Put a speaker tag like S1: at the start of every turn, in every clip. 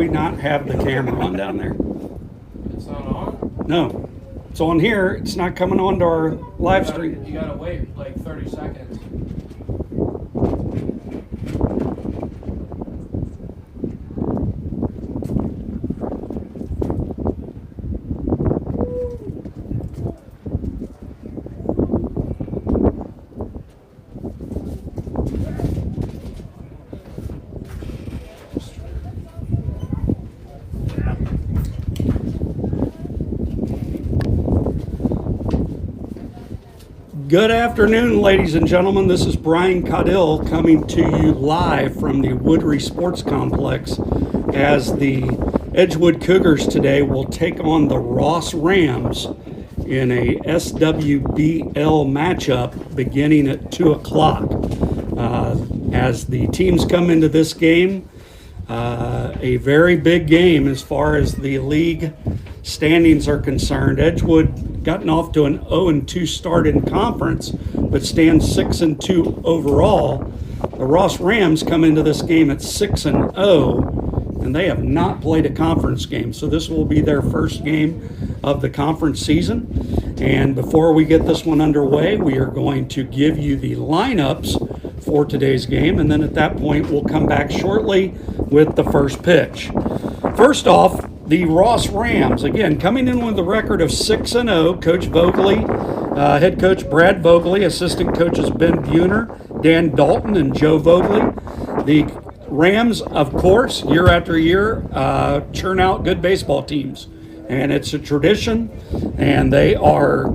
S1: we not have the camera on down there?
S2: It's not on?
S1: No. It's on here. It's not coming on to our live stream.
S2: You gotta wait like 30 seconds.
S1: Good afternoon, ladies and gentlemen. This is Brian Caudill coming to you live from the Woodry Sports Complex as the Edgewood Cougars today will take on the Ross Rams in a SWBL matchup beginning at 2 o'clock. As the teams come into this game, a very big game as far as the league standings are concerned. Edgewood gotten off to an 0-2 start in conference, but stands 6-2 overall. The Ross Rams come into this game at 6-0, and they have not played a conference game, so this will be their first game of the conference season. And before we get this one underway, we are going to give you the lineups for today's game, and then at that point we'll come back shortly with the first pitch. First off, the Ross Rams, again, coming in with a record of 6-0. Coach Vogley, head coach Brad Vogley, assistant coaches Ben Buhner, Dan Dalton, and Joe Vogley. The Rams, of course, year after year, churn out good baseball teams. And it's a tradition, and they are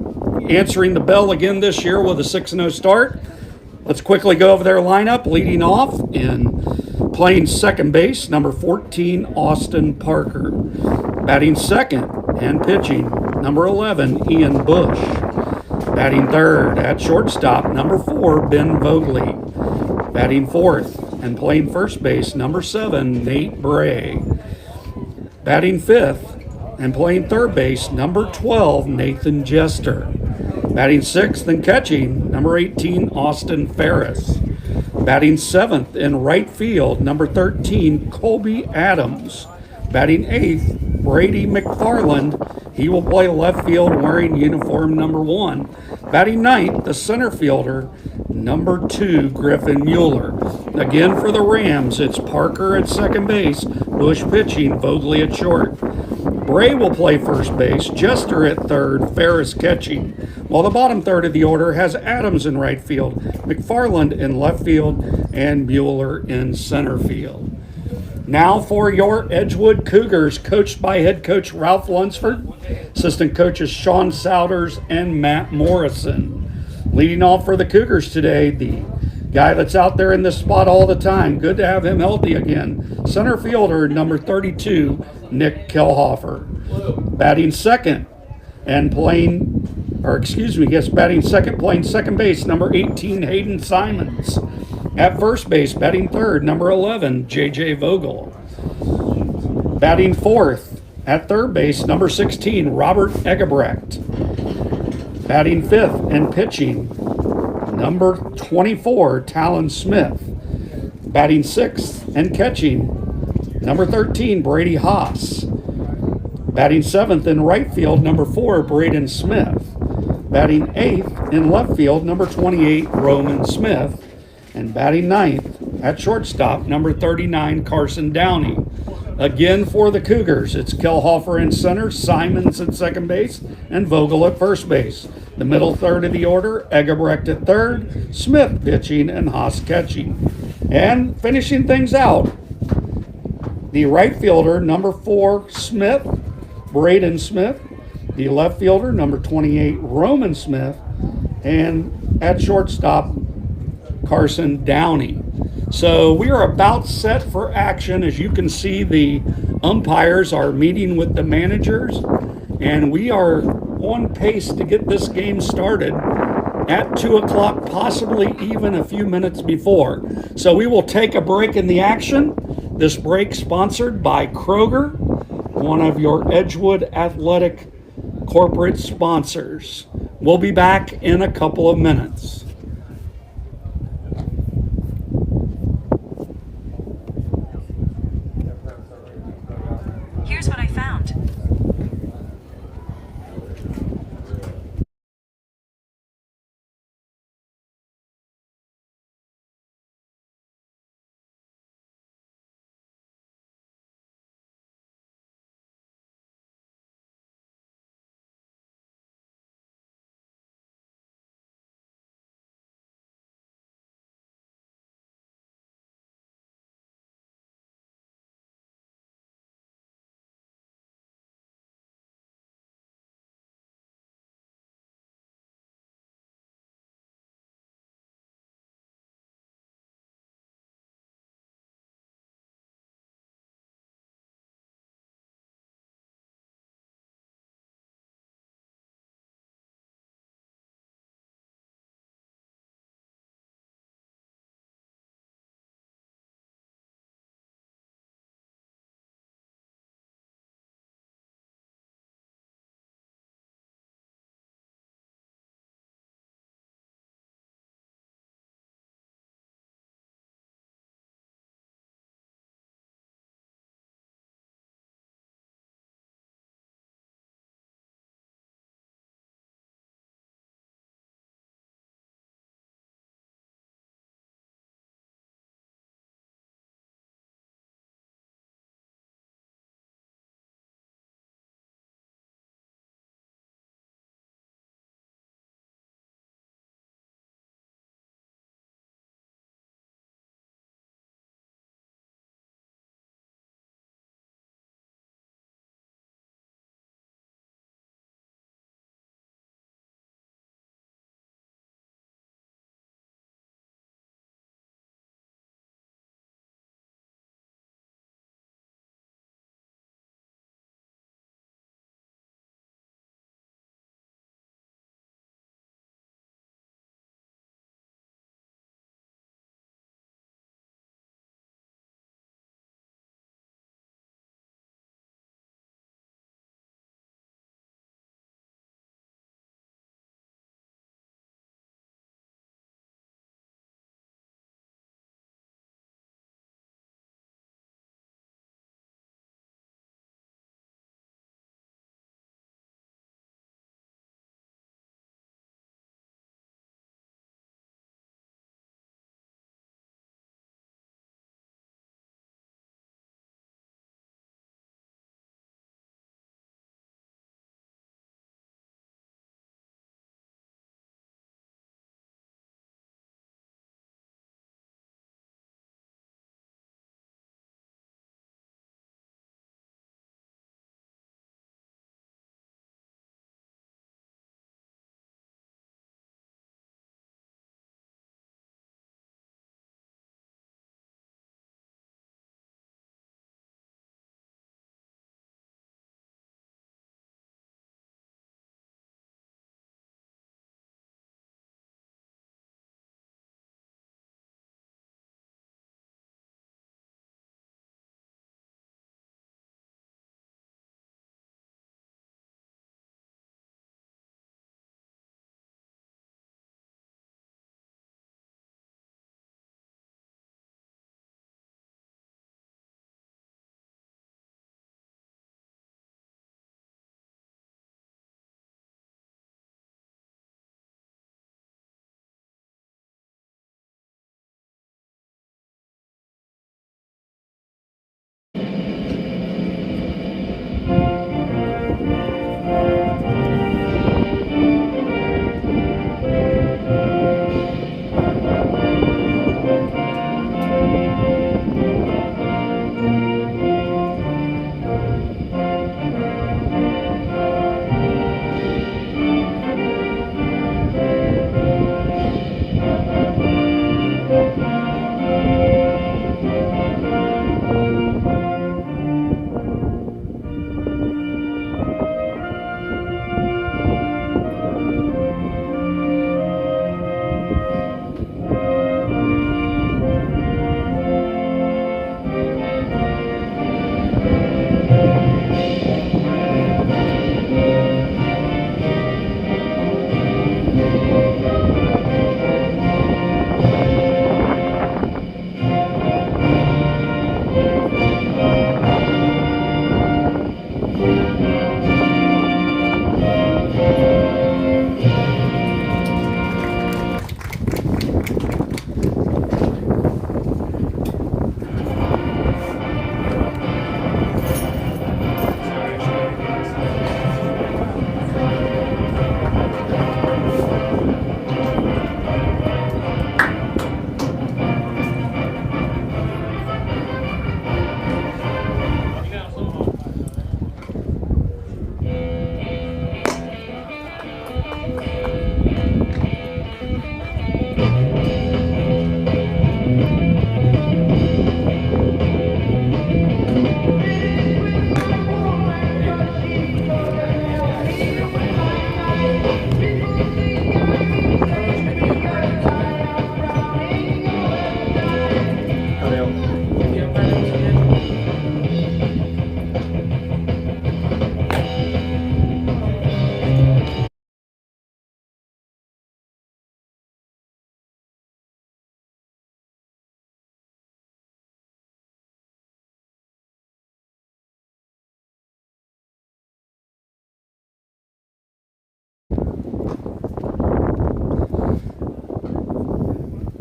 S1: answering the bell again this year with a 6-0 start. Let's quickly go over their lineup. Leading off in playing second base, number 14, Austin Parker. Batting second and pitching, number 11, Ian Bush. Batting third at shortstop, number 4, Ben Vogley. Batting fourth and playing first base, number 7, Nate Bray. Batting fifth and playing third base, number 12, Nathan Jester. Batting sixth and catching, number 18, Austin Ferris. Batting seventh in right field, number 13, Colby Adams. Batting eighth, Brady McFarland. He will play left field wearing uniform number 1. Batting ninth, the center fielder, number 2, Griffin Mueller. Again for the Rams, it's Parker at second base, Bush pitching, Vogley at short. Bray will play first base, Jester at third, Ferris catching, while the bottom third of the order has Adams in right field, McFarland in left field, and Mueller in center field. Now for your Edgewood Cougars, coached by head coach Ralph Lunsford, assistant coaches Sean Souders and Matt Morrison. Leading off for the Cougars today, the guy that's out there in this spot all the time. Good to have him healthy again. Center fielder, number 32, Nick Kelhofer. Batting second and batting second, playing second base, number 18, Hayden Simons. At first base, batting third, number 11, J.J. Vogel. Batting fourth, at third base, number 16, Robert Egebrecht. Batting fifth and pitching, number 24, Talon Smith. Batting sixth and catching, number 13, Brady Haas. Batting seventh in right field, number 4, Braden Smith. Batting eighth in left field, number 28, Roman Smith. And batting ninth at shortstop, number 39, Carson Downey. Again for the Cougars, it's Kelhofer in center, Simons at second base, and Vogel at first base. The middle third of the order, Egebrecht at third, Smith pitching, and Haas catching. And finishing things out, the right fielder, number 4, Smith, Braden Smith. The left fielder, number 28, Roman Smith. And at shortstop, Carson Downey. So we are about set for action. As you can see, the umpires are meeting with the managers, and we are on pace to get this game started at 2 o'clock, possibly even a few minutes before. So we will take a break in the action. This break sponsored by Kroger, one of your Edgewood Athletic corporate sponsors. We'll be back in a couple of minutes.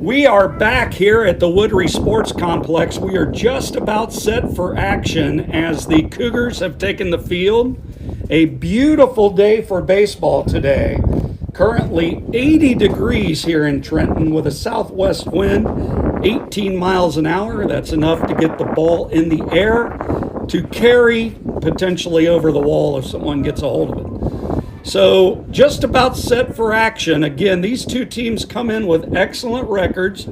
S1: We are back here at the Woodry Sports Complex. We are just about set for action as the Cougars have taken the field. A beautiful day for baseball today. Currently 80 degrees here in Trenton with a southwest wind, 18 miles an hour. That's enough to get the ball in the air to carry potentially over the wall if someone gets a hold of it. So just about set for action. Again, these two teams come in with excellent records.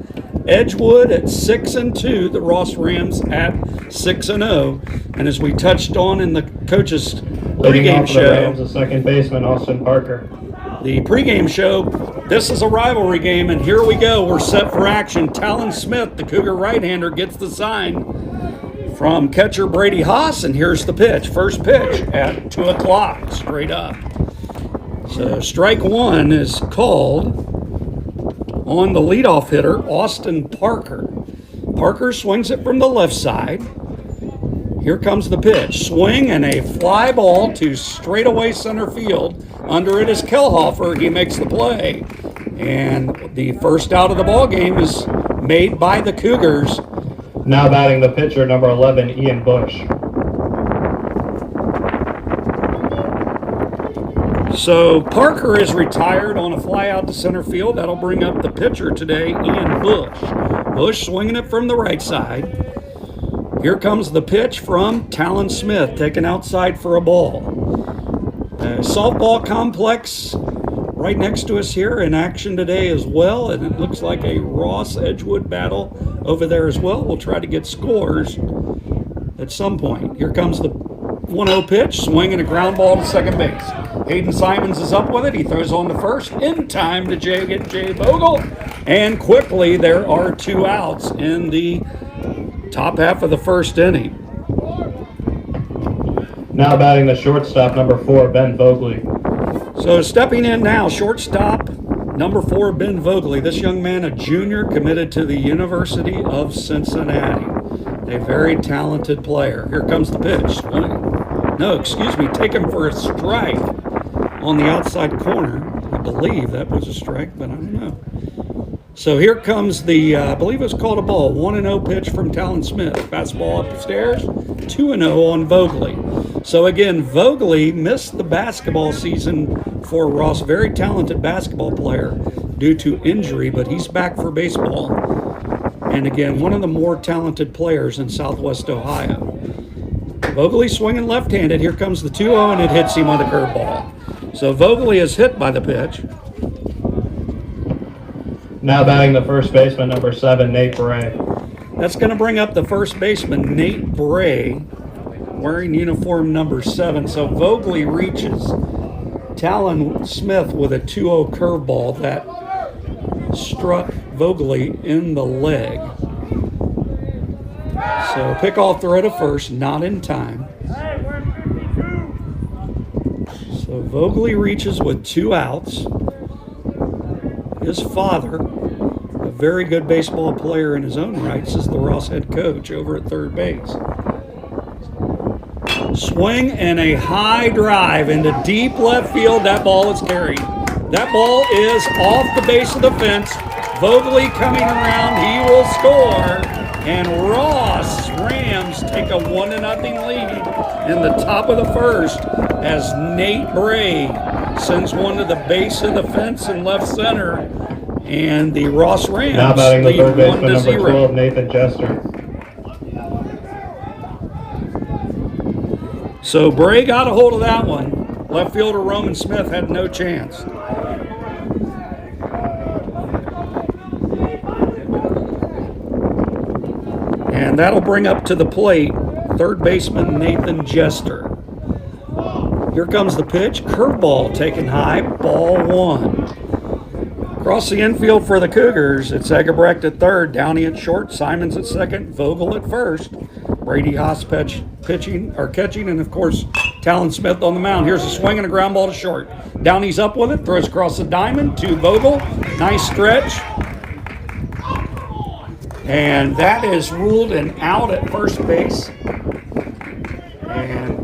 S1: Edgewood at 6-2, the Ross Rams at 6-0. And as we touched on in the coaches pregame show,
S3: the Rams, the second baseman Austin Parker.
S1: The pregame show, this is a rivalry game, and here we go. We're set for action. Talon Smith, the Cougar right-hander, gets the sign from catcher Brady Haas, and here's the pitch. First pitch at 2 o'clock, straight up. So strike one is called on the leadoff hitter, Austin Parker. Parker swings it from the left side. Here comes the pitch. Swing and a fly ball to straightaway center field. Under it is Kellhofer. He makes the play. And the first out of the ball game is made by the Cougars.
S3: Now batting the pitcher, number 11, Ian Bush.
S1: So Parker is retired on a fly out to center field. That'll bring up the pitcher today, Ian Bush. Bush swinging it from the right side. Here comes the pitch from Talon Smith, taken outside for a ball. Softball complex right next to us here in action today as well, and it looks like a Ross-Edgewood battle over there as well. We'll try to get scores at some point. Here comes the 1-0 pitch, swinging a ground ball to second base. Hayden Simons is up with it. He throws on to first in time to get Jay Vogel. And quickly, there are 2 outs in the top half of the first inning.
S3: Now batting the shortstop, number 4, Ben Vogley.
S1: So stepping in now, shortstop, number 4, Ben Vogley. This young man, a junior, committed to the University of Cincinnati. A very talented player. Here comes the pitch. Take him for a strike on the outside corner. I believe that was a strike, but I don't know. So here comes the, I believe it was called a ball, 1-0 pitch from Talon Smith. Fastball up the stairs, 2-0 on Vogley. So again, Vogley missed the basketball season for Ross, very talented basketball player due to injury, but he's back for baseball. And again, one of the more talented players in Southwest Ohio. Vogley swinging left-handed. Here comes the 2-0, and it hits him on the curveball. So Vogley is hit by the pitch.
S3: Now batting the first baseman, number 7, Nate Bray.
S1: That's going to bring up the first baseman, Nate Bray, wearing uniform number 7. So Vogley reaches Talon Smith with a 2-0 curveball that struck Vogley in the leg. So pickoff throw to first, not in time. So Vogley reaches with 2 outs. His father, a very good baseball player in his own rights, is the Ross head coach over at third base. Swing and a high drive into deep left field. That ball is carried. That ball is off the base of the fence. Vogley coming around. He will score. And Ross Rams take a 1-0 lead in the top of the first as Nate Bray sends one to the base of the fence in left center. And the Ross Rams
S3: now batting the
S1: lead
S3: third baseman,
S1: 1-0.
S3: number 12, Nathan Jester.
S1: So Bray got a hold of that one. Left fielder Roman Smith had no chance. And that'll bring up to the plate third baseman Nathan Jester. Here comes the pitch. Curveball taken high. Ball 1. Across the infield for the Cougars, it's Egebrecht at third, Downey at short, Simons at second, Vogel at first. Brady Haas catching, and of course, Talon Smith on the mound. Here's a swing and a ground ball to short. Downey's up with it, throws across the diamond to Vogel. Nice stretch. And that is ruled an out at first base. And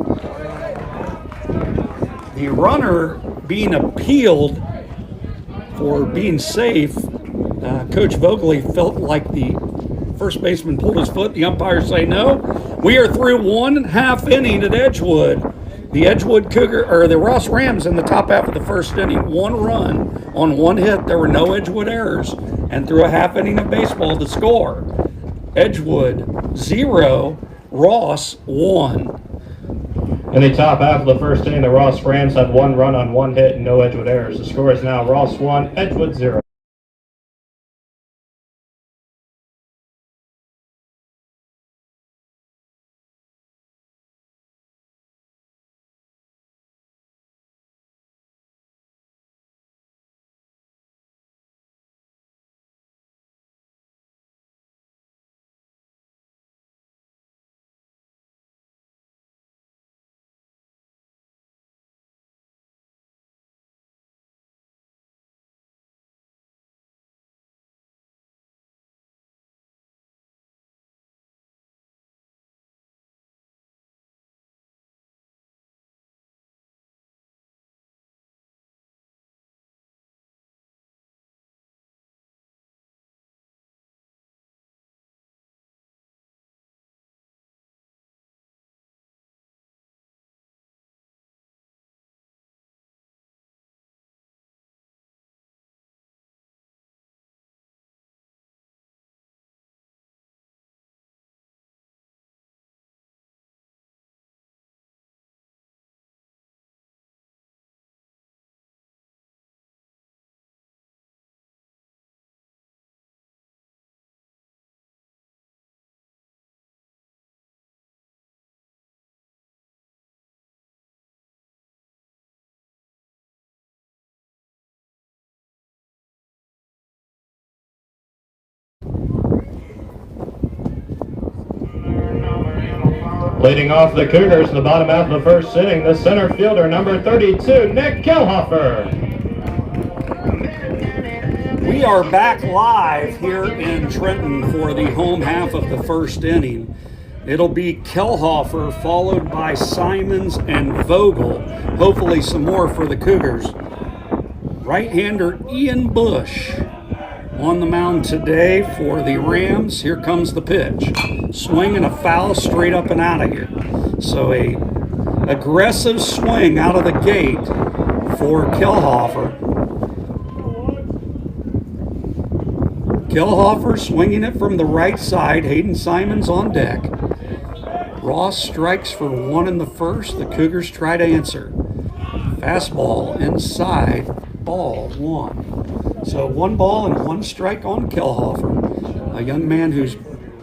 S1: the runner being appealed for being safe Coach Vogeley felt like the first baseman pulled his foot. The umpires say no. We are through 1/2 inning at Edgewood. The Edgewood the Ross Rams in the top half of the first inning, 1 run on 1 hit. There were no Edgewood errors. And through a half inning of baseball, the score: Edgewood 0, Ross 1.
S3: In the top half of the first inning, the Ross Rams had 1 run on 1 hit and no Edgewood errors. The score is now Ross 1, Edgewood 0. Leading off the Cougars in the bottom half of the first inning, the center fielder, number 32, Nick Kilhofer.
S1: We are back live here in Trenton for the home half of the first inning. It'll be Kilhofer followed by Simons and Vogel. Hopefully some more for the Cougars. Right-hander Ian Bush on the mound today for the Rams. Here comes the pitch. Swing and a foul straight up and out of here. So a aggressive swing out of the gate for Kilhofer. Kilhofer swinging it from the right side. Hayden Simons on deck. Ross strikes for 1 in the first. The Cougars try to answer. Fastball inside, ball 1. So 1 ball and 1 strike on Kilhofer. A young man who's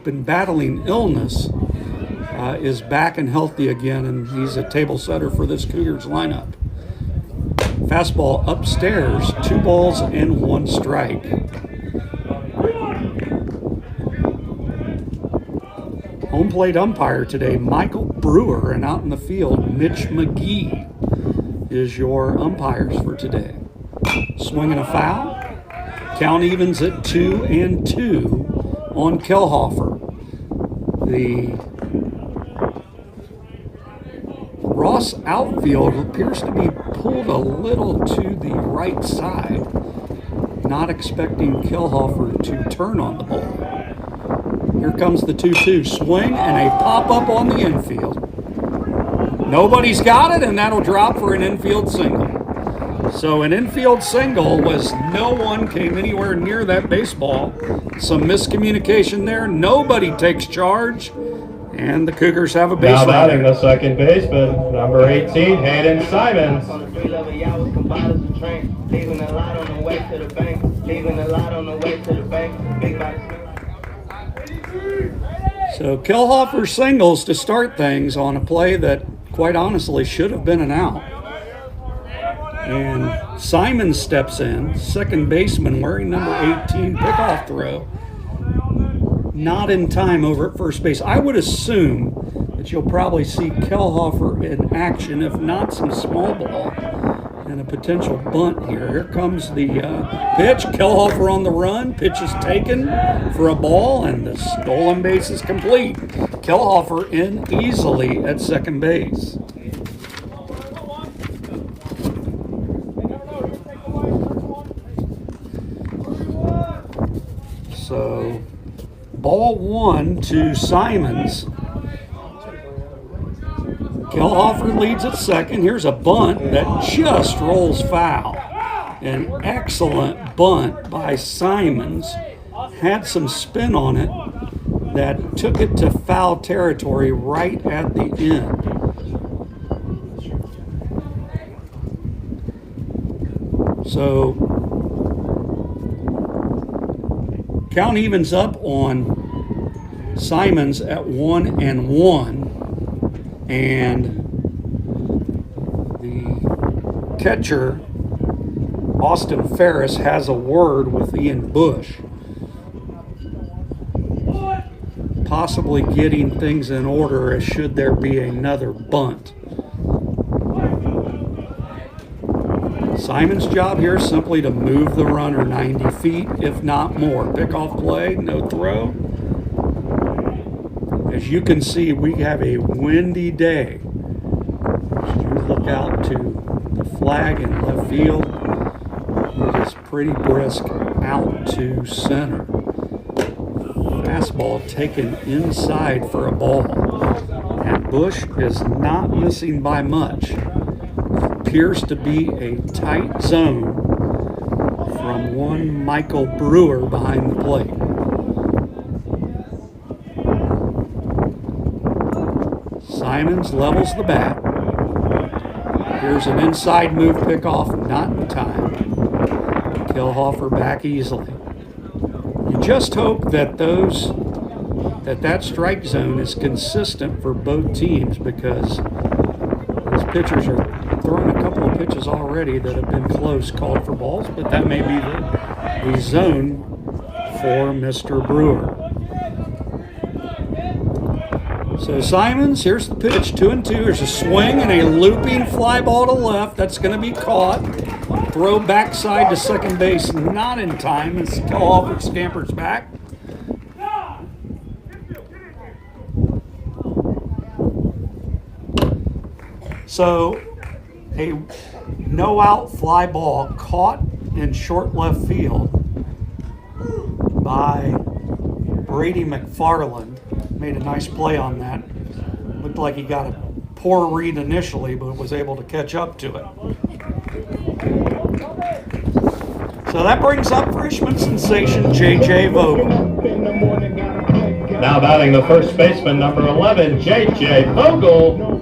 S1: been battling illness is back and healthy again, and he's a table setter for this Cougars lineup. Fastball upstairs, 2 balls and 1 strike. Home plate umpire today, Michael Brewer, and out in the field, Mitch McGee is your umpires for today. Swinging a foul. Count evens at 2-2 on Kilhofer. The Ross outfield appears to be pulled a little to the right side, not expecting Kilhofer to turn on the ball. Here comes the 2-2 swing and a pop-up on the infield. Nobody's got it, and that'll drop for an infield single. So an infield single was no one came anywhere near that baseball. Some miscommunication there. Nobody takes charge, and the Cougars have a base
S3: Now batting
S1: runner.
S3: the second baseman, number 18, Hayden Simons.
S1: So Kilhofer singles to start things on a play that, quite honestly, should have been an out. And Simons steps in, second baseman wearing number 18, pickoff throw. Not in time over at first base. I would assume that you'll probably see Kilhofer in action, if not some small ball, and a potential bunt here. Here comes the pitch. Kilhofer on the run. Pitch is taken for a ball, and the stolen base is complete. Kilhofer in easily at second base. So, ball 1 to Simons. Kelhofer leads at second. Here's a bunt that just rolls foul. An excellent bunt by Simons. Had some spin on it that took it to foul territory right at the end. So, count evens up on Simons at 1-1, and the catcher, Austin Ferris, has a word with Ian Bush, possibly getting things in order as should there be another bunt. Simon's job here is simply to move the runner 90 feet, if not more. Pick-off play, no throw. As you can see, we have a windy day. As you look out to the flag in left field, it is pretty brisk out to center. Fastball taken inside for a ball. And Bush is not missing by much. Appears to be a tight zone from one Michael Brewer behind the plate. Simons levels the bat. Here's an inside move pickoff, not in time. Kelhofer back easily. You just hope that that strike zone is consistent for both teams, because those pitchers are throwing a couple of pitches already that have been close, called for balls, but that may be the zone for Mr. Brewer. So Simons, here's the pitch, 2-2. There's a swing and a looping fly ball to left. That's going to be caught. Throw backside to second base, not in time, as Kelhofer scampers back. So a no-out fly ball caught in short left field by Brady McFarland. Made a nice play on that. Looked like he got a poor read initially, but was able to catch up to it. So that brings up freshman sensation J.J. Vogel.
S3: Now batting the first baseman, number 11, J.J. Vogel.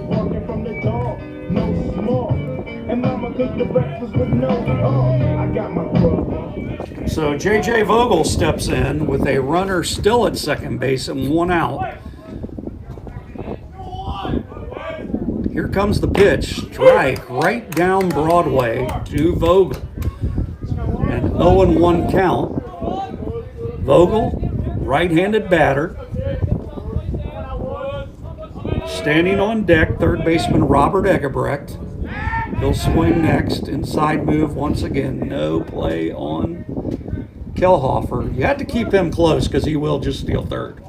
S1: So J.J. Vogel steps in with a runner still at second base and 1 out. Here comes the pitch. Strike right down Broadway to Vogel. An 0-1 count. Vogel, right-handed batter. Standing on deck, third baseman Robert Eggebrecht. He'll swing next. Inside move once again. No play on Kelhofer. You have to keep him close because he will just steal third.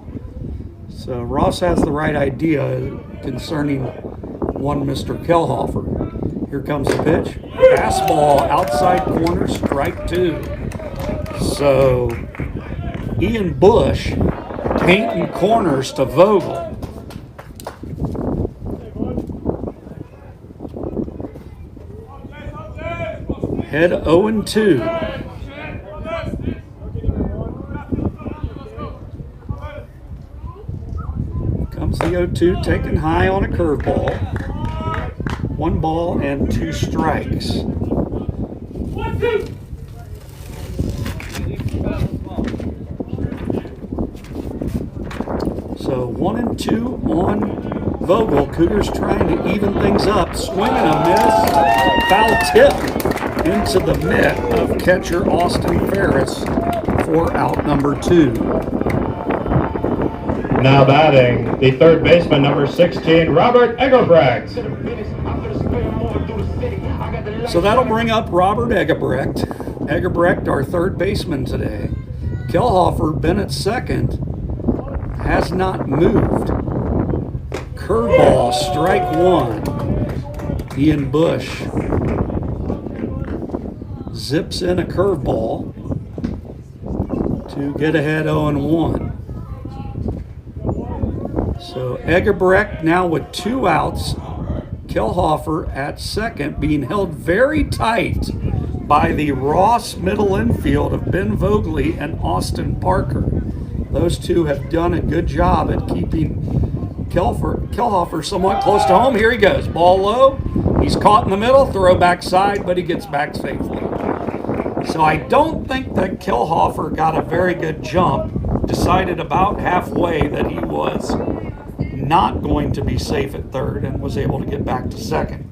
S1: So Ross has the right idea concerning one Mr. Kelhofer. Here comes the pitch. Fastball outside corner, strike 2. So Ian Bush painting corners to Vogel. Head 0-2. Comes the 0-2, taken high on a curveball. 1 ball and 2 strikes. So 1-2 on Vogel. Cougars trying to even things up. Swing and a miss. Foul tip into the mitt of catcher Austin Ferris for out number 2.
S3: Now batting the third baseman, number 16, Robert Eggebrecht.
S1: So that'll bring up Robert Eggebrecht. Eggebrecht, our third baseman today. Kelhofer, been at second, has not moved. Curveball, strike 1. Ian Bush zips in a curveball. to get ahead 0-1. So Eggebrecht now with 2 outs. Kelhofer at second, being held very tight by the Ross middle infield of Ben Vogley and Austin Parker. Those two have done a good job at keeping Kelhofer somewhat close to home. Here he goes. Ball low. He's caught in the middle. Throw back side, but he gets back safely. So I don't think that Kelhofer got a very good jump. Decided about halfway that he was not going to be safe at third and was able to get back to second.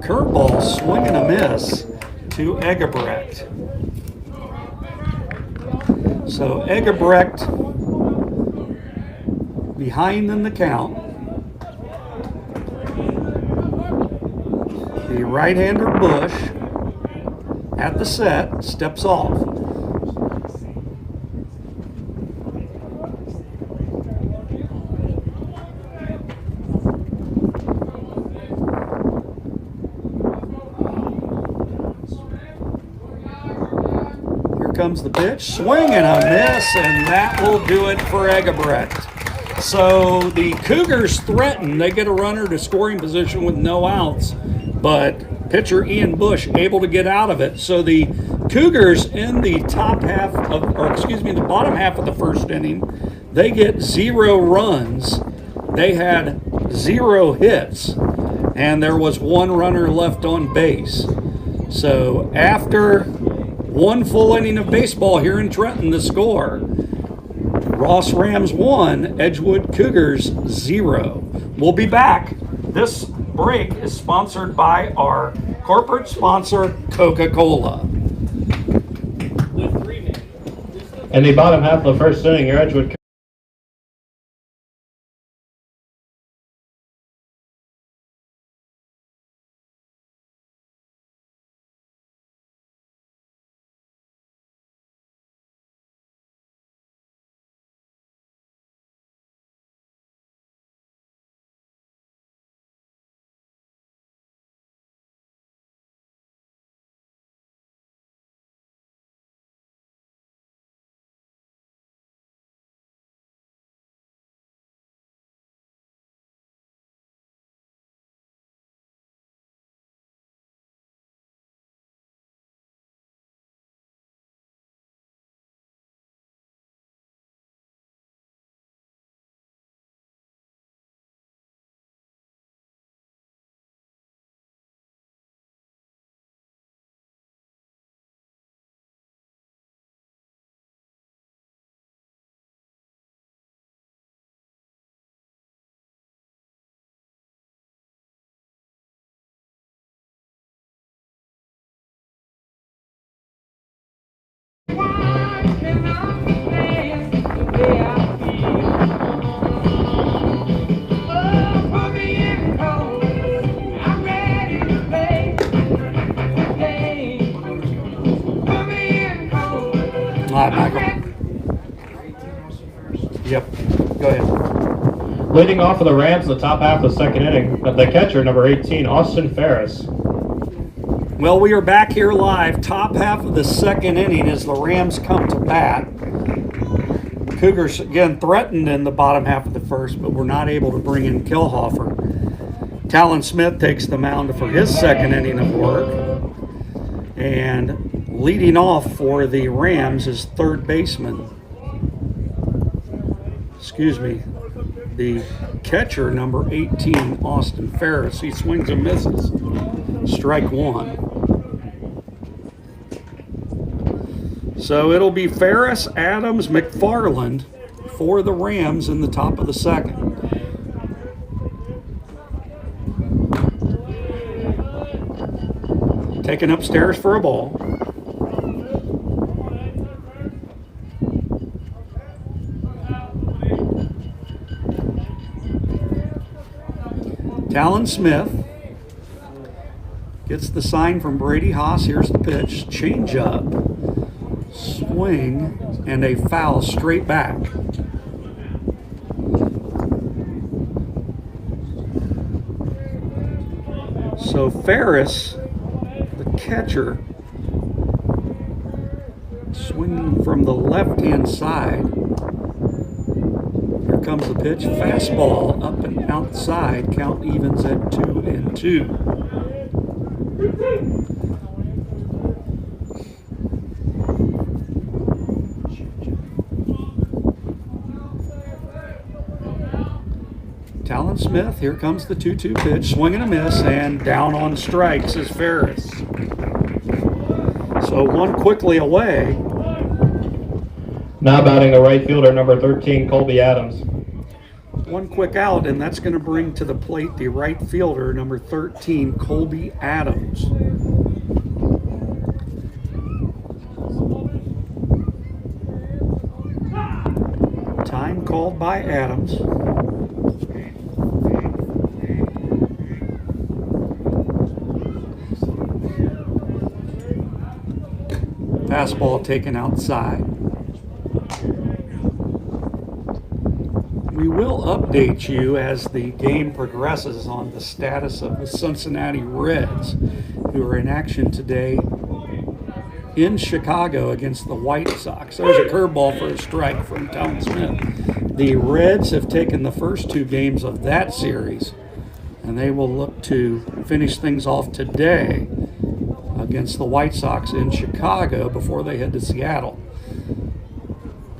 S1: Curveball, swing and a miss to Eggebrecht. So Eggebrecht behind in the count. The right-hander Bush at the set steps off. Comes the pitch, swing and a miss, and that will do it for Eggebrecht. So the Cougars threaten. They get a runner to scoring position with no outs, but pitcher Ian Bush able to get out of it. So the Cougars in the the bottom half of the first inning, they get 0 runs. They had 0 hits, and there was 1 runner left on base. So after 1 full inning of baseball here in Trenton, the score: Ross Rams 1, Edgewood Cougars 0. We'll be back. This break is sponsored by our corporate sponsor, Coca-Cola.
S3: In the bottom half of the first inning, your Edgewood
S1: All right, Michael. Yep, go ahead.
S3: leading off of the Rams in the top half of the second inning, the catcher, number 18, Austin Ferris.
S1: Well, we are back here live, top half of the second inning as the Rams come to bat. Cougars, again, threatened in the bottom half of the first, but were not able to bring in Kelhofer. Talon Smith takes the mound for his second inning of work. And leading off for the Rams is third baseman. The catcher, number 18, Austin Ferris. He swings and misses. Strike 1. So it'll be Ferris, Adams, McFarland for the Rams in the top of the second. Taken upstairs for a ball. Talon Smith gets the sign from Brady Haas. Here's the pitch. Change up. Swing and a foul straight back. So Ferris, the catcher, swinging from the left-hand side. Here comes the pitch. Fastball up and outside. Count evens at 2-2. Talon Smith, here comes the 2-2 pitch, swing and a miss, and down on strikes is Ferris. So one quickly away.
S3: Now batting the right fielder, number 13, Colby Adams.
S1: One quick out, and that's going to bring to the plate the right fielder, number 13, Colby Adams. Time called by Adams. Fastball taken outside. We will update you as the game progresses on the status of the Cincinnati Reds, who are in action today in Chicago against the White Sox. There's a curveball for a strike from Talon Smith. The Reds have taken the first 2 games of that series, and they will look to finish things off today against the White Sox in Chicago before they head to Seattle.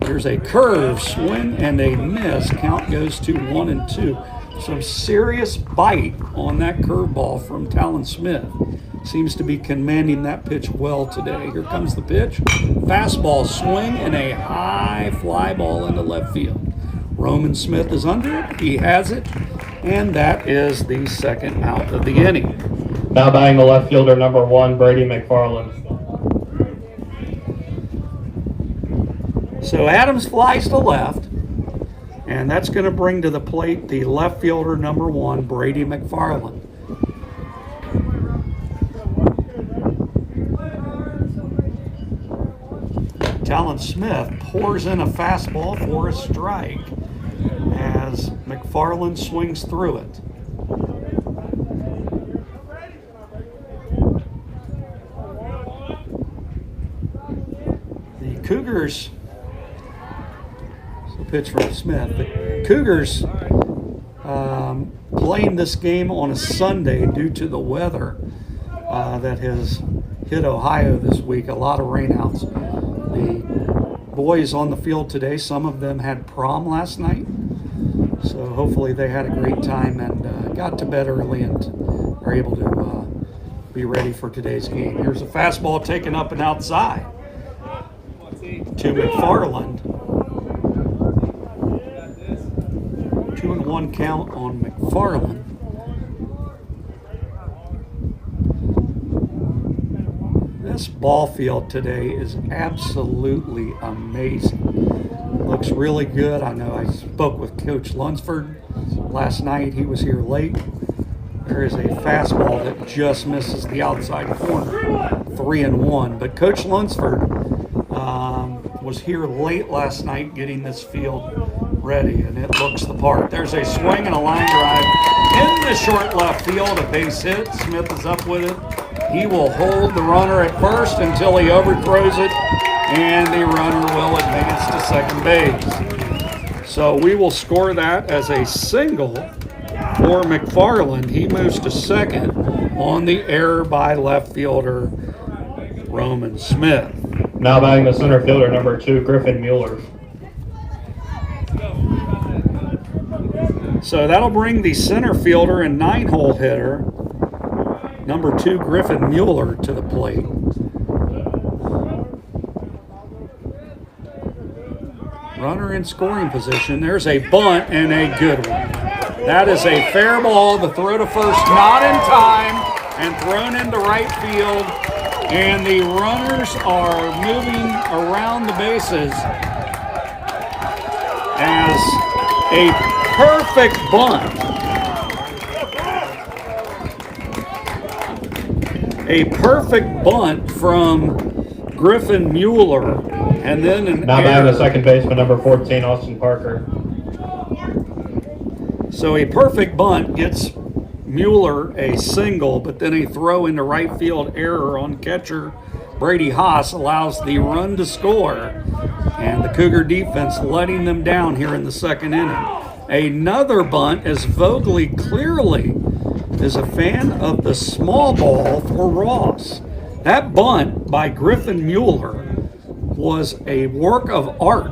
S1: Here's a curve, swing and a miss. Count goes to 1-2. Some serious bite on that curveball from Talon Smith. Seems to be commanding that pitch well today. Here comes the pitch. Fastball, swing, and a high fly ball into left field. Roman Smith is under it. He has it. And that is the second out of the inning.
S3: Now batting the left fielder, number 1, Brady McFarland.
S1: So Adams flies to left, and that's going to bring to the plate the left fielder, number 1, Brady McFarland. Talon Smith pours in a fastball for a strike as McFarland swings through it. The Cougars, so pitch from Smith. The Cougars playing this game on a Sunday due to the weather that has hit Ohio this week. A lot of rainouts. The boys on the field today, some of them had prom last night, so hopefully they had a great time and got to bed early and are able to be ready for today's game. Here's a fastball taken up and outside to McFarland. 2-1 count on McFarland. This ball field today is absolutely amazing. Looks really good. I know I spoke with Coach Lunsford last night. He was here late. There is a fastball that just misses the outside corner. 3-1. But Coach Lunsford was here late last night getting this field ready, and it looks the part. There's a swing and a line drive in the short left field. A base hit. Smith is up with it. He will hold the runner at first until he overthrows it, and the runner will advance to second base. So we will score that as a single for McFarland. He moves to second on the error by left fielder Roman Smith.
S3: Now batting the center fielder, number 2, Griffin Mueller.
S1: So that'll bring the center fielder and 9-hole hitter, number 2, Griffin Mueller, to the plate. Runner in scoring position. There's a bunt and a good one. That is a fair ball. The throw to first not in time and thrown into right field. And the runners are moving around the bases as a perfect bunt. A perfect bunt from Griffin Mueller, and then an
S3: Now
S1: error.
S3: batting the second baseman, number 14, Austin Parker.
S1: So a perfect bunt gets Mueller a single, but then a throw into right field error on catcher Brady Haas allows the run to score, and the Cougar defense letting them down here in the second inning. Another bunt as Vogley clearly is a fan of the small ball for Ross. That bunt by Griffin Mueller was a work of art.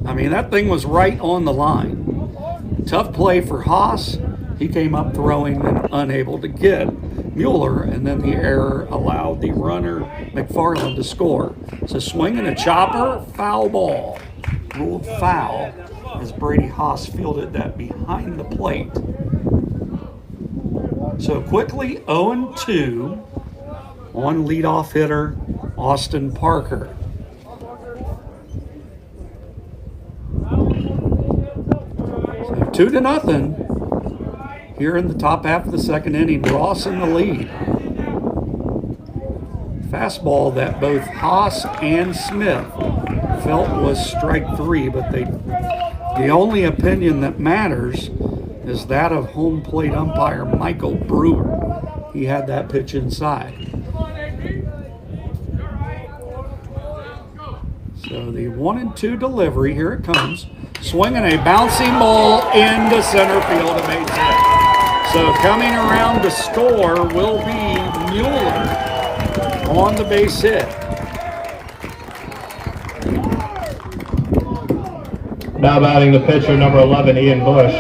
S1: I mean, that thing was right on the line. Tough play for Haas. He came up throwing and unable to get Mueller, and then the error allowed the runner McFarland to score. So swinging a chopper, foul ball. Ruled foul as Brady Haas fielded that behind the plate. So quickly 0-2 on leadoff hitter Austin Parker. So 2-0 here in the top half of the second inning. Ross in the lead. Fastball that both Haas and Smith felt was strike three, but the only opinion that matters is that of home plate umpire Michael Brewer. He had that pitch inside. So the 1-2 delivery, here it comes. Swinging a bouncing ball into center field, a base hit. So coming around to score will be Mueller on the base hit.
S3: Now batting the pitcher, number 11, Ian Bush.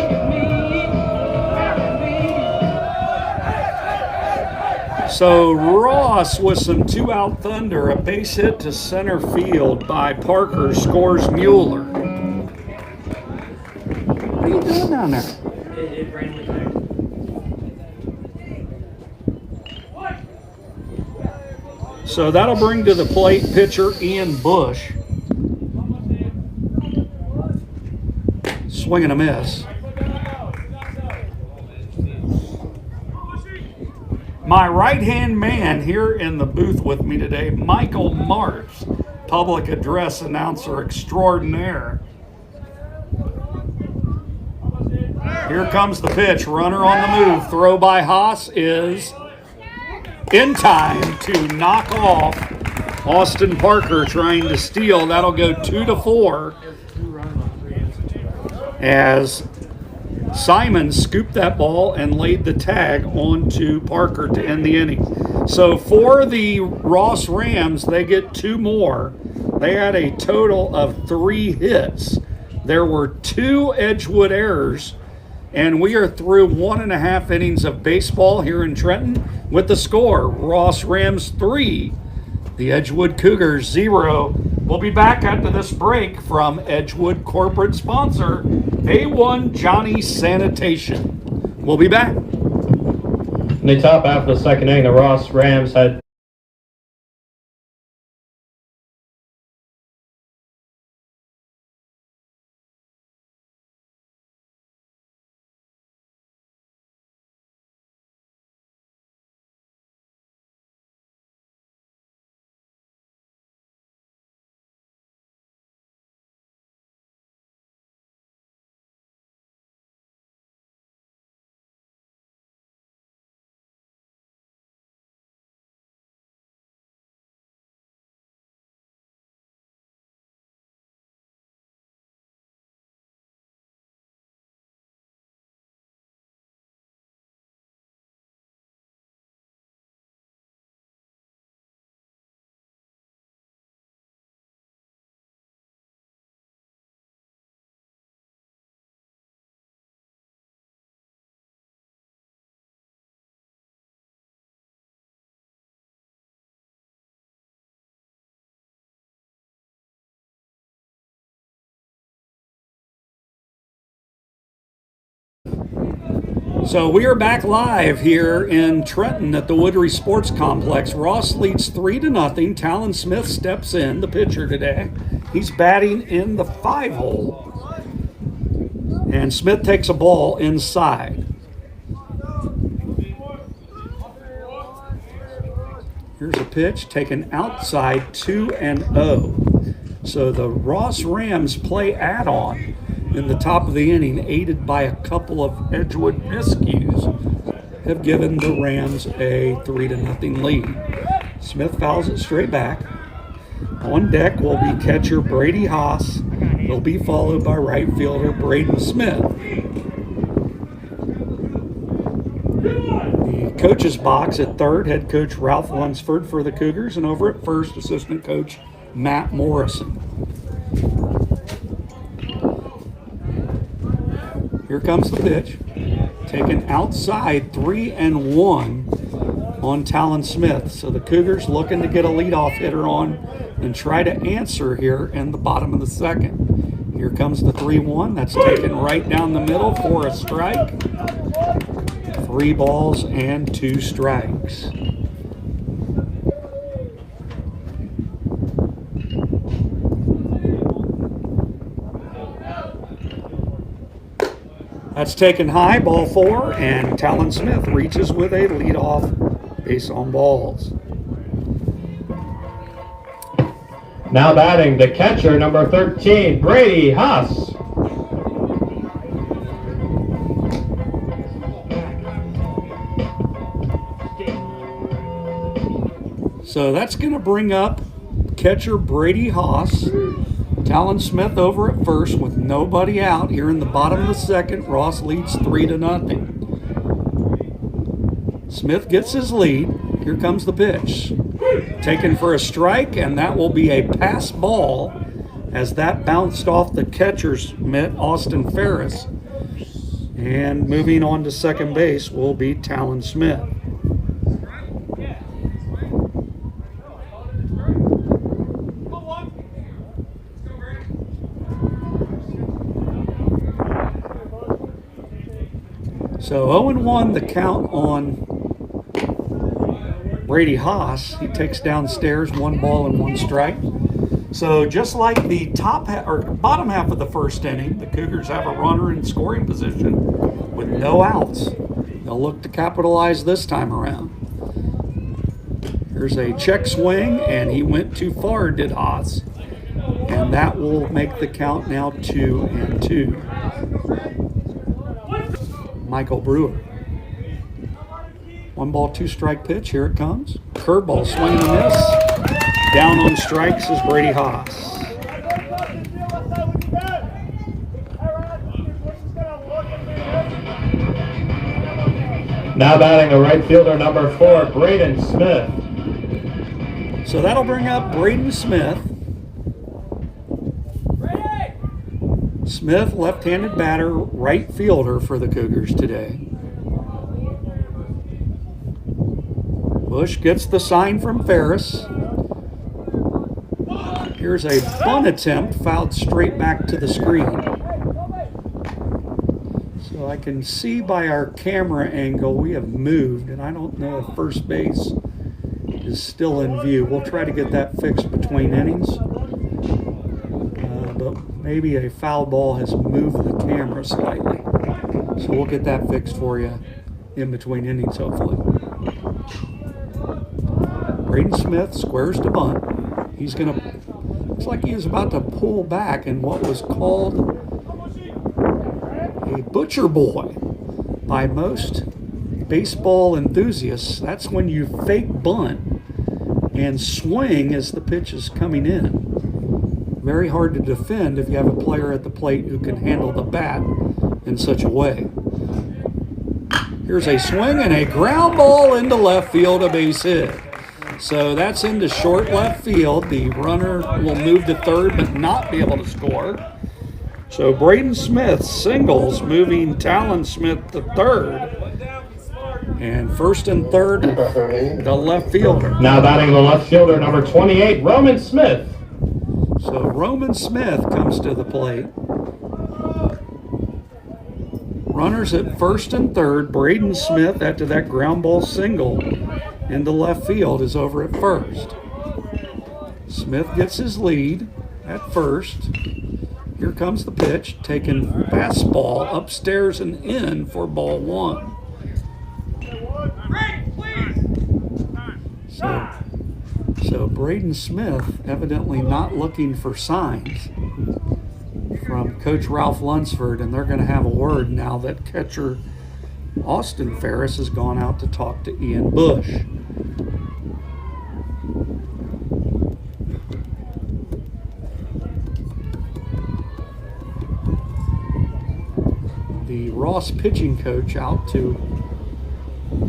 S1: So Ross with some two-out thunder, a base hit to center field by Parker, scores Mueller. What are you doing down there?
S2: It randomly connected.
S1: So that'll bring to the plate pitcher Ian Bush. Swing and a miss. My right-hand man here in the booth with me today, Michael Marks, public address announcer extraordinaire. Here comes the pitch, runner on the move. Throw by Haas is in time to knock off Austin Parker trying to steal. That'll go 2-4 as Simon scooped that ball and laid the tag onto Parker to end the inning. So for the Ross Rams, they get two more. They had a total of 3 hits. There were 2 Edgewood errors, and we are through 1.5 innings of baseball here in Trenton with the score, Ross Rams 3, the Edgewood Cougars 0. We'll be back after this break from Edgewood corporate sponsor, A1 Johnny Sanitation. We'll be back.
S3: In the top half of the second inning, the Ross Rams had
S1: So we are back live here in Trenton at the Woodry Sports Complex. Ross leads 3-0. Talon Smith steps in, the pitcher today. He's batting in the 5-hole. And Smith takes a ball inside. Here's a pitch taken outside, 2-0. So the Ross Rams play add-on in the top of the inning, aided by a couple of Edgewood miscues. have given the Rams a 3-0 lead. Smith fouls it straight back. On deck will be catcher Brady Haas. He'll be followed by right fielder Braden Smith. The coach's box at third, head coach Ralph Lunsford for the Cougars, and over at first, assistant coach Matt Morrison. Here comes the pitch. Taken outside, 3-1 on Talon Smith. So the Cougars looking to get a leadoff hitter on and try to answer here in the bottom of the second. Here comes the 3-1. That's taken right down the middle for a strike. 3 balls and 2 strikes. That's taken high, ball 4, and Talon Smith reaches with a leadoff base on balls.
S3: Now batting, the catcher, number 13, Brady Haas.
S1: So that's going to bring up catcher Brady Haas. Talon Smith over at first with nobody out. Here in the bottom of the second, Ross leads 3-0. Smith gets his lead. Here comes the pitch. Taken for a strike, and that will be a pass ball as that bounced off the catcher's mitt, Austin Ferris. And moving on to second base will be Talon Smith. So 0-1 the count on Brady Haas. He takes downstairs, 1 ball and 1 strike. So just like the bottom half of the first inning, the Cougars have a runner in scoring position with no outs. They'll look to capitalize this time around. Here's a check swing, and he went too far, did Haas. And that will make the count now 2-2. Michael Brewer. 1 ball, 2 strike pitch. Here it comes. Curveball, swing and a miss. Down on strikes is Brady Haas.
S3: Now batting, the right fielder, number 4, Braden Smith.
S1: So that'll bring up Braden Smith. Smith, left-handed batter, right fielder for the Cougars today. Bush gets the sign from Ferris. Here's a bunt attempt, fouled straight back to the screen. So I can see by our camera angle we have moved, and I don't know if first base is still in view. We'll try to get that fixed between innings. But maybe a foul ball has moved the camera slightly. So we'll get that fixed for you in between innings, hopefully. Braden Smith squares to bunt. He's going to, looks like he is about to pull back in what was called a butcher boy by most baseball enthusiasts. That's when you fake bunt and swing as the pitch is coming in. Very hard to defend if you have a player at the plate who can handle the bat in such a way. Here's a swing and a ground ball into left field, a base hit. So that's into short left field. The runner will move to third but not be able to score. So Braden Smith singles, moving Talon Smith to third. And first and third, the left fielder.
S3: Now batting the left fielder, number 28, Roman Smith.
S1: So Roman Smith comes to the plate. Runners at first and third. Braden Smith, after that ground ball single into left field, is over at first. Smith gets his lead at first. Here comes the pitch, taking fastball upstairs and in for ball 1. So Braden Smith evidently not looking for signs from Coach Ralph Lunsford, and they're going to have a word now that catcher Austin Ferris has gone out to talk to Ian Bush. The Ross pitching coach out to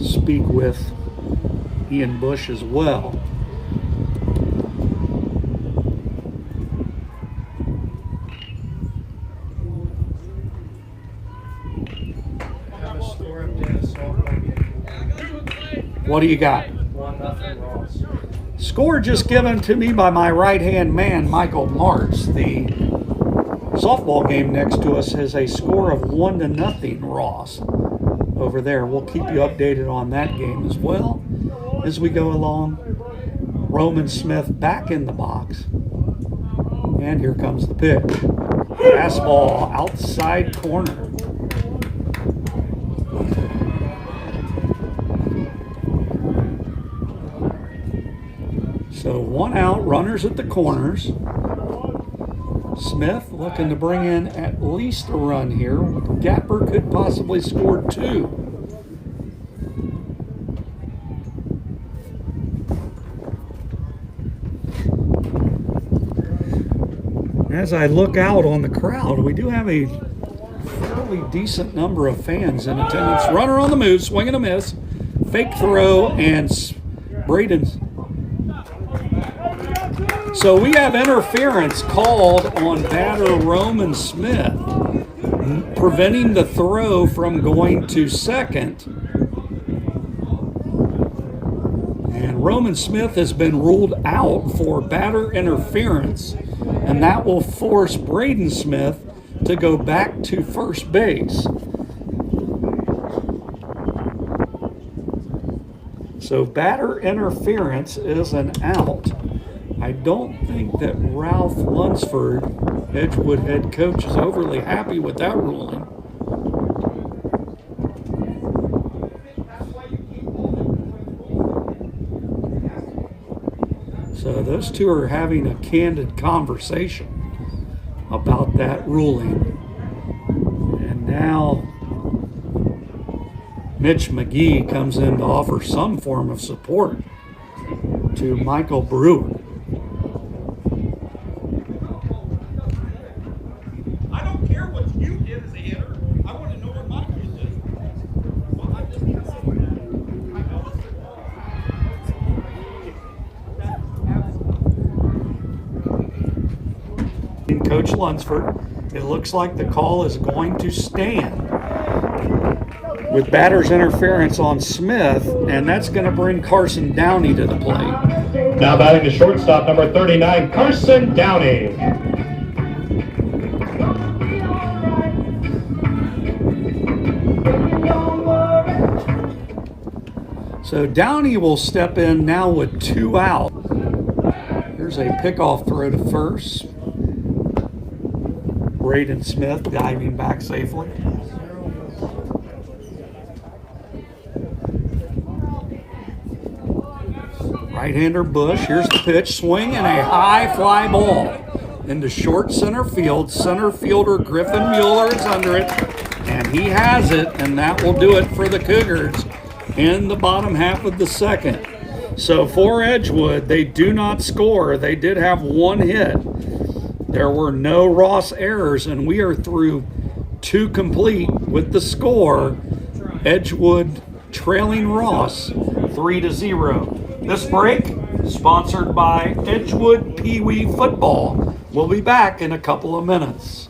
S1: speak with Ian Bush as well.
S2: Have a score update of softball game.
S1: What do you got?
S2: 1-0 Ross.
S1: Score just given to me by my right-hand man, Michael Martz. The softball game next to us has a score of 1-0 Ross over there. We'll keep you updated on that game as well as we go along. Roman Smith back in the box. And here comes the pitch. Fastball outside corner. So 1 out, runners at the corners. Smith looking to bring in at least a run here. Gapper could possibly score 2. As I look out on the crowd, we do have a fairly decent number of fans in attendance. Runner on the move, swing and a miss. Fake throw, and Braden. So we have interference called on batter Roman Smith, preventing the throw from going to second. And Roman Smith has been ruled out for batter interference, and that will force Braden Smith to go back to first base. So batter interference is an out. I don't think that Ralph Lunsford, Edgewood head coach, is overly happy with that ruling. So those two are having a candid conversation about that ruling. And now Mitch McGee comes in to offer some form of support to Michael Brewer.
S4: I don't care what you did as a hitter. I want to know what Michael did. Well, I just can't say
S1: that. Coach Lunsford, it looks like the call is going to stand with batter's interference on Smith, and that's going to bring Carson Downey to the plate.
S3: Now batting the shortstop, number 39, Carson Downey.
S1: So Downey will step in now with 2 out. Here's a pickoff throw to first. Braden Smith diving back safely. Right-hander Bush. Here's the pitch. Swing and a high fly ball into short center field. Center fielder Griffin Mueller is under it, and he has it, and that will do it for the Cougars in the bottom half of the second. So for Edgewood, they do not score. They did have 1 hit. There were no Ross errors, and we are through 2 complete with the score. Edgewood trailing Ross 3-0. This break, sponsored by Edgewood Pee Wee Football. We'll be back in a couple of minutes.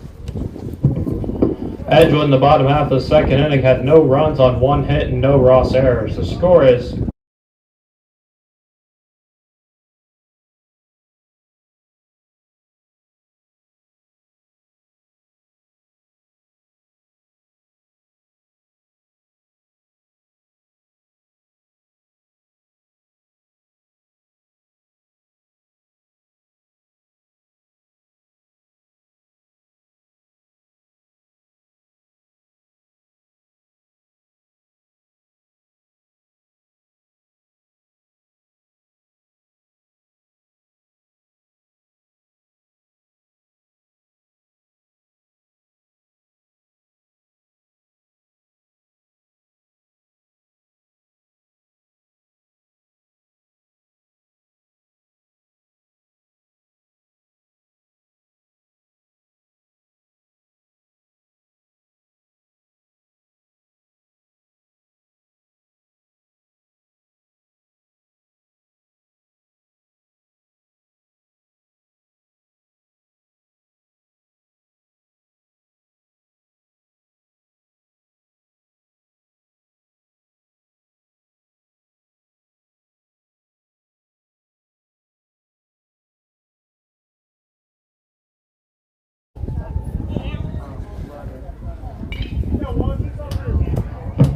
S3: Edgewood in the bottom half of the second inning had no runs on 1 hit and no Ross errors. The score is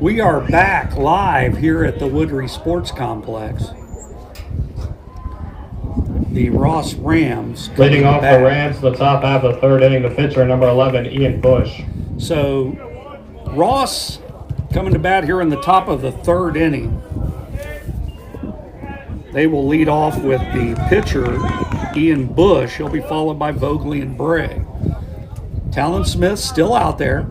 S1: We are back live here at the Woodry Sports Complex. The Ross Rams
S3: Leading off
S1: back.
S3: the Rams, the top half of the third inning, the pitcher, number 11, Ian Bush.
S1: So Ross coming to bat here in the top of the third inning. They will lead off with the pitcher, Ian Bush. He'll be followed by Vogley and Bray. Talon Smith still out there.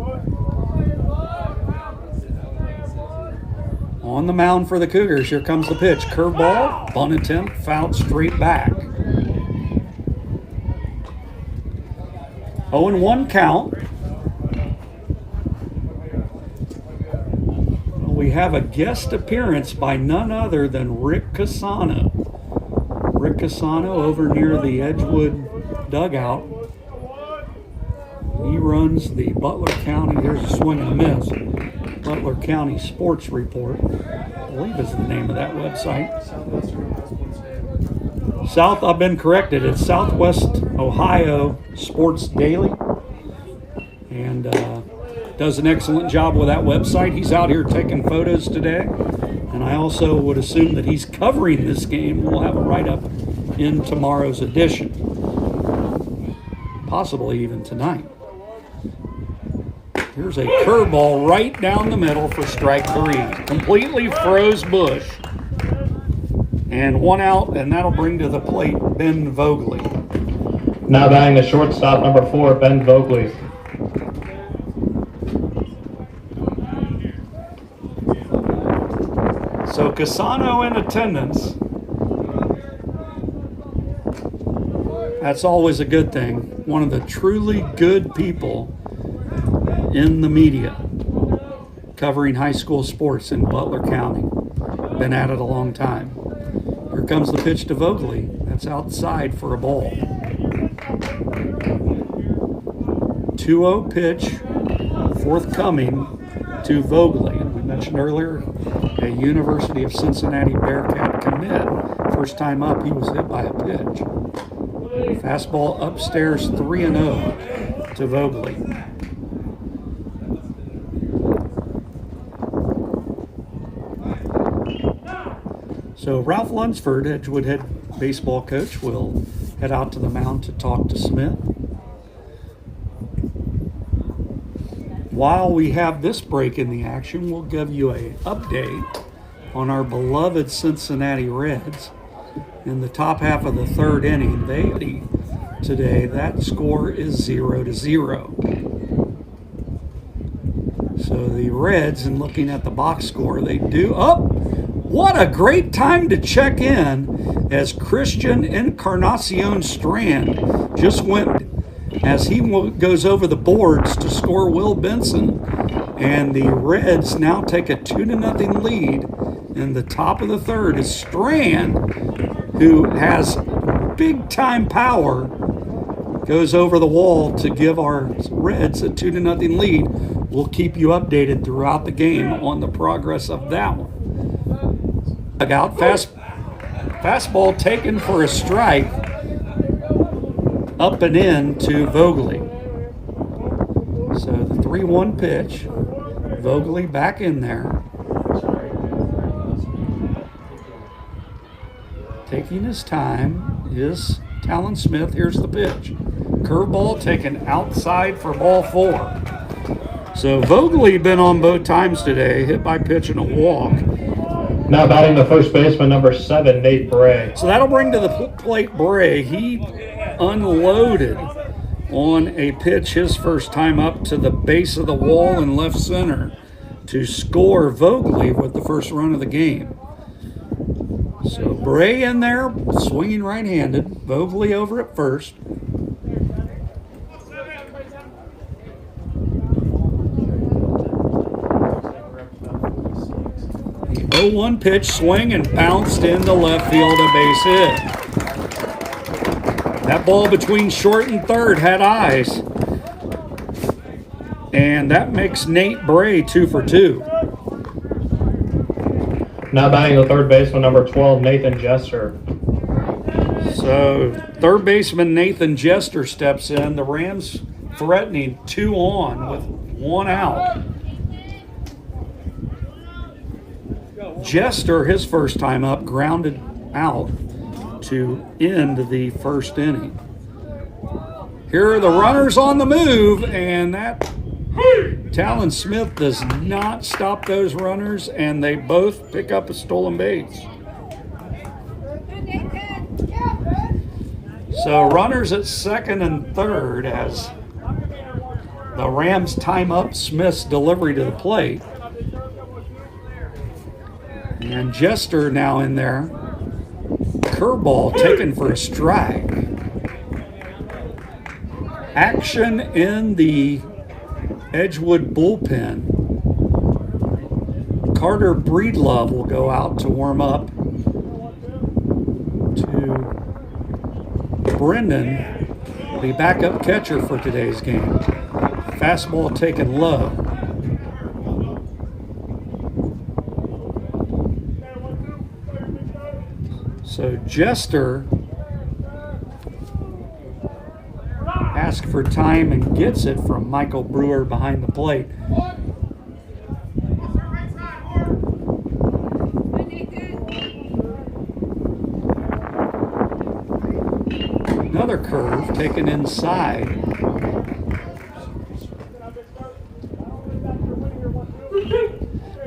S1: On the mound for the Cougars, here comes the pitch. Curveball, bunt attempt, fouled straight back. 0-1 count. We have a guest appearance by none other than Rick Casano. Rick Casano over near the Edgewood dugout. He runs the Butler County, there's a swing and a miss, Butler County Sports Report, I believe is the name of that website. I've been corrected, it's Southwest Ohio Sports Daily. And does an excellent job with that website. He's out here taking photos today. And I also would assume that he's covering this game. We'll have a write-up in tomorrow's edition. Possibly even tonight. Here's a curveball right down the middle for strike 3. Completely froze Bush. And 1 out, and that'll bring to the plate Ben Vogley.
S3: Now batting the shortstop, number 4, Ben Vogley.
S1: So Casano in attendance. That's always a good thing. One of the truly good people in the media covering high school sports in Butler County. Been at it a long time. Here comes the pitch to Vogley. That's outside for a ball. 2-0 pitch forthcoming to Vogley. And we mentioned earlier a University of Cincinnati Bearcat commit. First time up, he was hit by a pitch. Fastball upstairs, 3-0 to Vogley. So Ralph Lunsford, Edgewood head baseball coach, will head out to the mound to talk to Smith. While we have this break in the action, we'll give you an update on our beloved Cincinnati Reds. In the top half of the third inning, today, that score is 0-0. So the Reds, in looking at the box score, they do what a great time to check in as Christian Encarnacion Strand just went as he goes over the boards to score Will Benson. And the Reds now take a 2-0 lead. In the top of the third is Strand, who has big time power, goes over the wall to give our Reds a 2-0 lead. We'll keep you updated throughout the game on the progress of that one. Dugout, fastball taken for a strike, up and in to Vogley. So the 3-1 pitch, Vogley back in there. Taking his time is Talon Smith. Here's the pitch. Curveball taken outside for ball 4. So Vogley been on both times today, hit by pitch and a walk.
S3: Now batting the first baseman, number 7, Nate Bray.
S1: So that'll bring to the plate Bray. He unloaded on a pitch his first time up to the base of the wall in left center to score Vogley with the first run of the game. So Bray in there, swinging right-handed. Vogley over at first. The 0-1 pitch, swing and bounced into left field, a base hit. That ball between short and third had eyes. And that makes Nate Bray 2 for 2.
S3: Now batting the third baseman, number 12, Nathan Jester.
S1: So third baseman Nathan Jester steps in. The Rams threatening 2 on with 1 out. Jester, his first time up, grounded out to end the first inning. Here are the runners on the move, and that Talon Smith does not stop those runners, and they both pick up a stolen base. So runners at second and third as the Rams time up Smith's delivery to the plate. And Jester now in there. Curveball taken for a strike. Action in the Edgewood bullpen. Carter Breedlove will go out to warm up. Brendan, the backup catcher for today's game. Fastball taken low. So Jester asked for time and gets it from Michael Brewer behind the plate. Another curve taken inside.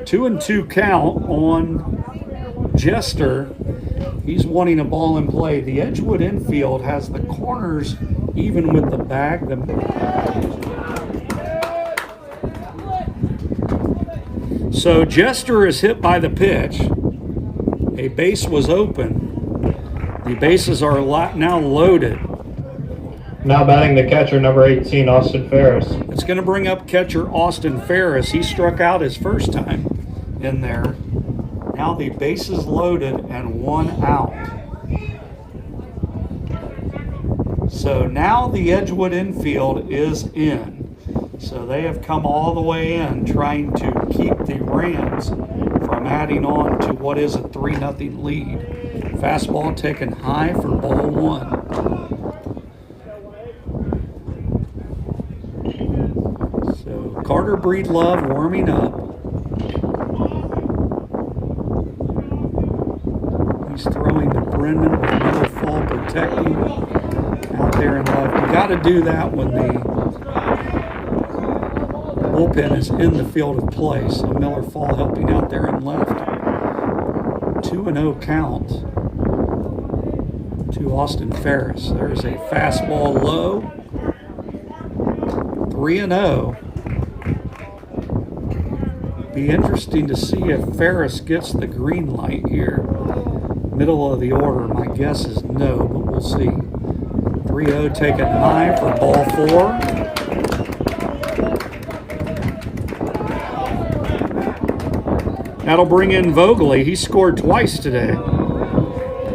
S1: Two and two count on Jester. He's wanting a ball in play. The Edgewood infield has the corners even with the bag. So Jester is hit by the pitch. A base was open. The bases are now loaded.
S3: Now batting the catcher, number 18, Austin Ferris.
S1: It's going to bring up catcher Austin Ferris. He struck out his first time in there. Now the bases loaded and one out. So now the Edgewood infield is in. So they have come all the way in trying to keep the Rams from adding on to what is a 3-0 lead. Fastball taken high for ball one. So Carter Breedlove warming up. He's throwing to Brendan with Miller Fall protecting out there in left. You got to do that when the bullpen is in the field of play. So Miller Fall helping out there in left. 2-0 count to Austin Ferris. There's a fastball low. 3-0. Be interesting to see if Ferris gets the green light here. Middle of the order, my guess is no, but we'll see. 3-0 taken high for ball four. That'll bring in Vogeley. He scored twice today.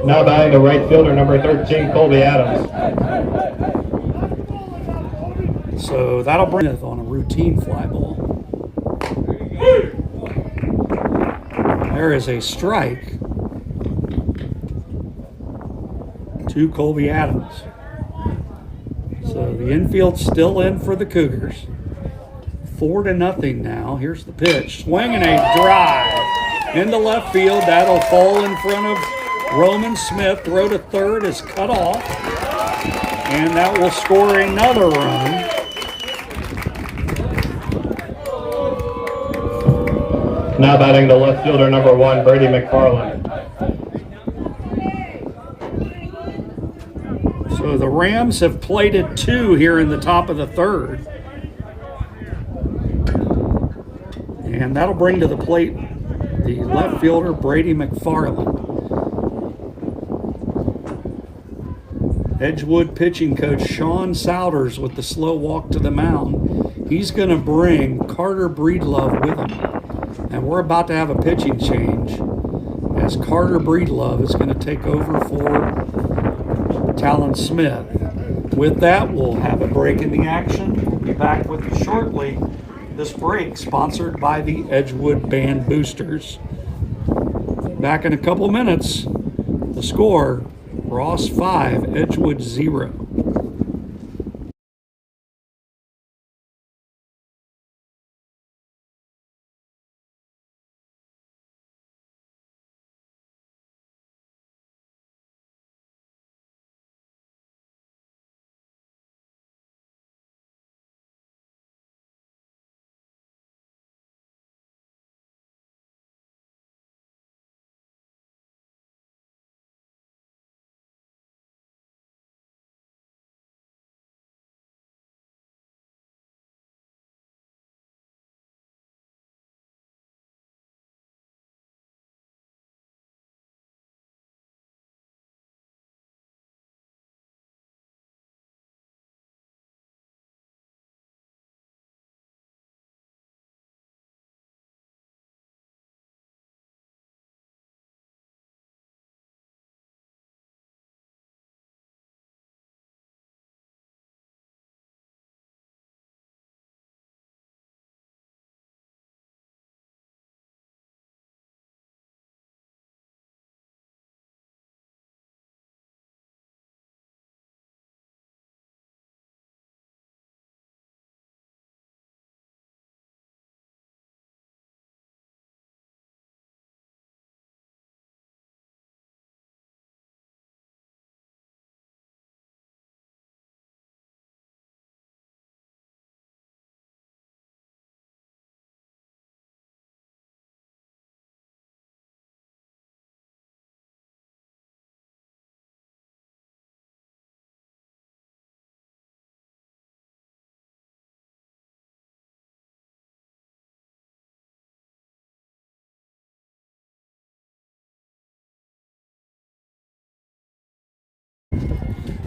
S3: Now batting the right fielder, number 13, Colby Adams.
S1: So that'll bring it on a routine fly ball. There is a strike to Colby Adams. So the infield's still in for the Cougars. 4-0 now. Here's the pitch. Swing and a drive into left field. That'll fall in front of Roman Smith. Throw to third is cut off. And that will score another run.
S3: Now batting the left fielder, number 1, Brady McFarland.
S1: So the Rams have plated 2 here in the top of the third. And that'll bring to the plate the left fielder, Brady McFarland. Edgewood pitching coach Sean Souders with the slow walk to the mound. He's going to bring Carter Breedlove with him. And we're about to have a pitching change as Carter Breedlove is going to take over for Talon Smith. With that, we'll have a break in the action. We'll be back with you shortly. This break sponsored by the Edgewood Band Boosters. Back in a couple minutes. The score, Ross 5, Edgewood 0.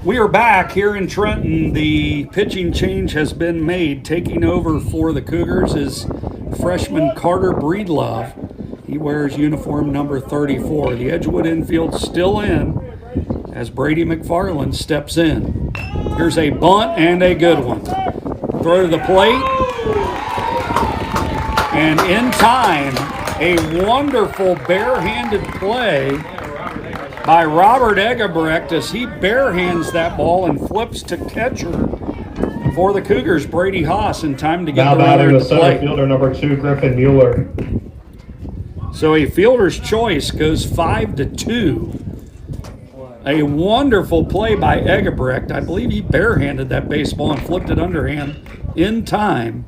S1: We are back here in Trenton. The pitching change has been made. Taking over for the Cougars is freshman Carter Breedlove. He wears uniform number 34. The Edgewood infield still in as Brady McFarland steps in. Here's a bunt and a good one. Throw to the plate. And in time, a wonderful barehanded play by Robert Eggebrecht as he barehands that ball and flips to catcher for the Cougars, Brady Haas, in time to get
S3: Now
S1: the runner
S3: batting
S1: at
S3: the
S1: the
S3: center
S1: plate.
S3: fielder number 2, Griffin Mueller.
S1: So a fielder's choice goes 5-2. A wonderful play by Eggebrecht. I believe he barehanded that baseball and flipped it underhand in time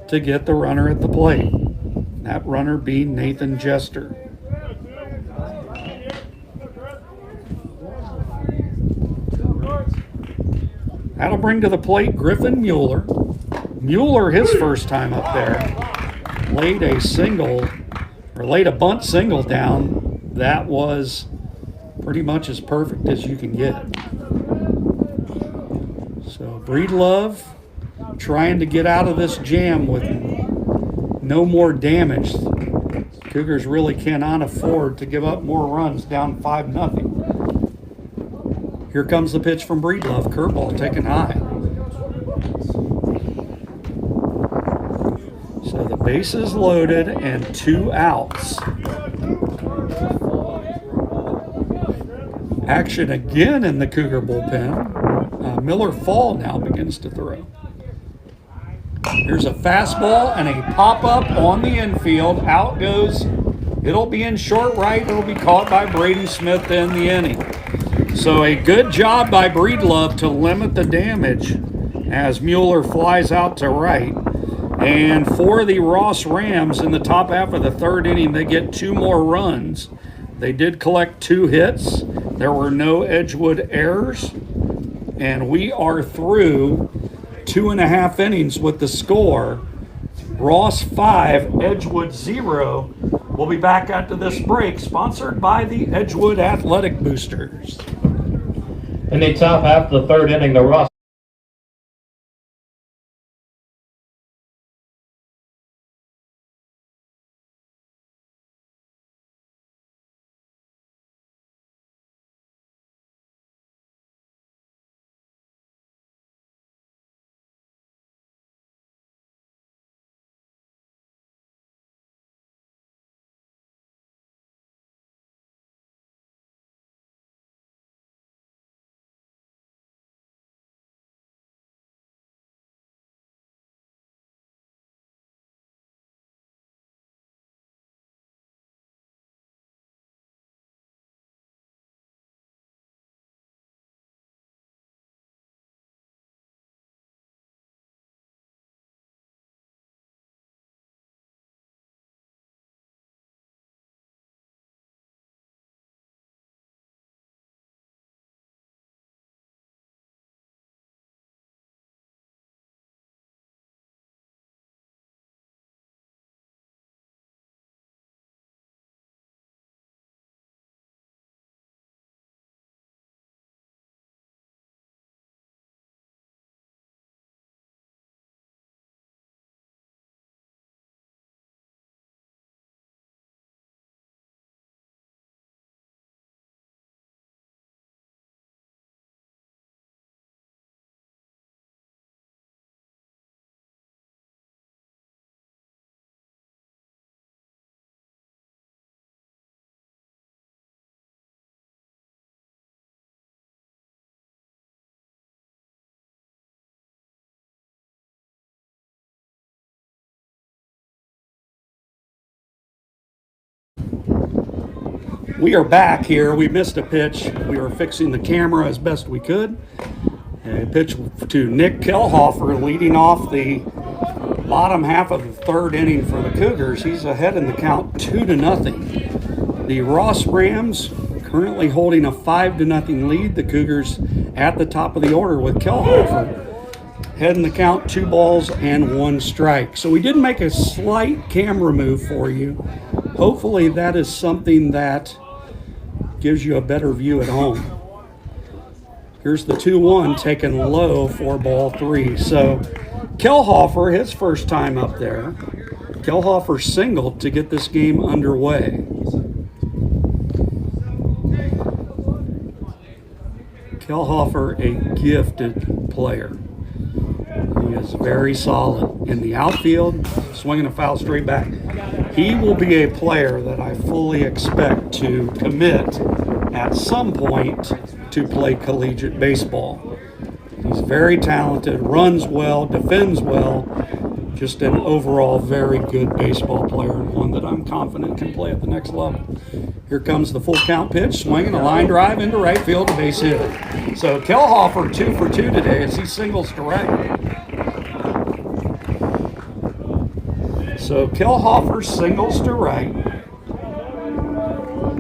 S1: to get the runner at the plate. That runner being Nathan Jester. That'll bring to the plate Griffin Mueller. Mueller, his first time up there, laid a bunt single down. That was pretty much as perfect as you can get. So Breedlove trying to get out of this jam with no more damage. Cougars really cannot afford to give up more runs, down 5-0. Here comes the pitch from Breedlove. Curveball taken high. So the base is loaded and 2 outs. Action again in the Cougar bullpen. Miller Fall now begins to throw. Here's a fastball and a pop-up on the infield. Out goes. It'll be in short right. It'll be caught by Braden Smith to end the inning. So a good job by Breedlove to limit the damage as Mueller flies out to right. And for the Ross Rams in the top half of the third inning, they get 2 more runs. They did collect 2 hits. There were no Edgewood errors. And we are through 2.5 innings with the score. Ross 5, Edgewood 0. We'll be back after this break, sponsored by the Edgewood Athletic Boosters.
S3: In the top half of the third inning, the Ross
S1: We are back here. We missed a pitch. We were fixing the camera as best we could. A pitch to Nick Kelhofer leading off the bottom half of the third inning for the Cougars. He's ahead in the count 2-0. The Ross Rams currently holding a 5-0 lead. The Cougars at the top of the order with Kelhofer heading the count 2 balls and 1 strike. So we did make a slight camera move for you. Hopefully that is something that gives you a better view at home. Here's the 2-1 taken low for ball 3. So Kelhofer, his first time up there. Kelhofer singled to get this game underway. Kelhofer, a gifted player. He is very solid in the outfield, swinging a foul straight back. He will be a player that I fully expect to commit at some point to play collegiate baseball. He's very talented, runs well, defends well, just an overall very good baseball player and one that I'm confident can play at the next level. Here comes the full count pitch, swinging a line drive into right field, a base hit. So Kelhofer 2 for 2 today as he singles to right. So Kelhofer singles to right.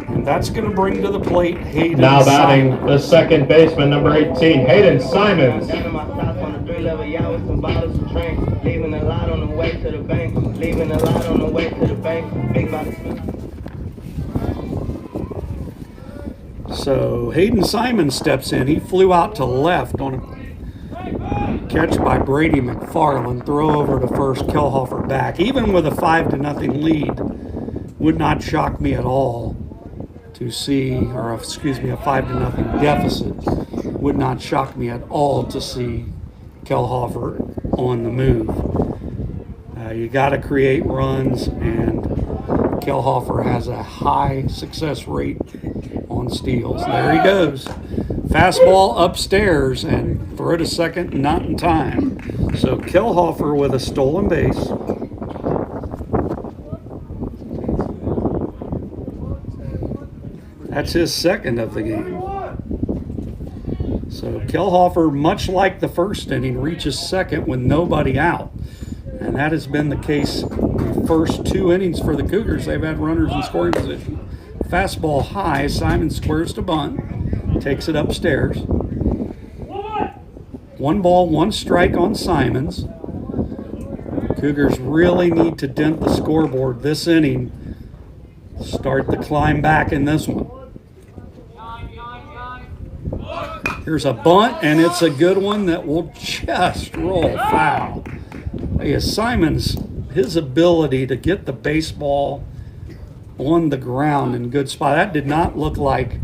S1: And that's going to bring to the plate Hayden
S3: Now batting
S1: Simons.
S3: the second baseman, number 18, Hayden Simons.
S5: Leaving a lot on the way to the bank. Leaving a lot on the way to the bank. Big body.
S1: So Hayden Simons steps in. He flew out to left on a catch by Brady McFarland. Throw over to first, Kelhofer back. Even with a 5-0 lead, would not shock me at all to see, or excuse me, a 5-0 deficit. Would not shock me at all to see Kelhofer on the move. You got to create runs, and Kelhofer has a high success rate on steals. There he goes. Fastball upstairs and throw to second, not in time. So Kelhofer with a stolen base. That's his second of the game. So Kelhofer, much like the first inning, reaches second with nobody out. And that has been the case the first 2 innings for the Cougars. They've had runners in scoring position. Fastball high, Simon squares to bunt, takes it upstairs. 1 ball, 1 strike on Simons. Cougars really need to dent the scoreboard this inning. Start the climb back in this one. Here's a bunt, and it's a good one that will just roll foul. Simons, his ability to get the baseball on the ground in good spot, that did not look like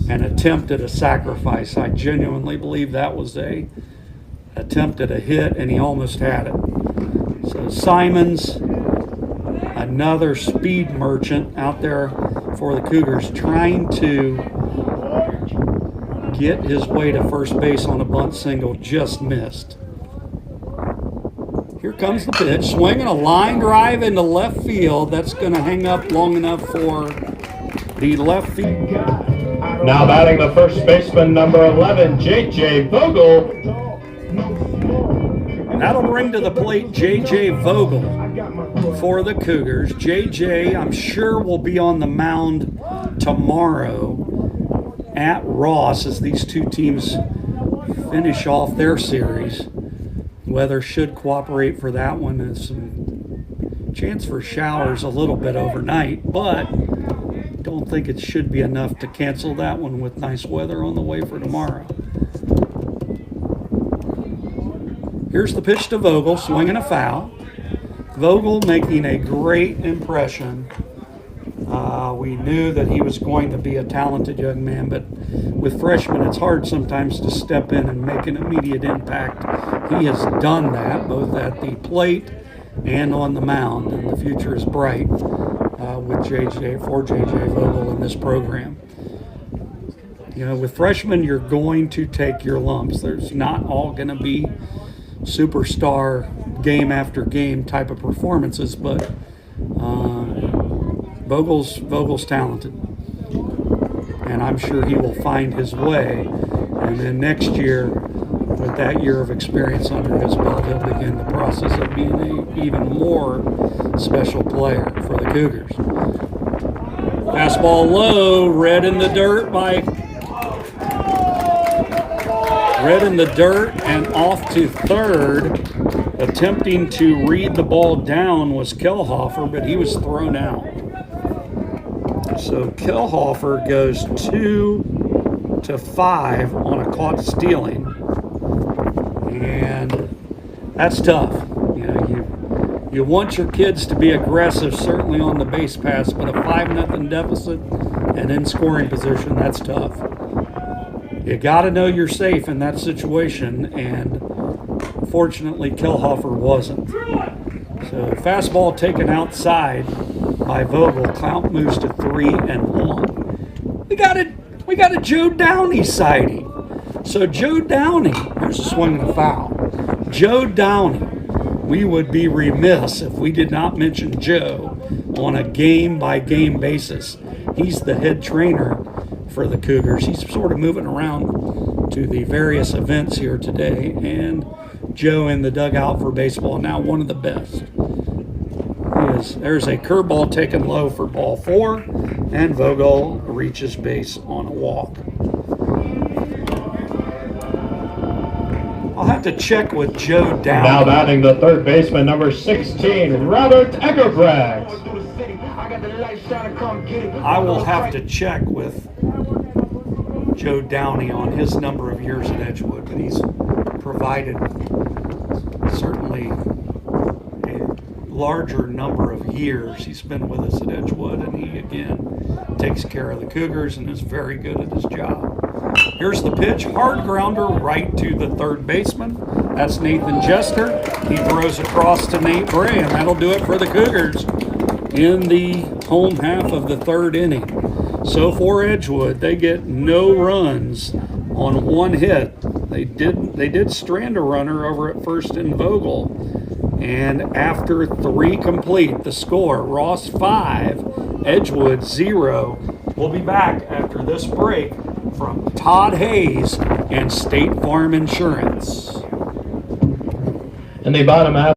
S1: an attempt at a sacrifice. I genuinely believe that was a attempt at a hit, and he almost had it. So Simons, another speed merchant out there for the Cougars, trying to get his way to first base on a bunt single, just missed. Here comes the pitch, swinging a line drive into left field. That's going to hang up long enough for the left field.
S3: Now batting the first baseman, number 11, J.J. Vogel.
S1: That'll bring to the plate J.J. Vogel for the Cougars. J.J., I'm sure, will be on the mound tomorrow at Ross as these two teams finish off their series. Weather should cooperate for that one. There's some chance for showers a little bit overnight, but don't think it should be enough to cancel that one with nice weather on the way for tomorrow. Here's the pitch to Vogel, swinging a foul. Vogel making a great impression. We knew that he was going to be a talented young man, but with freshmen, it's hard sometimes to step in and make an immediate impact. He has done that, both at the plate and on the mound, and the future is bright with J.J. Vogel in this program. You know, with freshmen, you're going to take your lumps. There's not all going to be superstar game after game type of performances, but Vogel's talented, and I'm sure he will find his way. And then next year, with that year of experience under his belt, he'll begin the process of being an even more special player for the Cougars. Fastball low, red in the dirt and off to third. Attempting to read the ball down was Kelhofer, but he was thrown out. So Kelhofer goes 2 to 5 on a caught stealing. And that's tough. You know, you want your kids to be aggressive, certainly on the base pass, but a 5-0 deficit and in scoring position, that's tough. You got to know you're safe in that situation, and fortunately, Kilhofer wasn't. So fastball taken outside by Vogel. Count moves to 3-1. We got a Joe Downey sighting. So Joe Downey, here's a swing and a foul. Joe Downey. We would be remiss if we did not mention Joe on a game-by-game basis. He's the head trainer for the Cougars. He's sort of moving around to the various events here today, and Joe in the dugout for baseball, now one of the best. There's a curveball taken low for ball 4, and Vogel reaches base on a walk. I'll have to check with Joe Downey.
S3: Now batting the third baseman, number 16, Robert Eckerbrecht.
S1: I will have to check with Joe Downey on his number of years at Edgewood, but he's provided certainly a larger number of years. He's been with us at Edgewood, and he again takes care of the Cougars and is very good at his job. Here's the pitch, hard grounder right to the third baseman. That's Nathan Jester. He throws across to Nate Bray, and that'll do it for the Cougars in the home half of the third inning. So for Edgewood, they get no runs on one hit. They did strand a runner over at first in Vogel. And after 3 complete, the score, Ross 5, Edgewood 0. We'll be back after this break from Todd Hayes and State Farm Insurance.
S3: In the bottom half.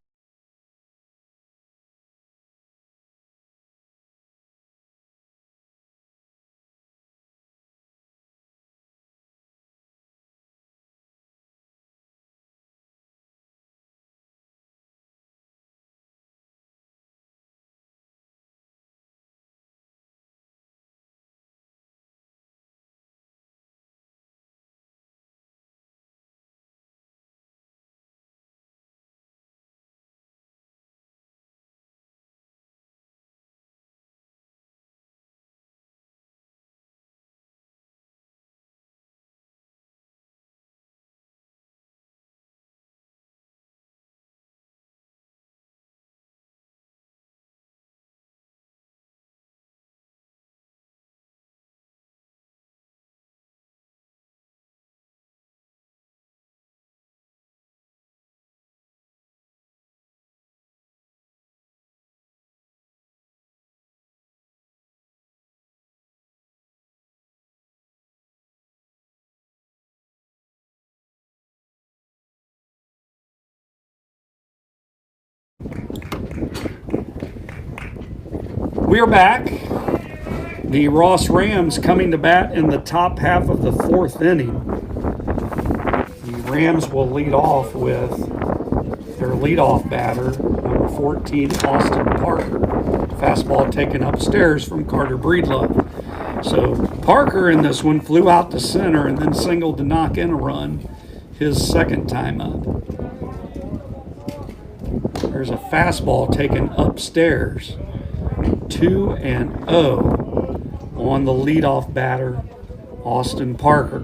S1: We are back. The Ross Rams coming to bat in the top half of the 4th inning. The Rams will lead off with their leadoff batter, number 14, Austin Parker. Fastball taken upstairs from Carter Breedlove. So Parker in this one flew out to center and then singled to knock in a run his second time up. There's a fastball taken upstairs. 2-0 on the leadoff batter, Austin Parker.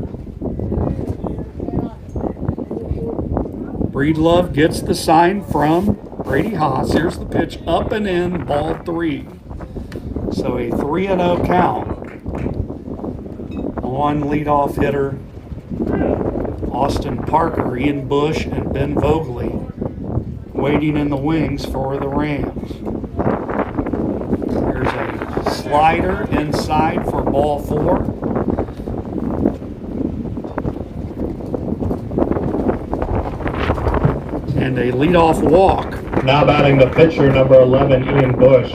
S1: Breedlove gets the sign from Brady Haas. Here's the pitch, up and in, ball 3. So a 3-0 count on leadoff hitter Austin Parker. Ian Bush and Ben Vogley waiting in the wings for the Rams. There's a slider inside for ball 4. And a leadoff walk.
S3: Now batting the pitcher, number 11, Ian Bush.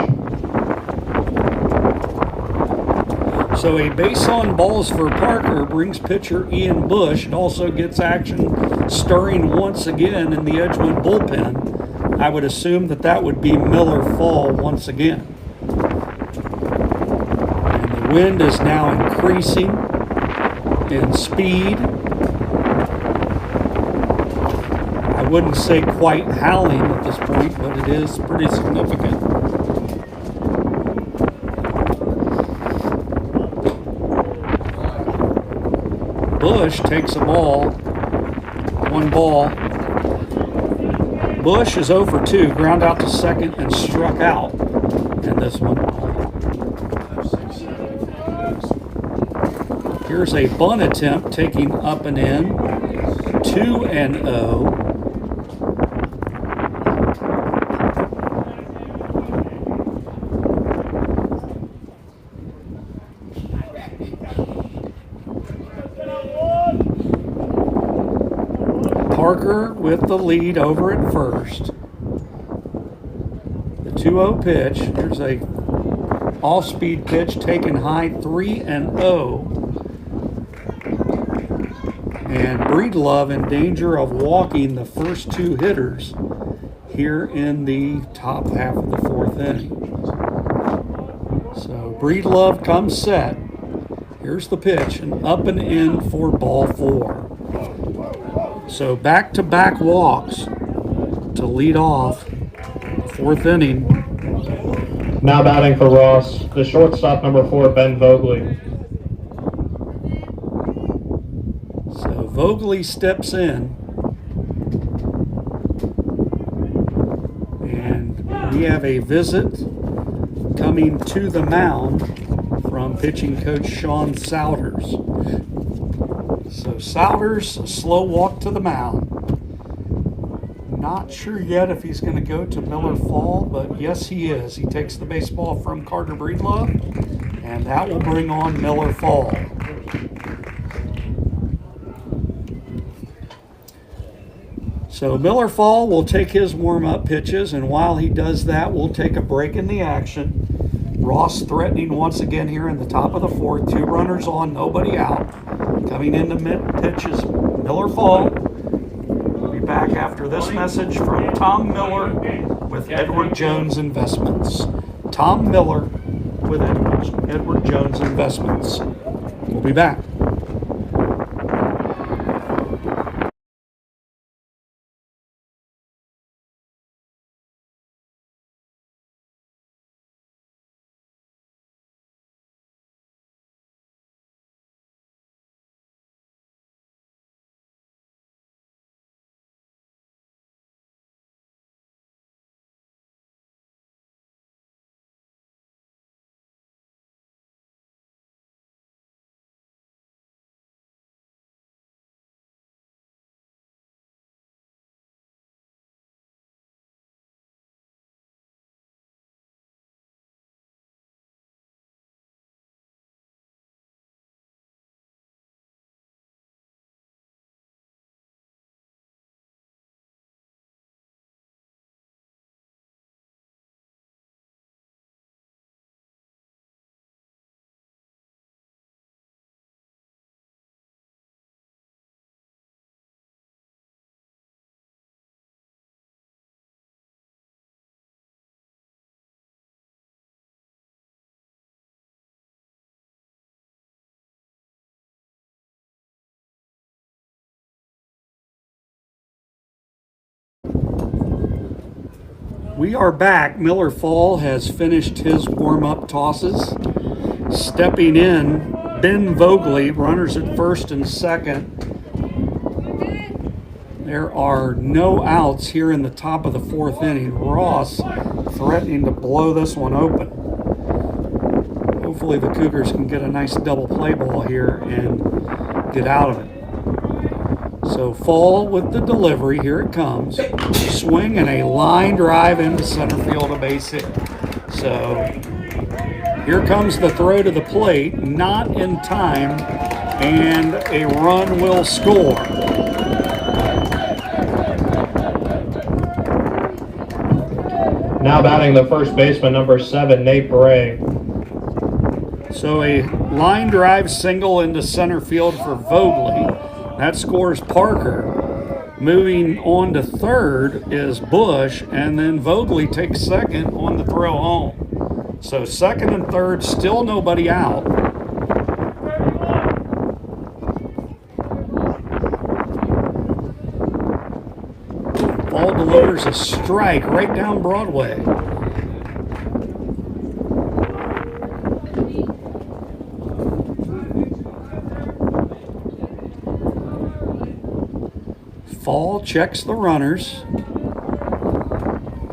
S1: So a base on balls for Parker brings pitcher Ian Bush. It also gets action stirring once again in the Edgewood bullpen. I would assume that would be Miller Fall once again. And the wind is now increasing in speed. I wouldn't say quite howling at this point, but it is pretty significant. Bush takes a ball, one ball. Bush is 0 for 2, ground out to second and struck out in this one. Here's a bunt attempt taking up and in, 2-0. Parker with the lead over at first. The 2-0 pitch. Here's a off-speed pitch taken high, 3-0. And Breedlove in danger of walking the first two hitters here in the top half of the fourth inning. So Breedlove comes set. Here's the pitch, and up and in for ball 4. So back-to-back walks to lead off the fourth inning.
S3: Now batting for Ross, the shortstop, number 4, Ben Vogley.
S1: So Vogley steps in. And we have a visit coming to the mound from pitching coach Sean Souders. So Souders, a slow walk to the mound. Not sure yet if he's going to go to Miller Fall, but yes he is. He takes the baseball from Carter Breedlove, and that will bring on Miller Fall. So Miller Fall will take his warm-up pitches, and while he does that, we'll take a break in the action. Ross threatening once again here in the top of the fourth. 2 runners on, nobody out. Coming into mid-pitch is Miller Fall. We'll be back after this message from Tom Miller with Edward Jones Investments. Tom Miller with Edward Jones Investments. We'll be back. We are back. Miller Fall has finished his warm-up tosses. Stepping in, Ben Vogley, runners at first and second. There are no outs here in the top of the fourth inning. Ross threatening to blow this one open. Hopefully the Cougars can get a nice double play ball here and get out of it. So Fall with the delivery, here it comes. Swing and a line drive into center field, a base hit. So here comes the throw to the plate, not in time, and a run will score.
S3: Now batting the first baseman, number 7, Nate Bray.
S1: So a line drive single into center field for Vogley. That scores Parker. Moving on to third is Bush, and then Vogley takes second on the throw home. So second and third, still nobody out. Fall delivers a strike right down Broadway. Fall checks the runners.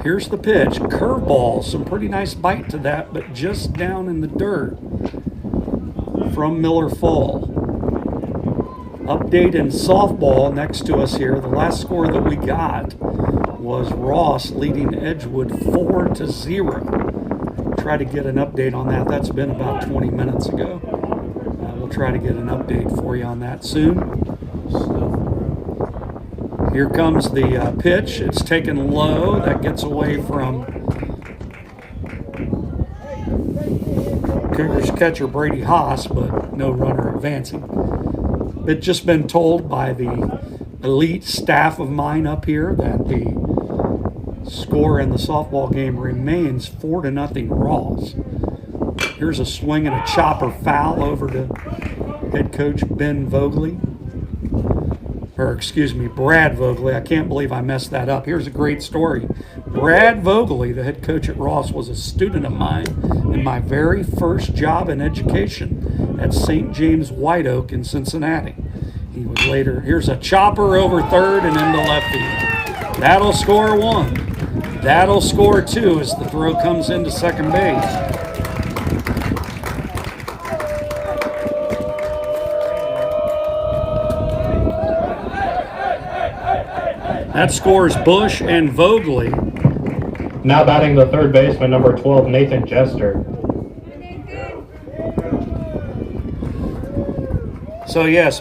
S1: Here's the pitch. Curveball. Some pretty nice bite to that, but just down in the dirt from Miller Fall. Update in softball next to us here. The last score that we got was Ross leading Edgewood 4-0. Try to get an update on that. That's been about 20 minutes ago. We'll try to get an update for you on that soon. Here comes the pitch. It's taken low. That gets away from Cougars catcher Brady Haas, but no runner advancing. But just been told by the elite staff of mine up here that the score in the softball game remains 4-0 Ross. Here's a swing and a chopper foul over to head coach Ben Vogley. Brad Vogley. I can't believe I messed that up. Here's a great story. Brad Vogley, the head coach at Ross, was a student of mine in my very first job in education at St. James White Oak in Cincinnati. He was later, here's a chopper over third and into left field. That'll score one. That'll score two as the throw comes into second base. That scores Bush and Vogley.
S3: Now batting the third baseman, number 12, Nathan Jester.
S1: So yes,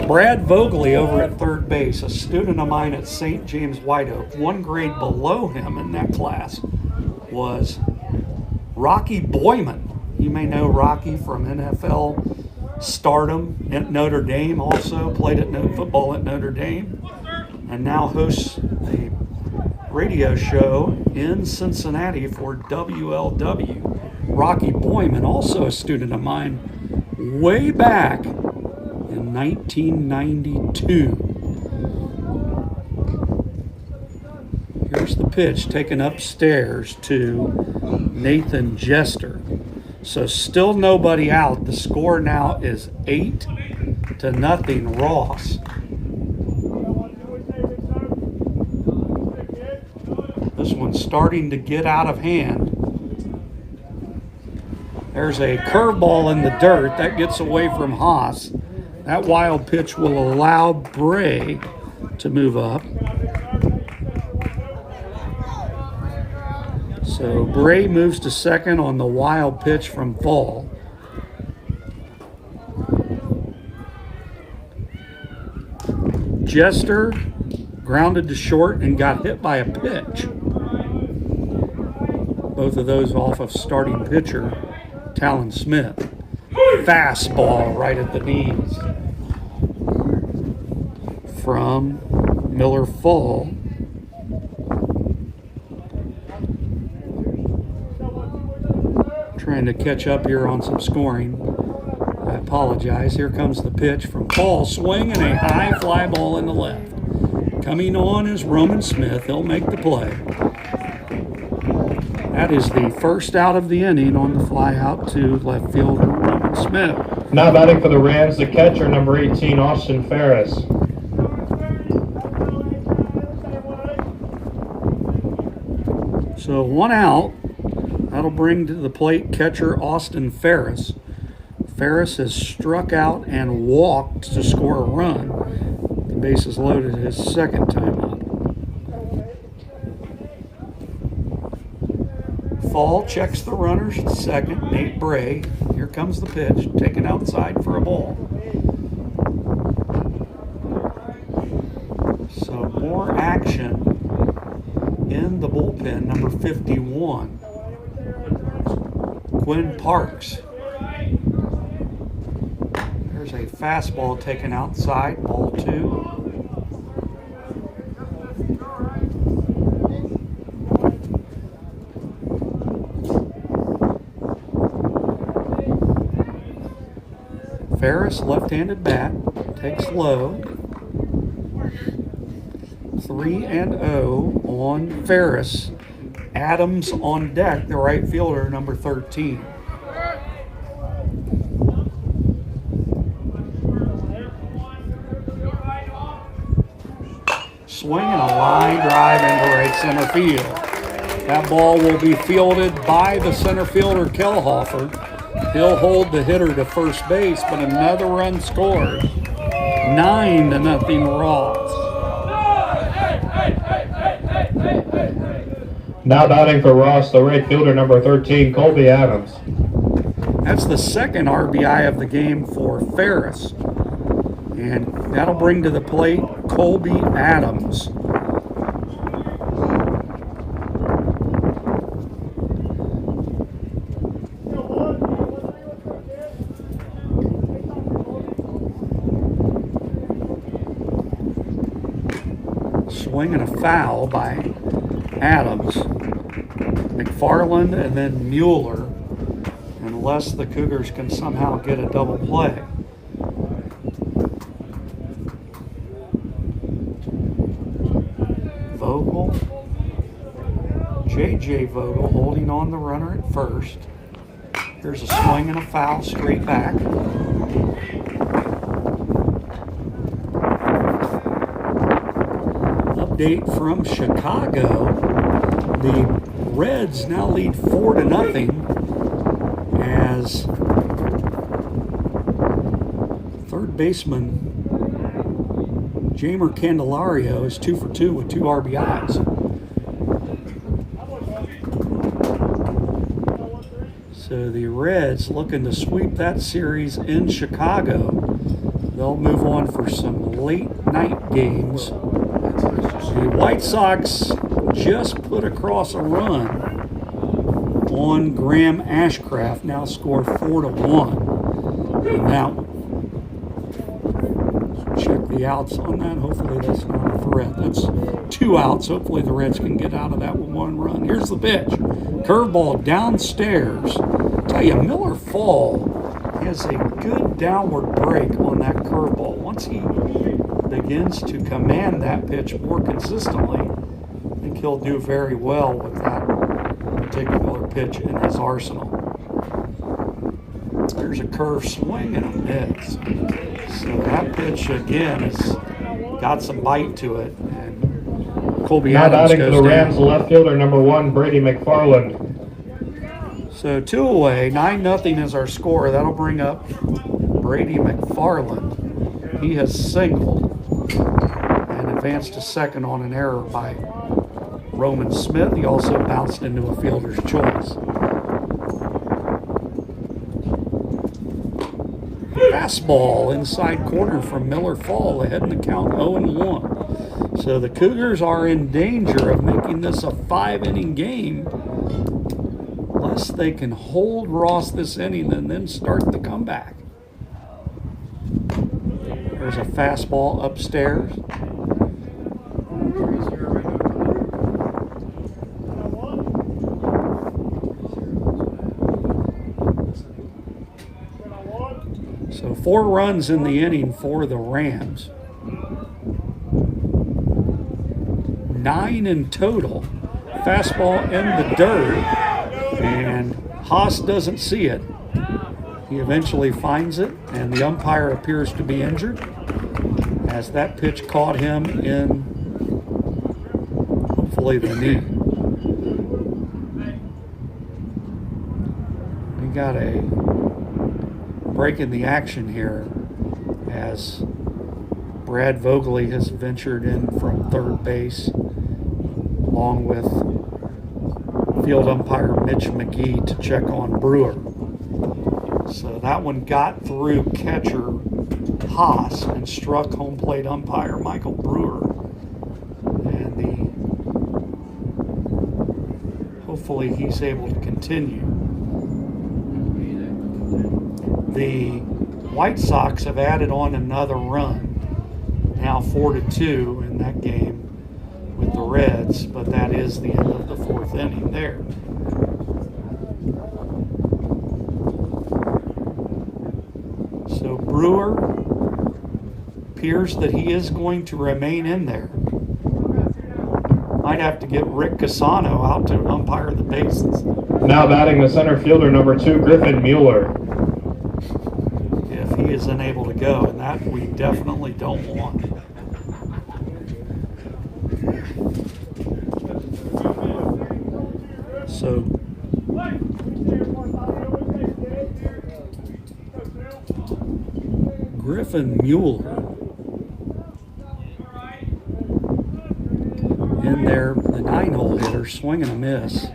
S1: Brad Vogley over at third base, a student of mine at St. James White Oak. One grade below him in that class was Rocky Boyman. You may know Rocky from NFL stardom at Notre Dame, also played at football at Notre Dame, and now hosts a radio show in Cincinnati for WLW. Rocky Boyman, also a student of mine way back in 1992. Here's the pitch taken upstairs to Nathan Jester. So still nobody out. The score now is 8-0 Ross. This one's starting to get out of hand. There's a curveball in the dirt. That gets away from Haas. That wild pitch will allow Bray to move up. So Bray moves to second on the wild pitch from Fall. Jester grounded to short and got hit by a pitch. Both of those off of starting pitcher Talon Smith. Fastball right at the knees from Miller Fall. Trying to catch up here on some scoring. I apologize. Here comes the pitch from Fall. Swing and a high fly ball in the left. Coming on is Roman Smith. He'll make the play. That is the first out of the inning on the fly out to left fielder Roman Smith.
S3: Now batting for the Rams, the catcher, number 18, Austin Ferris.
S1: So one out. That'll bring to the plate catcher Austin Ferris. Ferris has struck out and walked to score a run. The bases loaded his second time up. Fall checks the runners at second. Nate Bray. Here comes the pitch, taken outside for a ball. So more action in the bullpen, number 51. Quinn Parks. There's a fastball taken outside, ball 2. Ferris, left-handed bat, takes low. 3-0 on Ferris. Adams on deck, the right fielder, number 13. Swinging a line drive into right center field. That ball will be fielded by the center fielder, Kellhofer. He'll hold the hitter to first base, but another run scored. 9-0 Ross.
S3: Now batting for Ross, the right fielder, number 13, Colby Adams.
S1: That's the second RBI of the game for Ferris. And that'll bring to the plate Colby Adams. Swinging a foul by Adams, McFarland, and then Mueller, unless the Cougars can somehow get a double play. Vogel, J.J. Vogel holding on the runner at first. Here's a swing and a foul straight back. Update from Chicago. The Reds now lead 4-0 as third baseman Jamer Candelario is 2 for 2 with 2 RBIs. So the Reds looking to sweep that series in Chicago. They'll move on for some late night games. The White Sox just put across a run on Graham Ashcraft, now scored 4-1. And that one. Check the outs on that. Hopefully that's not a threat. That's 2 outs. Hopefully the Reds can get out of that with 1 run. Here's the pitch. Curveball downstairs. Tell you, Miller Fall has a good downward break on that curveball. Once he begins to command that pitch more consistently, I think he'll do very well with that particular pitch in his arsenal. There's a curve swing and a miss. So that pitch again has got some bite to it, and Colby
S3: Now
S1: Adams
S3: batting for
S1: goes
S3: the Rams,
S1: down.
S3: the left fielder, number 1, Brady McFarland.
S1: So 2 away, 9-0 is our score. That'll bring up Brady McFarland. He has singled and advanced to second on an error by Roman Smith. He also bounced into a fielder's choice. Fastball inside corner from Miller Fall, ahead in the count 0-1. So the Cougars are in danger of making this a 5-inning game unless they can hold Ross this inning and then start the comeback. There's a fastball upstairs. So 4 runs in the inning for the Rams. 9 in total. Fastball in the dirt, and Haas doesn't see it. He eventually finds it, and the umpire appears to be injured as that pitch caught him in, hopefully, the knee. We got a break in the action here as Brad Vogeley has ventured in from third base along with field umpire Mitch McGee to check on Brewer. So that one got through catcher Haas and struck home plate umpire Michael Brewer. And hopefully he's able to continue. The White Sox have added on another run, now 4-2 in that game with the Reds, but that is the end of the 4th inning there. So Brewer appears that he is going to remain in there. Might have to get Rick Casano out to umpire the bases.
S3: Now batting the center fielder, number 2, Griffin Mueller.
S1: If he is unable to go, and that we definitely don't want. So Griffin Mueller in there, the 9-hole hitter, swing and a miss.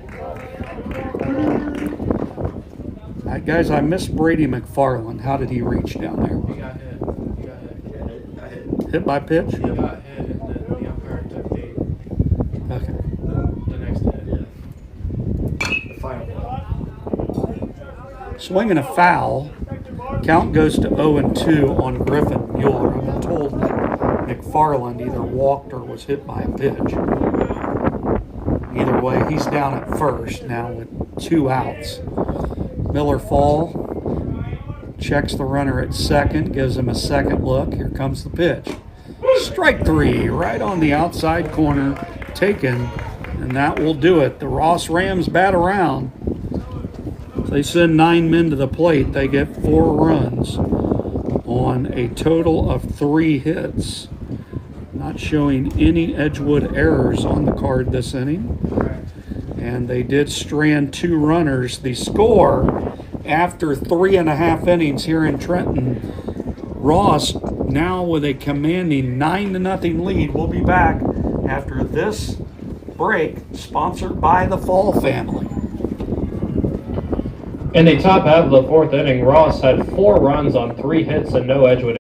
S1: Guys, I missed Brady McFarland. How did he reach down there?
S2: He got hit. He got hit.
S1: Hit by pitch?
S2: He got hit, and then the umpire took
S1: Okay.
S2: the next hit. The final one.
S1: Swing and a foul. Count goes to 0-2 on Griffin Mueller. I'm told that McFarland either walked or was hit by a pitch. Either way, he's down at first now with 2 outs. Miller Fall checks the runner at second, gives him a second look. Here comes the pitch. Strike 3, right on the outside corner, taken, and that will do it. The Ross Rams bat around. They send 9 men to the plate. They get 4 runs on a total of 3 hits. Not showing any Edgewood errors on the card this inning. And they did strand 2 runners. The score after 3.5 innings here in Trenton, Ross now with a commanding 9-0 lead. We'll be back after this break, sponsored by the Fall family.
S3: In the top half of the 4th inning, Ross had 4 runs on 3 hits and no Edgewood.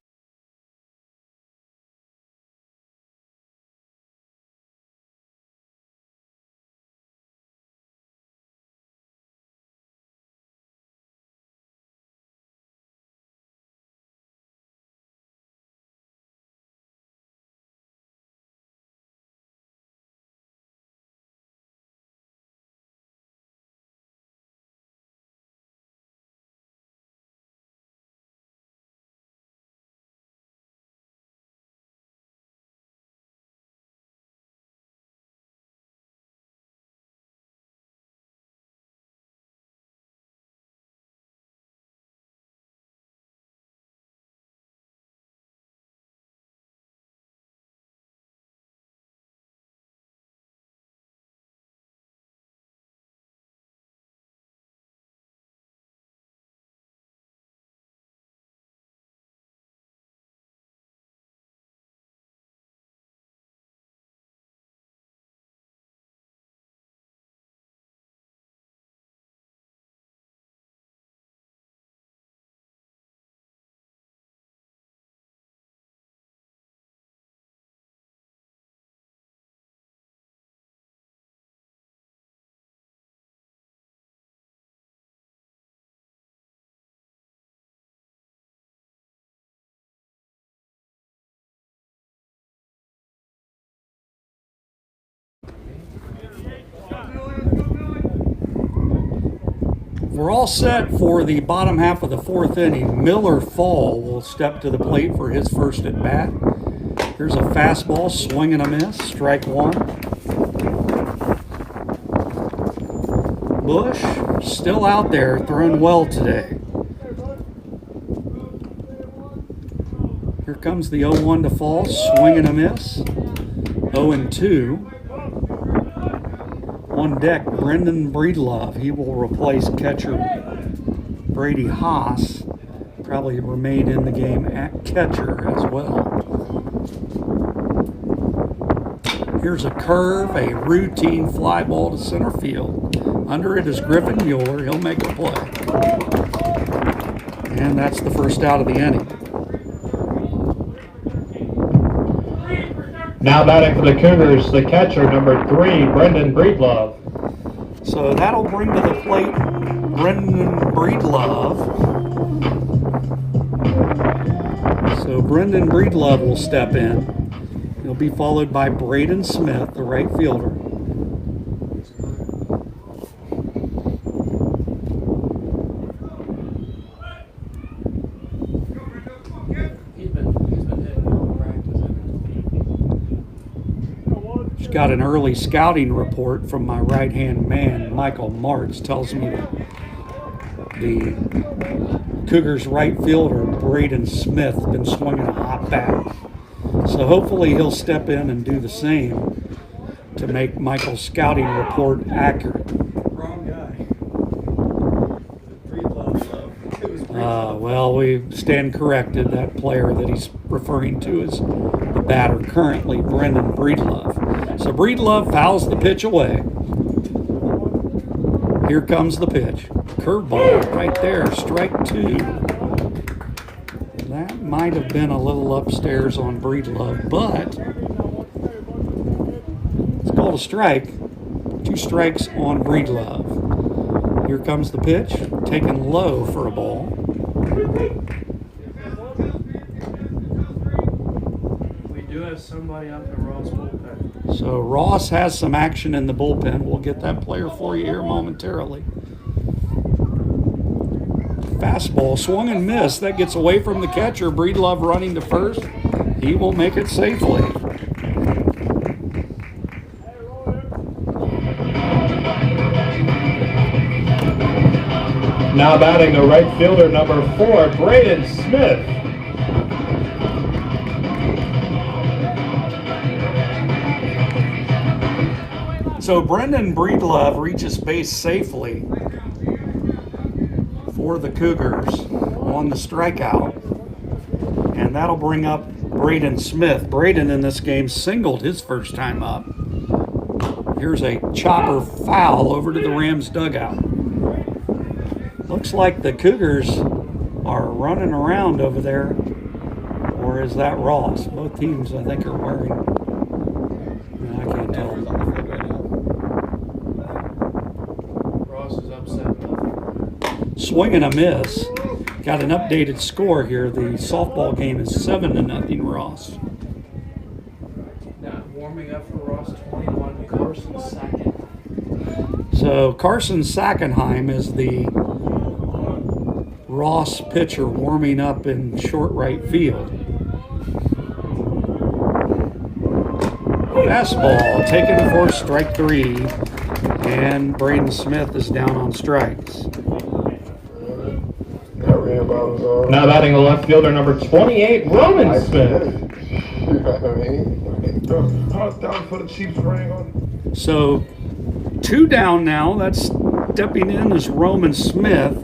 S1: We're all set for the bottom half of the 4th inning. Miller Fall will step to the plate for his first at bat. Here's a fastball, swing and a miss, strike 1. Bush still out there, throwing well today. Here comes the 0-1 to Fall, swing and a miss. 0-2. On deck, Brendan Breedlove. He will replace catcher Brady Haas. Probably remain in the game at catcher as well. Here's a curve, a routine fly ball to center field. Under it is Griffin Mueller. He'll make a play. And that's the first out of the inning.
S3: Now batting for the Cougars, the catcher, number 3, Brendan Breedlove.
S1: So that'll bring to the plate Brendan Breedlove. So Brendan Breedlove will step in. He'll be followed by Braden Smith, the right fielder.
S2: He's been hitting all practice.
S1: Just got an early scouting report from my right-hand man, Michael Martz, tells me that the Cougars right fielder, Braden Smith, been swinging a hot bat. So hopefully he'll step in and do the same to make Michael's scouting report accurate.
S2: Wrong guy. Breedlove. It was Breedlove.
S1: Well, we stand corrected. That player that he's referring to is the batter currently, Brendan Breedlove. So Breedlove fouls the pitch away. Here comes the pitch. Curveball right there, strike 2. That might have been a little upstairs on Breedlove, but it's called a strike. 2 strikes on Breedlove. Here comes the pitch, taken low for a ball.
S2: We do have somebody up in Ross bullpen.
S1: So Ross has some action in the bullpen. We'll get that player for you here momentarily. Fastball, swung and missed. That gets away from the catcher. Breedlove running to first. He will make it safely.
S3: Now batting the right fielder, number 4, Braden Smith.
S1: So Brendan Breedlove reaches base safely for the Cougars on the strikeout. And that'll bring up Braden Smith. Braden in this game singled his first time up. Here's a chopper foul over to the Rams dugout. Looks like the Cougars are running around over there. Or is that Ross? Both teams, I think, are wearing. I can't tell.
S2: Ross is up 7-0.
S1: Swing and a miss. Got an updated score here. The softball game is 7-0 Ross.
S2: Now warming up for Ross 21, Carson second.
S1: So Carson Sackenheim is the Ross pitcher warming up in short right field. Fastball taken for strike 3, and Braden Smith is down on strikes.
S3: Now batting the left fielder, number 28, Roman Smith.
S1: So 2 down now. That's stepping in is Roman Smith.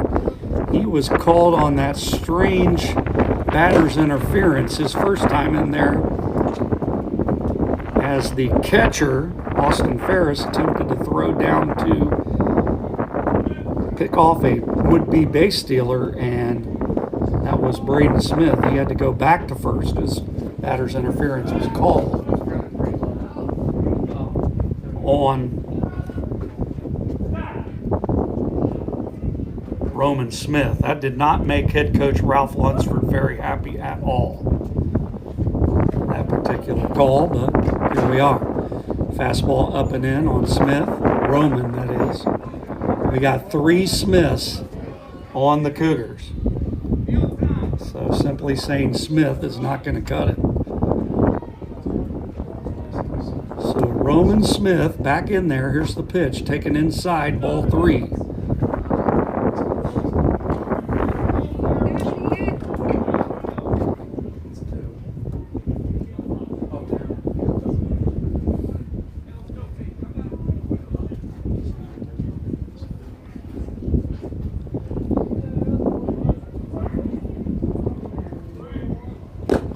S1: He was called on that strange batter's interference his first time in there, as the catcher, Austin Ferris, attempted to throw down to pick off a would-be base stealer, and that was Braden Smith. He had to go back to first as batter's interference was called on Roman Smith. That did not make head coach Ralph Lunsford very happy at all, that particular call, but here we are. Fastball up and in on Smith, Roman that is. We got 3 Smiths on the Cougars. So simply saying Smith is not going to cut it. So Roman Smith back in there. Here's the pitch taken inside, ball 3.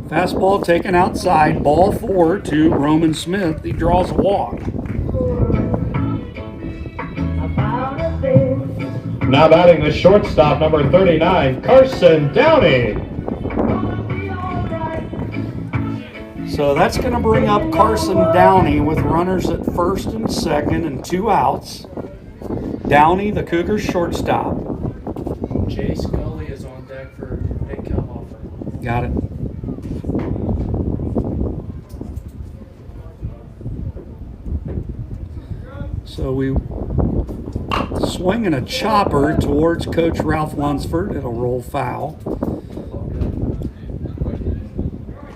S1: Fastball taken outside, ball 4 to Roman Smith. He draws a walk.
S3: Now batting the shortstop, number 39, Carson Downey.
S1: So that's going to bring up Carson Downey with runners at first and second and 2 outs. Downey, the Cougars shortstop.
S2: Jay Scully is on deck for Nick Kelhofer.
S1: Got it. So we swinging a chopper towards Coach Ralph Lunsford. It'll roll foul.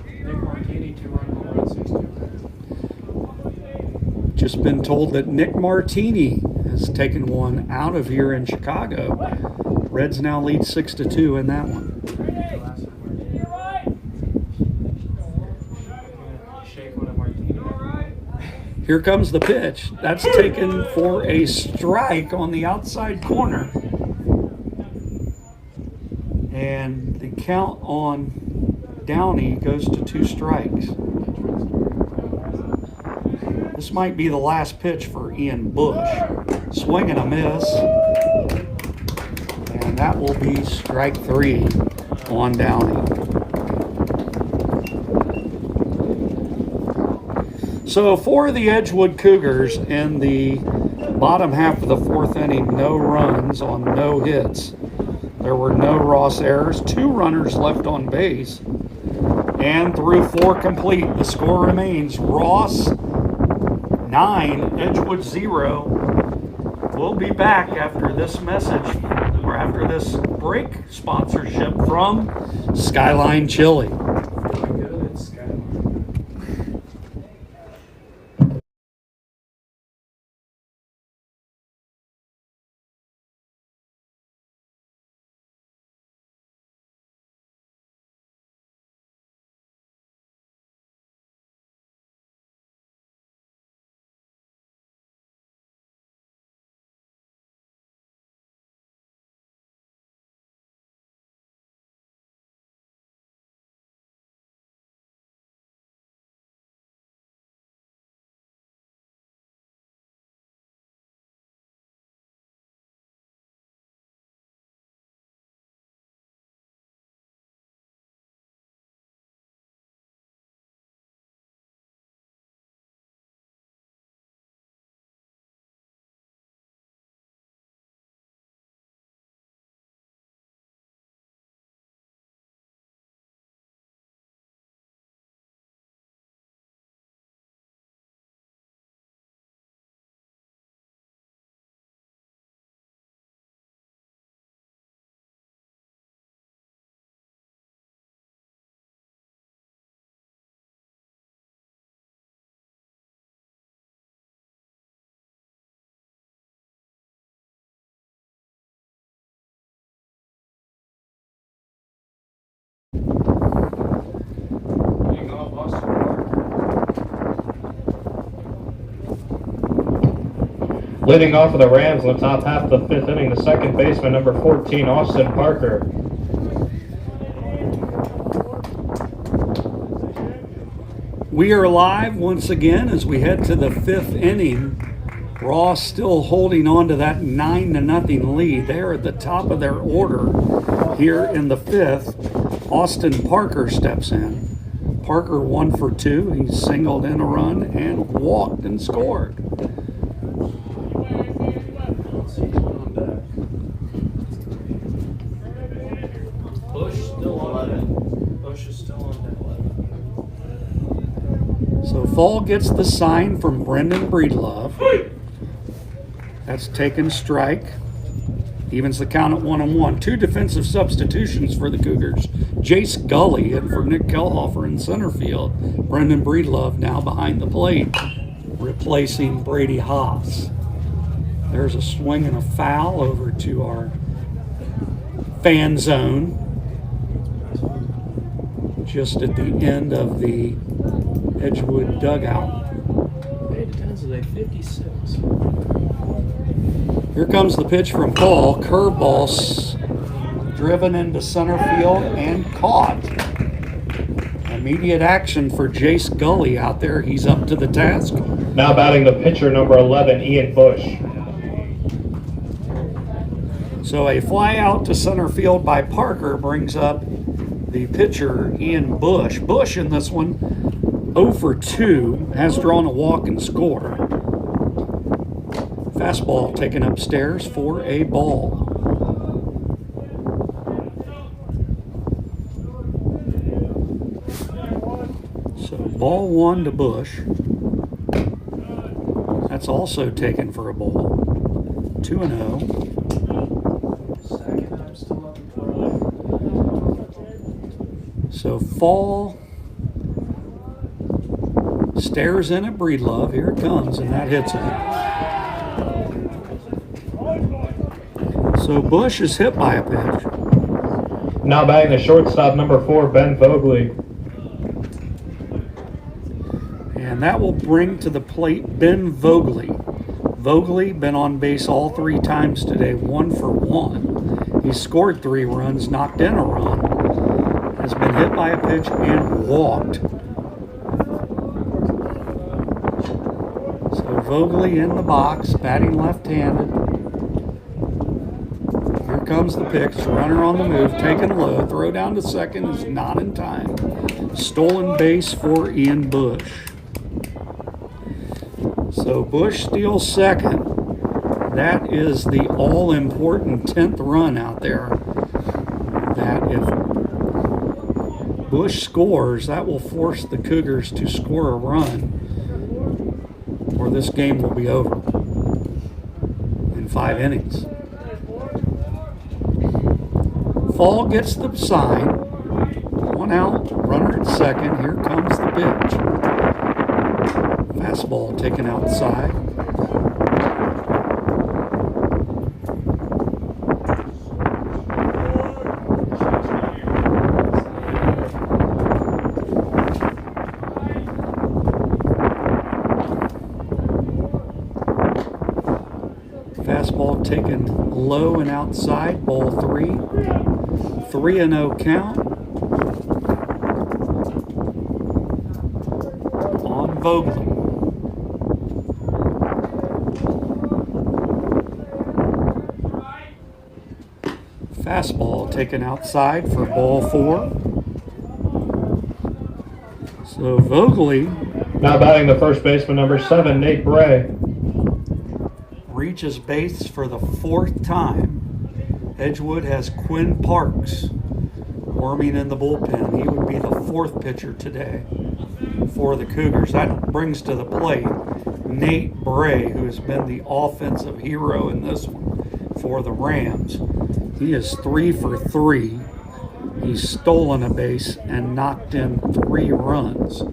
S2: Nick Martini, 2 run home run, 6-2.
S1: Just been told that Nick Martini has taken one out of here in Chicago. Reds now lead 6-2 in that one.
S2: Shake one of Martini.
S1: Here comes the pitch. That's taken for a strike on the outside corner. And the count on Downey goes to 2 strikes. This might be the last pitch for Ian Bush. Swing and a miss. And that will be strike 3 on Downey. So for the Edgewood Cougars in the bottom half of the 4th inning, no runs on no hits. There were no Ross errors, 2 runners left on base. And through 4 complete, the score remains Ross 9, Edgewood 0. We'll be back after this message, or after this break sponsorship from Skyline Chili.
S2: Good, Skyline.
S3: Leading off for the Rams in the top half of the 5th inning, the second baseman, number 14, Austin Parker.
S1: We are live once again as we head to the 5th inning. Ross still holding on to that 9-0 lead. They're at the top of their order here in the 5th. Austin Parker steps in. Parker 1 for 2. He singled in a run and walked and scored.
S2: Bush still on it. Bush is still on that.
S1: So Fall gets the sign from Brendan Breedlove. That's taken strike. Evens the count at 1-1. 2 defensive substitutions for the Cougars. Jace Gully in for Nick Kellhofer in center field. Brendan Breedlove now behind the plate, replacing Brady Haas. There's a swing and a foul over to our fan zone. Just at the end of the Edgewood dugout.
S2: Paid attention to 56.
S1: Here comes the pitch from Paul. Curveball driven into center field and caught. Immediate action for Jace Gully out there. He's up to the task.
S3: Now batting the pitcher, number 11, Ian Bush.
S1: So a fly out to center field by Parker brings up the pitcher, Ian Bush. Bush in this one, 0 for 2, has drawn a walk and scored. Fastball taken upstairs for a ball. So ball 1 to Bush. That's also taken for a ball. 2-0.
S2: Second, I'm still looking for
S1: So Fall Stares in at Breedlove. Here it comes, and that hits him. So Bush is hit by a pitch.
S3: Now batting the shortstop, number 4, Ben Vogley.
S1: And that will bring to the plate Ben Vogley. Vogley been on base all 3 times today, 1 for 1. He scored 3 runs, knocked in a run, has been hit by a pitch and walked. So Vogley in the box, batting left-handed. Here comes the pitch, runner on the move, taken low, throw down to second is not in time. Stolen base for Ian Bush. So Bush steals second. That is the all-important 10th run out there. That if Bush scores, that will force the Cougars to score a run, or this game will be over in 5 innings. Fall gets the sign. 1 out, runner at second. Here comes the pitch. Fastball taken outside. Fastball taken low and outside. Ball 3. 3-0 count on Vogley. Fastball taken outside for ball 4. So Vogley
S3: Now batting the first baseman, number 7, Nate Bray.
S1: reaches base for the 4th time. Edgewood has Quinn Parks warming in the bullpen. He would be the 4th pitcher today for the Cougars. That brings to the plate Nate Bray, who has been the offensive hero in this one for the Rams. He is 3 for 3. He's stolen a base and knocked in 3 runs.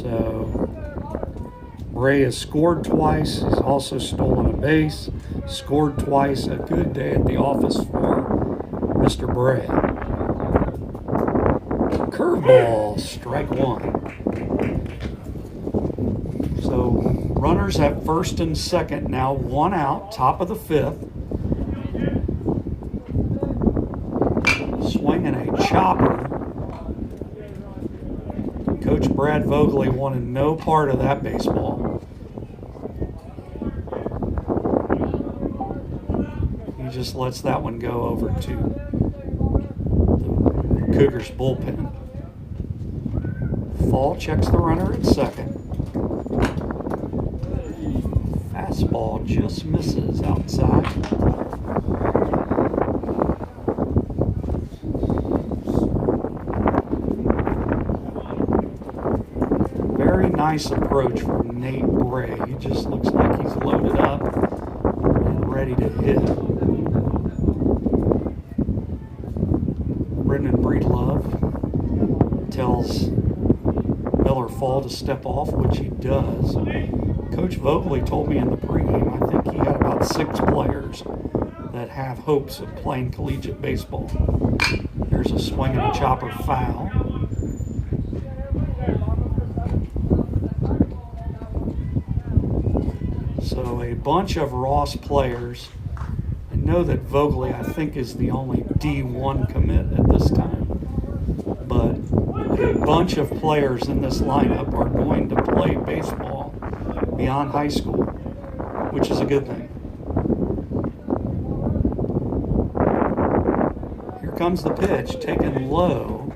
S1: So Bray has scored twice. He's also stolen a base, scored twice. A good day at the office for Mr. Bray. Curveball, strike 1. So runners at first and second now, 1 out, top of the 5th. Swinging a chopper. Coach Brad Vogley wanted no part of that baseball. He just lets that one go over to the Cougars bullpen. Fall checks the runner at second. Fastball just misses outside. Nice approach from Nate Bray. He just looks like he's loaded up and ready to hit. Brendan Breedlove tells Miller Fall to step off, which he does. Coach Vogley told me in the pregame, I think he had about 6 players that have hopes of playing collegiate baseball. There's a swing and a chopper foul. So a bunch of Ross players. I know that Vogley, I think, is the only D1 commit at this time. But a bunch of players in this lineup are going to play baseball beyond high school, which is a good thing. Here comes the pitch, taken low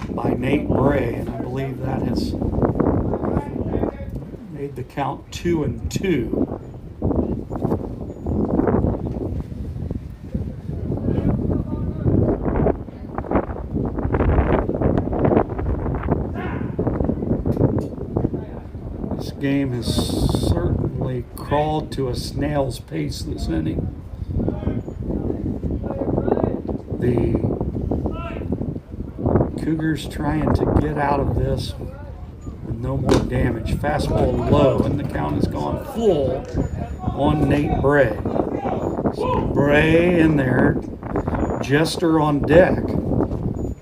S1: by Nate Bray, and I believe that has made the count 2-2. This game has certainly crawled to a snail's pace this inning. The Cougars trying to get out of this No more damage. Fastball low, and the count has gone full on Nate Bray. So Bray in there. Jester on deck.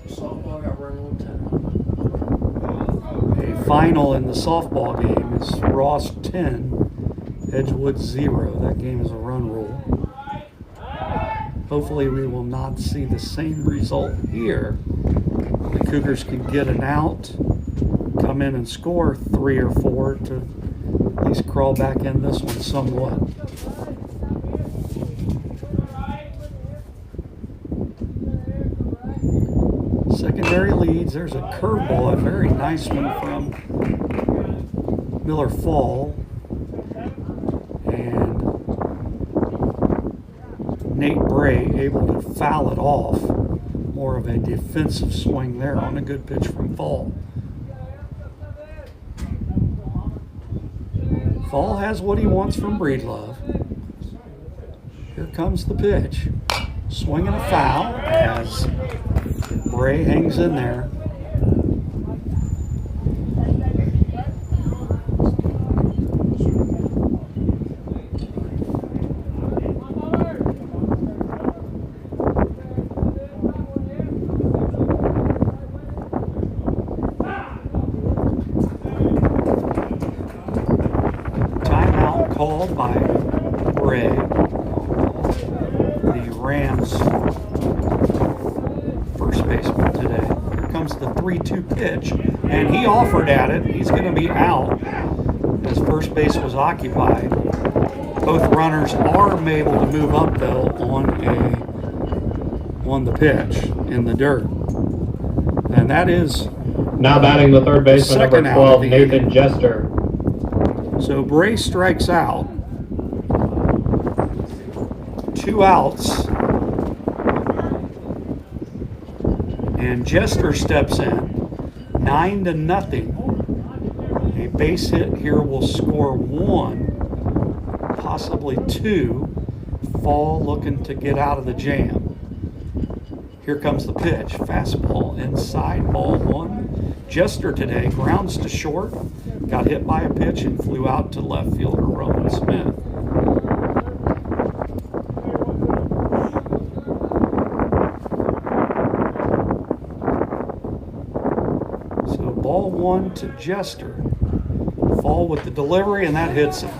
S2: Softball got run a little 10.
S1: A final in the softball game is Ross 10, Edgewood 0. That game is a run rule. Hopefully we will not see the same result here. The Cougars can get an out, come in and score 3 or 4 to at least crawl back in this one somewhat. Secondary leads. There's a curveball, a very nice one from Miller Fall. And Nate Bray able to foul it off. More of a defensive swing there on a good pitch from Fall. Fall has what he wants from Breedlove. Here comes the pitch. Swinging a foul as Bray hangs in there. Timeout called by Bray. The Rams first baseman today. Here comes the 3-2 pitch, and he offered at it. He's going to be out as first base was occupied. Both runners are able to move up though on the pitch in the dirt, and that is
S3: Now batting the third baseman, number
S1: second out
S3: 12,
S1: of the
S3: Nathan
S1: inning.
S3: Jester.
S1: So Bray strikes out. 2 outs. And Jester steps in. 9-0. A base hit here will score 1, possibly 2. Fall looking to get out of the jam. Here comes the pitch. Fastball inside, ball 1. Jester today grounds to short. Got hit by a pitch and flew out to left fielder Roman Smith. So ball 1 to Jester. Fall with the delivery, and that hits him.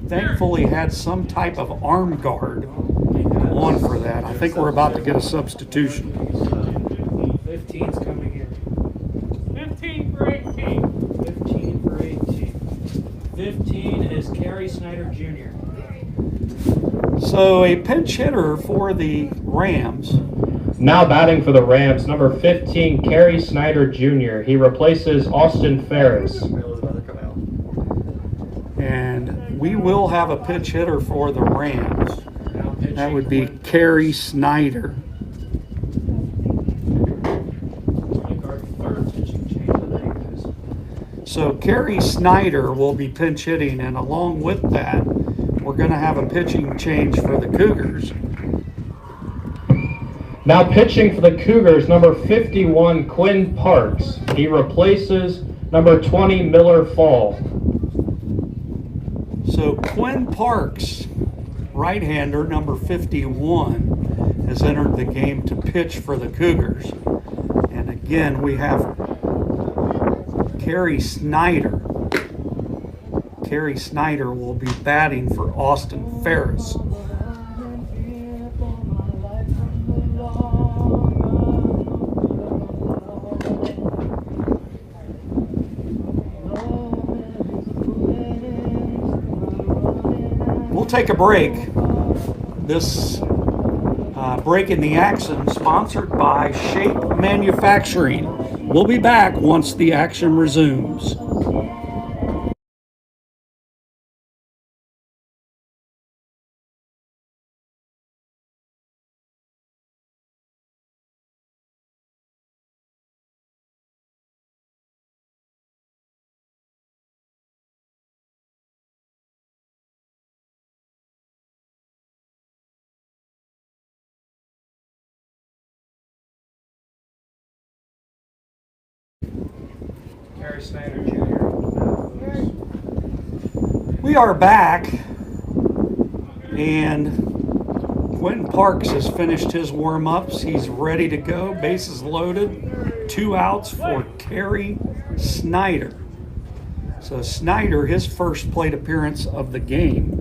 S1: Thankfully had some type of arm guard on for that. I think we're about to get a substitution.
S2: 15's coming in.
S4: 15 for 18.
S2: 15 for 18. 15 is Kerry Snyder Jr.
S1: So a pinch hitter for the Rams.
S3: Now batting for the Rams, number 15, Kerry Snyder Jr. He replaces Austin Ferris.
S1: And we will have a pinch hitter for the Rams.
S2: Now pitching
S1: That would be
S2: for-
S1: Kerry Snyder.
S2: like our third pitching change of the day, guys.
S1: So Kerry Snyder will be pinch hitting, and along with that, we're going to have a pitching change for the Cougars.
S3: Now pitching for the Cougars, number 51, Quinn Parks. He replaces number 20, Miller Fall.
S1: So Quinn Parks, right-hander, number 51, has entered the game to pitch for the Cougars. And again, we have Kerry Snyder. Kerry Snyder will be batting for Austin Ferris. We'll take a break. This break in the action sponsored by Shape Manufacturing. We'll be back once the action resumes.
S2: Gary Snyder Jr. on the mound.
S1: We are back, and Quentin Parks has finished his warm-ups. He's ready to go. Bases loaded. 2 outs for Gary Snyder. So Snyder, his first plate appearance of the game.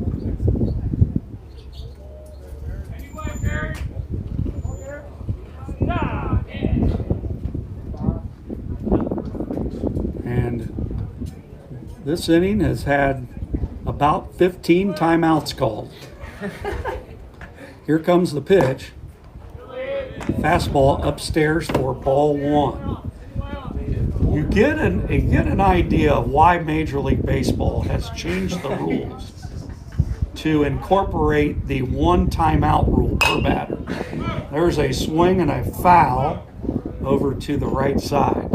S1: And this inning has had about 15 timeouts called. Here comes the pitch. Fastball upstairs for ball 1. You get an idea of why Major League Baseball has changed the rules to incorporate the 1 timeout rule per batter. There's a swing and a foul over to the right side.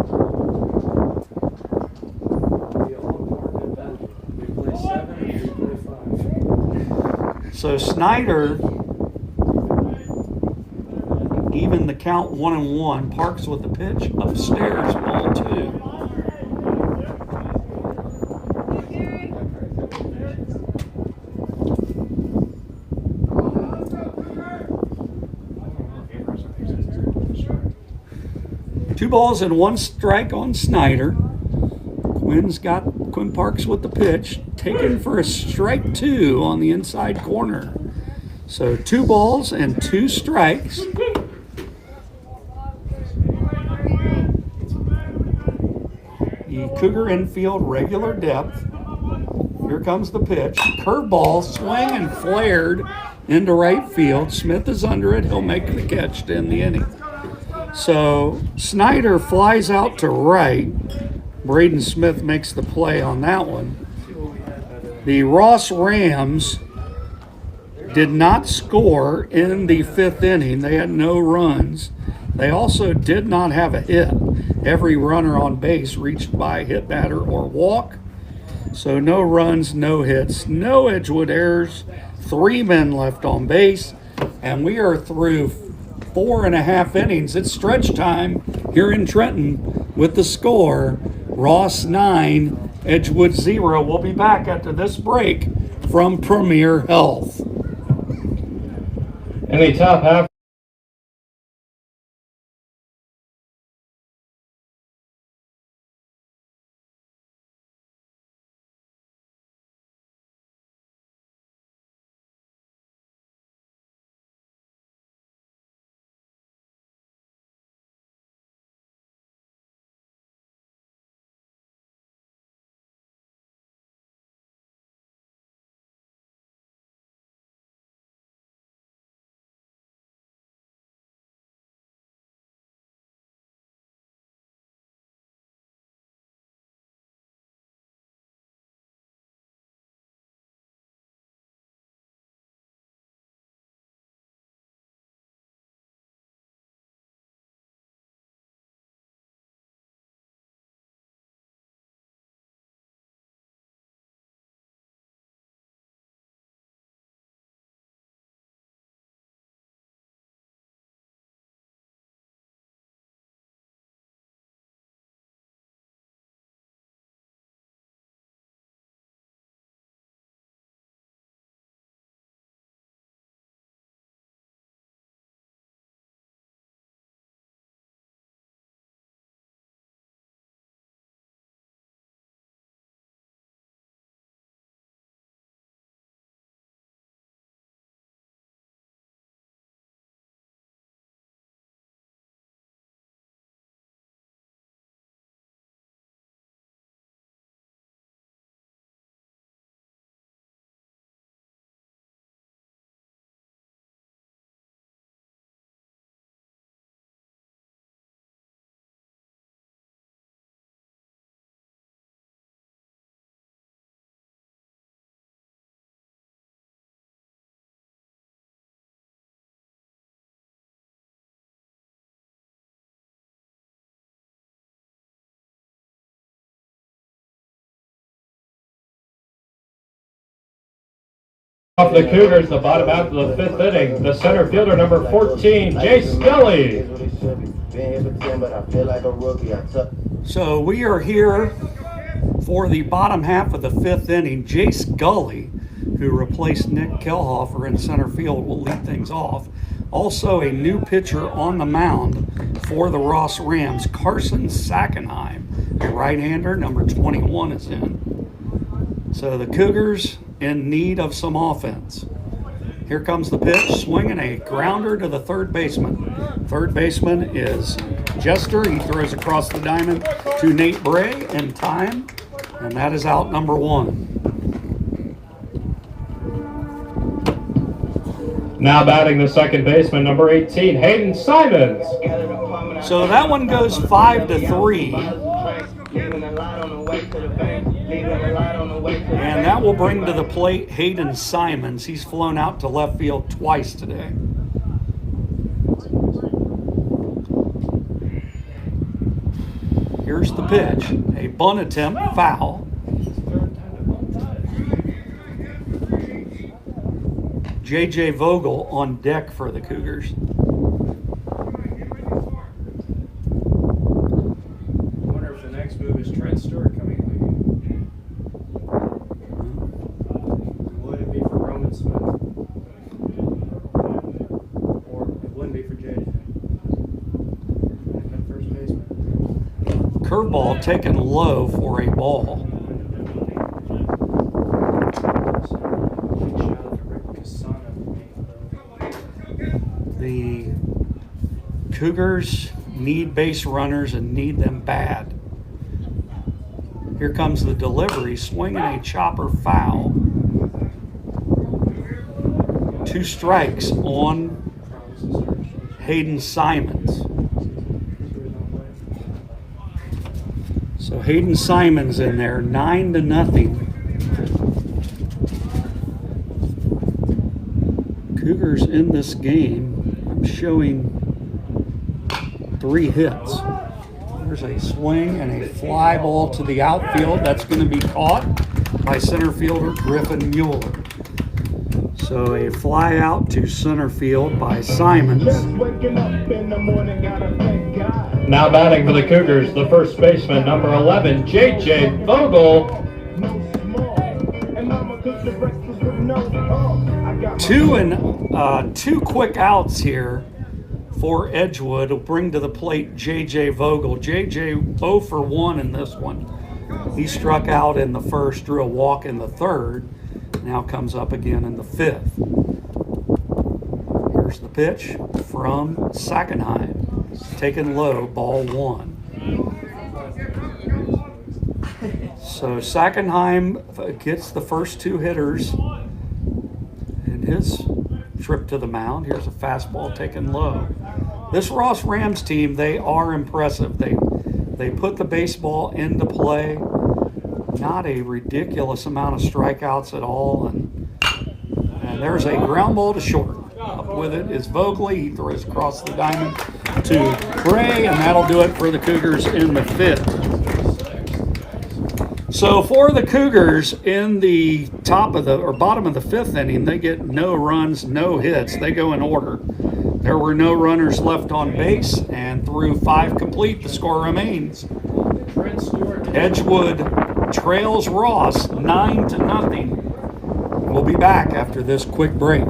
S2: We play 7 and we play 5.
S1: So Snyder, even the count 1-1. Parks with the pitch upstairs, ball 2. Two balls and 1 strike on Snyder. Quinn Parks with the pitch, taken for a strike 2 on the inside corner. So 2 balls and 2 strikes. The Cougar infield regular depth. Here comes the pitch. Curveball, swing and flared into right field. Smith is under it. He'll make the catch to end the inning. So Snyder flies out to right. Braden Smith makes the play on that one. The Ross Rams did not score in the 5th inning. They had no runs. They also did not have a hit. Every runner on base reached by hit, batter, or walk. So no runs, no hits, no Edgewood errors, 3 men left on base, and we are through 4.5 innings. It's stretch time here in Trenton with the score, Ross 9, Edgewood 0. We'll be back after this break from Premier Health.
S3: In the top half. Off the Cougars, the bottom half of the 5th inning, the center fielder, number 14, Jay Scully.
S5: Been here for 10, but I feel like a rookie. I took
S1: So we are here for the bottom half of the fifth inning. Jace Gully, who replaced Nick Kelhofer in center field, will lead things off. Also, a new pitcher on the mound for the Ross Rams, Carson Sackenheim, a right-hander, number 21 is in. So the Cougars in need of some offense. Here comes the pitch, swinging a grounder to the third baseman. Third baseman is Jester. He throws across the diamond to Nate Bray in time, and that is out number one.
S3: Now batting the second baseman, number 18, Hayden Simons.
S1: So that one goes 5-3. And that will bring to the plate Hayden Simons. He's flown out to left field twice today. Here's the pitch. A bunt attempt, foul. J.J. Vogel on deck for the Cougars.
S2: I wonder if the next move is Trent Stewart coming in. Would it be for Roman Smith? Or it wouldn't be for JJ. First baseman.
S1: Curveball taken low for a ball. The Cougars need base runners and need them bad. Here comes the delivery, swinging a chopper foul. 2 strikes on Hayden Simons. So Hayden Simons in there, 9-0. Cougars in this game, I'm showing 3 hits. There's a swing and a fly ball to the outfield. That's going to be caught by center fielder Griffin Mueller. So a fly out to center field by Simons.
S3: Now batting for the Cougars, the first baseman, number 11, J.J. Vogel.
S1: 2 quick outs here for Edgewood will bring to the plate J.J. Vogel. J.J. 0 for 1 in this one. He struck out in the first, drew a walk in the third, now comes up again in the fifth. Here's the pitch from Sackenheim. Taken low, ball 1. So Sackenheim gets the first 2 hitters in his trip to the mound. Here's a fastball taken low. This Ross Rams team, they are impressive. They put the baseball into play. Not a ridiculous amount of strikeouts at all. And there's a ground ball to short. Up with it is Vogel. He throws across the diamond to Bray, and that'll do it for the Cougars in the fifth. So for the Cougars in the bottom of the fifth inning, they get no runs, no hits. They go in order. There were no runners left on base, and through 5 complete, the score remains. Edgewood trails Ross 9-0. We'll be back after this quick break.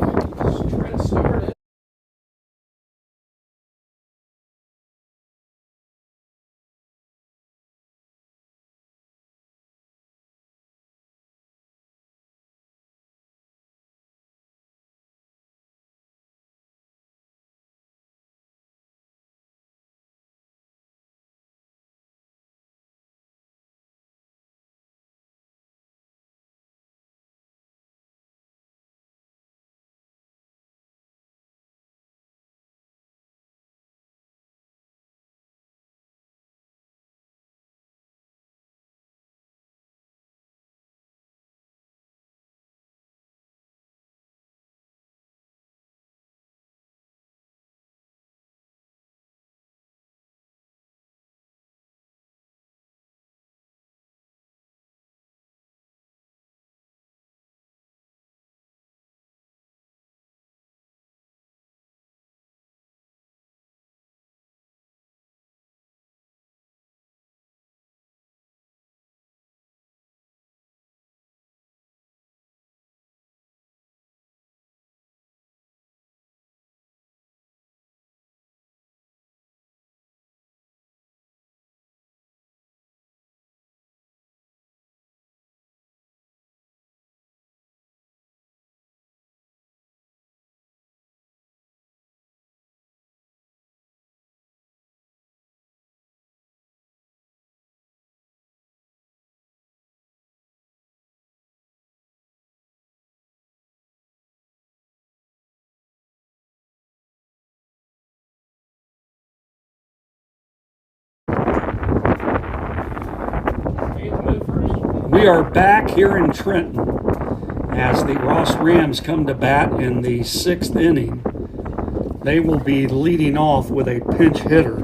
S1: We are back here in Trenton as the Ross Rams come to bat in the 6th inning. They will be leading off with a pinch hitter.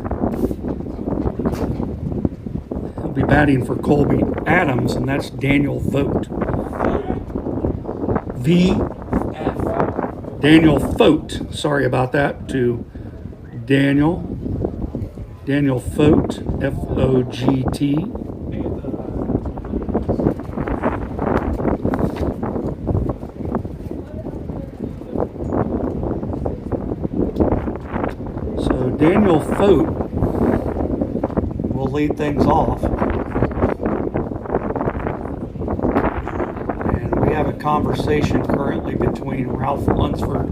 S1: He'll be batting for Colby Adams, and that's Daniel Vogt. Daniel Vogt. Sorry about that. To Daniel Vogt, F-O-G-T. So Daniel Vogt will lead things off. And we have a conversation currently between Ralph Lunsford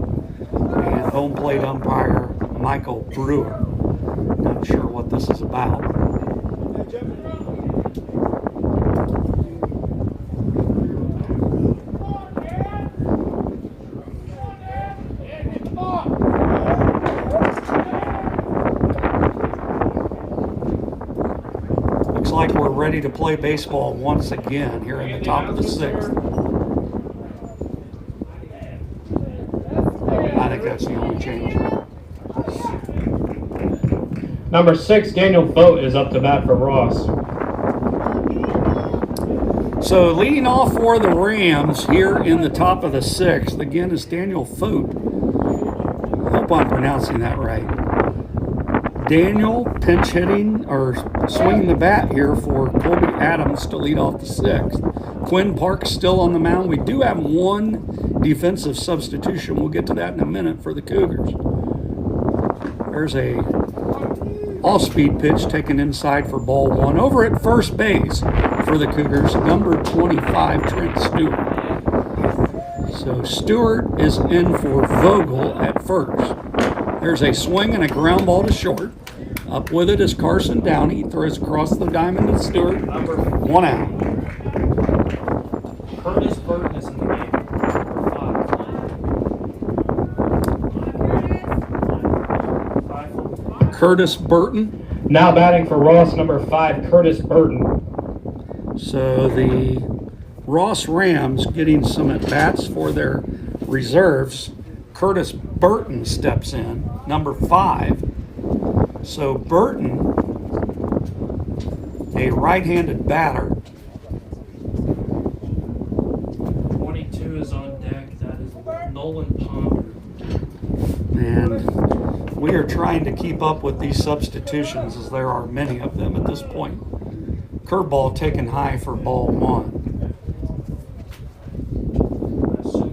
S1: and home plate umpire Michael Brewer. Not sure what this is about. Looks like we're ready to play baseball once again here in the top of the 6th. I think that's the only change.
S3: Number 6, Daniel Vogt is up to bat for Ross.
S1: So leading off for the Rams here in the top of the 6th, again, is Daniel Vogt. I hope I'm pronouncing that right. Daniel pinch hitting or swinging the bat here for Colby Adams to lead off the 6th. Quinn Park still on the mound. We do have one defensive substitution. We'll get to that in a minute for the Cougars. There's a off-speed pitch taken inside for ball 1. Over at first base for the Cougars, number 25, Trent Stewart. So Stewart is in for Vogel at first. There's a swing and a ground ball to short. Up with it is Carson Downey. Throws across the diamond to Stewart. 1 out.
S2: Curtis Burton is in the game. Number 5.
S1: Curtis Burton.
S3: Now batting for Ross, number 5, Curtis Burton.
S1: So the Ross Rams getting some at-bats for their reserves. Curtis Burton steps in, number 5. So Burton, a right-handed batter.
S2: 22 is on deck. That is Nolan Ponder.
S1: And we are trying to keep up with these substitutions as there are many of them at this point. Curveball taken high for ball 1.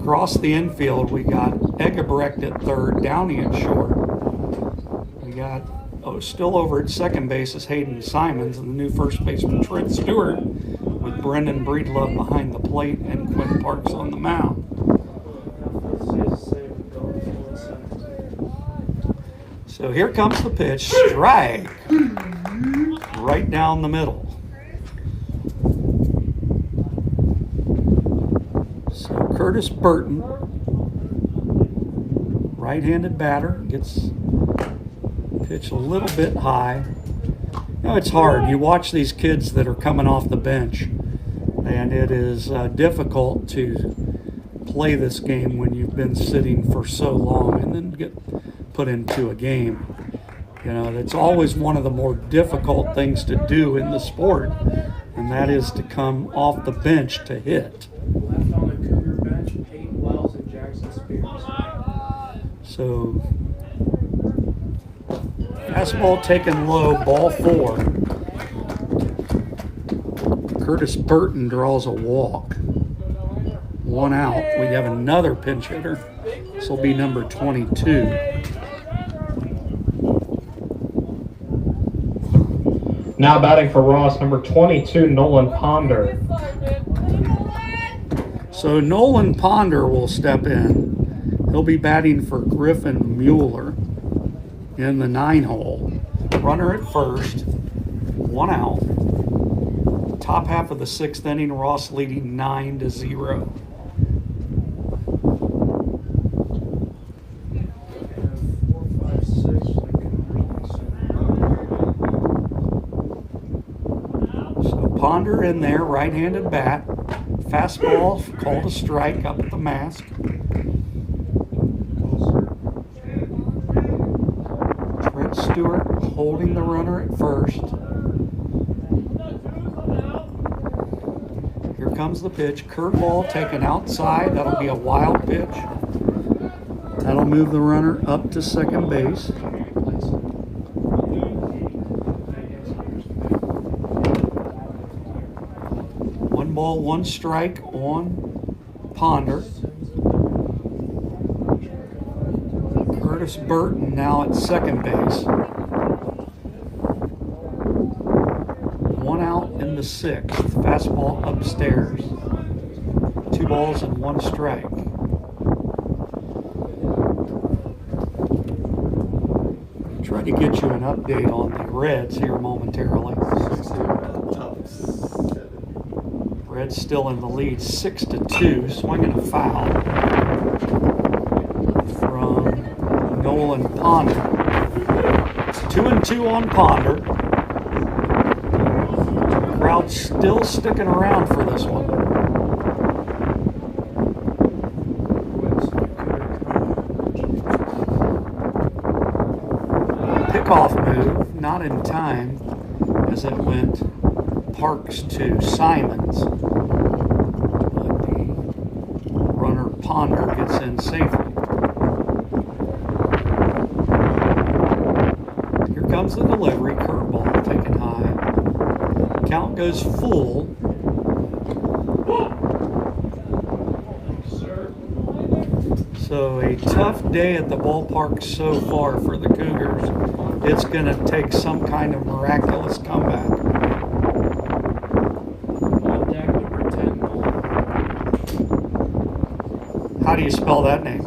S1: Across the infield, we got Eggebrecht at third, Downey at short. We got, still over at second base is Hayden Simons, and the new first baseman Trent Stewart, with Brendan Breedlove behind the plate and Quinn Parks on the mound. So here comes the pitch, strike, right down the middle. So Curtis Burton, right-handed batter, gets pitch a little bit high. You know, it's hard. You watch these kids that are coming off the bench, and it is difficult to play this game when you've been sitting for so long and then get put into a game. You know, it's always one of the more difficult things to do in the sport, and that is to come off the bench to hit.
S2: Left on the Cougar bench, Peyton Wells and Jackson Spears.
S1: So, fastball taken low, ball 4. Curtis Burton draws a walk. 1 out. We have another pinch hitter. This will be number 22.
S3: Now batting for Ross, number 22, Nolan Ponder.
S1: So Nolan Ponder will step in. He'll be batting for Griffin Mueller in the 9 hole. Runner at first, 1 out. Top half of the 6th inning, Ross leading 9-0. Ponder in there, right-handed bat. Fastball called a strike up at the mask. Trent Stewart holding the runner at first. Here comes the pitch. Curveball taken outside. That'll be a wild pitch. That'll move the runner up to second base. One ball, one strike on Ponder. Curtis Burton now at second base. One out in the sixth. Fastball upstairs. 2 balls and 1 strike. Try to get you an update on the Reds here momentarily. Reds still in the lead, 6-2, swinging a foul from Nolan Ponder. 2-2 on Ponder. Crowd still sticking around for this one. Pickoff move, not in time, as it went Parks to Simons. But the runner Ponder gets in safely. Here comes the delivery, curveball taken high. Count goes full. So a tough day at the ballpark so far for the Cougars. It's going to take some kind of miraculous comeback.
S2: On deck number 10, Nolan.
S1: How do you spell that name?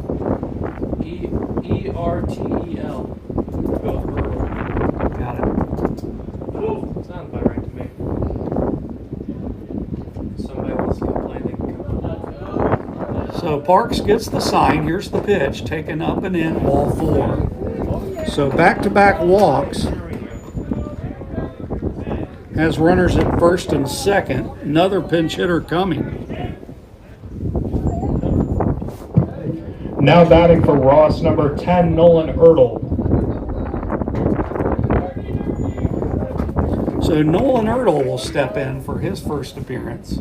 S2: E-R-T-E-L. Both rural.
S1: Got it.
S2: Sounds about right to me. Somebody wants to complain, they can come.
S1: So Parks gets the sign. Here's the pitch, taken up and in, ball 4. So back-to-back walks. Has runners at first and second. Another pinch hitter coming.
S3: Now batting for Ross, number 10, Nolan Ertl.
S1: So Nolan Ertl will step in for his first appearance.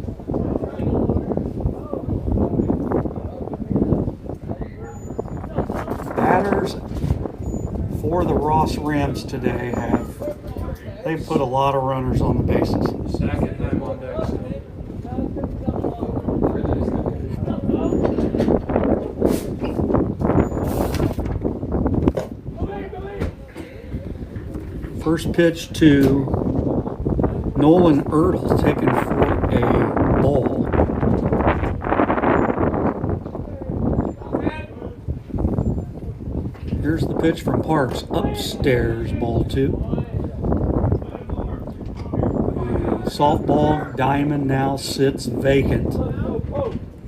S1: Batters for the Ross Rams today they've put a lot of runners on the bases.
S2: Second time on deck still.
S1: First pitch to Nolan Ertl, taken for a ball. Here's the pitch from Parks, upstairs, ball 2. Softball diamond now sits vacant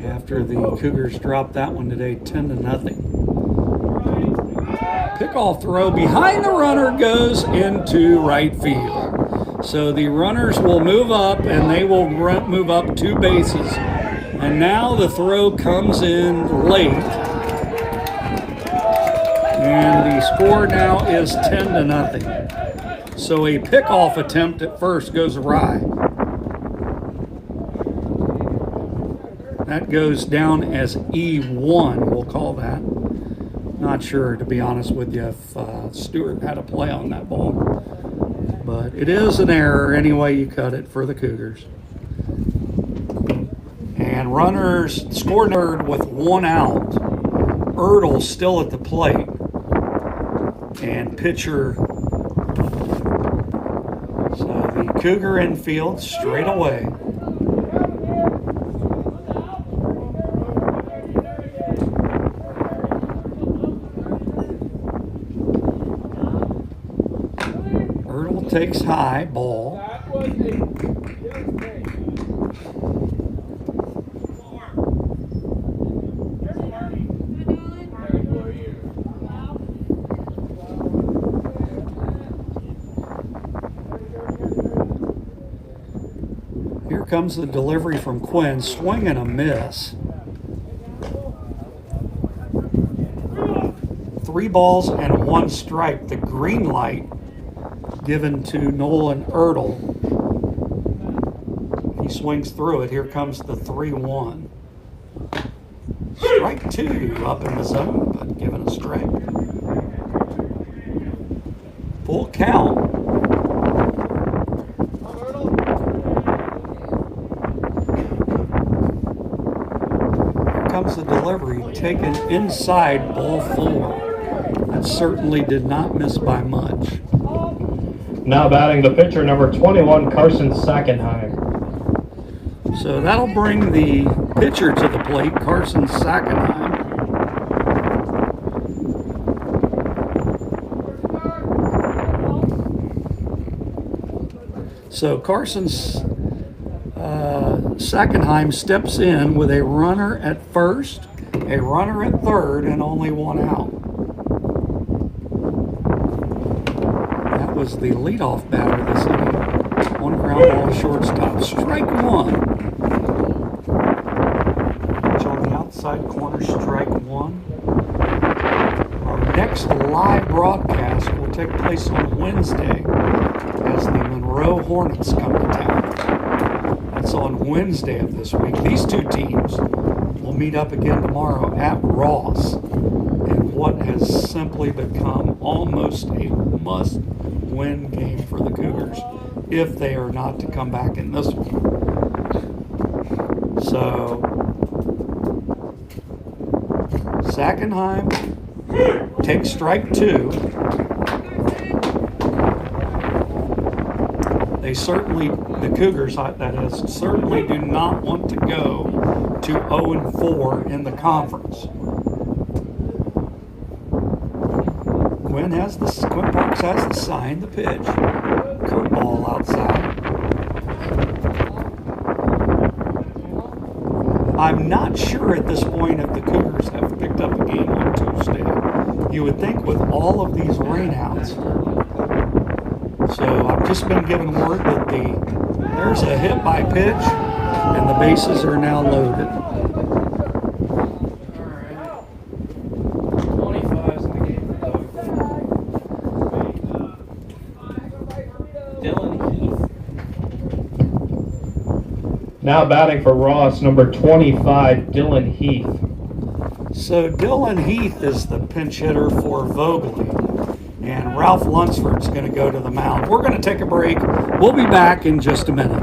S1: after the Cougars dropped that one today 10-0. Pickoff throw behind the runner goes into right field. So the runners will move up and they will move up 2 bases. And now the throw comes in late. And the score now is 10-0. So a pickoff attempt at first goes awry. That goes down as E1, we'll call that. Not sure, to be honest with you, if Stewart had a play on that ball. But it is an error any way you cut it for the Cougars. And runners score nerd with 1 out. Ertl still at the plate. And pitcher, so the Cougar infield straight away. Ertl takes high, ball. Here comes the delivery from Quinn. Swing and a miss. 3 balls and 1 strike. The green light given to Nolan Ertl. He swings through it. Here comes the 3-1. Strike 2 up in the zone, but given a strike. Full count. Here comes the delivery, taken inside ball 4. That certainly did not miss by much.
S3: Now batting the pitcher, number 21, Carson Sackenheim.
S1: So that'll bring the pitcher to the plate, Carson Sackenheim. So Carson Sackenheim steps in with a runner at first, a runner at third, and only 1 out. That was the leadoff batter this inning. 1 ground ball to shortstop. Strike 1. Pitch on the outside corner, strike 1. Our next live broadcast will take place on Wednesday as the Monroe Hornets come to town. That's on Wednesday of this week. These 2 teams will meet up again tomorrow at Ross in what has simply become almost a must-win game for the Cougars if they are not to come back in this one. So, Sackenheim takes strike 2. They certainly, the Cougars, that is, certainly do not want to go to 0-4 in the conference. Quinn Parks has the sign, the pitch. Curveball outside. I'm not sure at this point if the Cougars have picked up a game on Tuesday. You would think with all of these rainouts. So I've just been given word that there's a hit by pitch and the bases are now loaded.
S2: Alright. 25's in the game for Dogwood. Dylan Heath.
S3: Now batting for Ross, number 25, Dylan Heath.
S1: So Dylan Heath is the pinch hitter for Vogeley. And Ralph Lunsford's going to go to the mound. We're going to take a break. We'll be back in just a minute.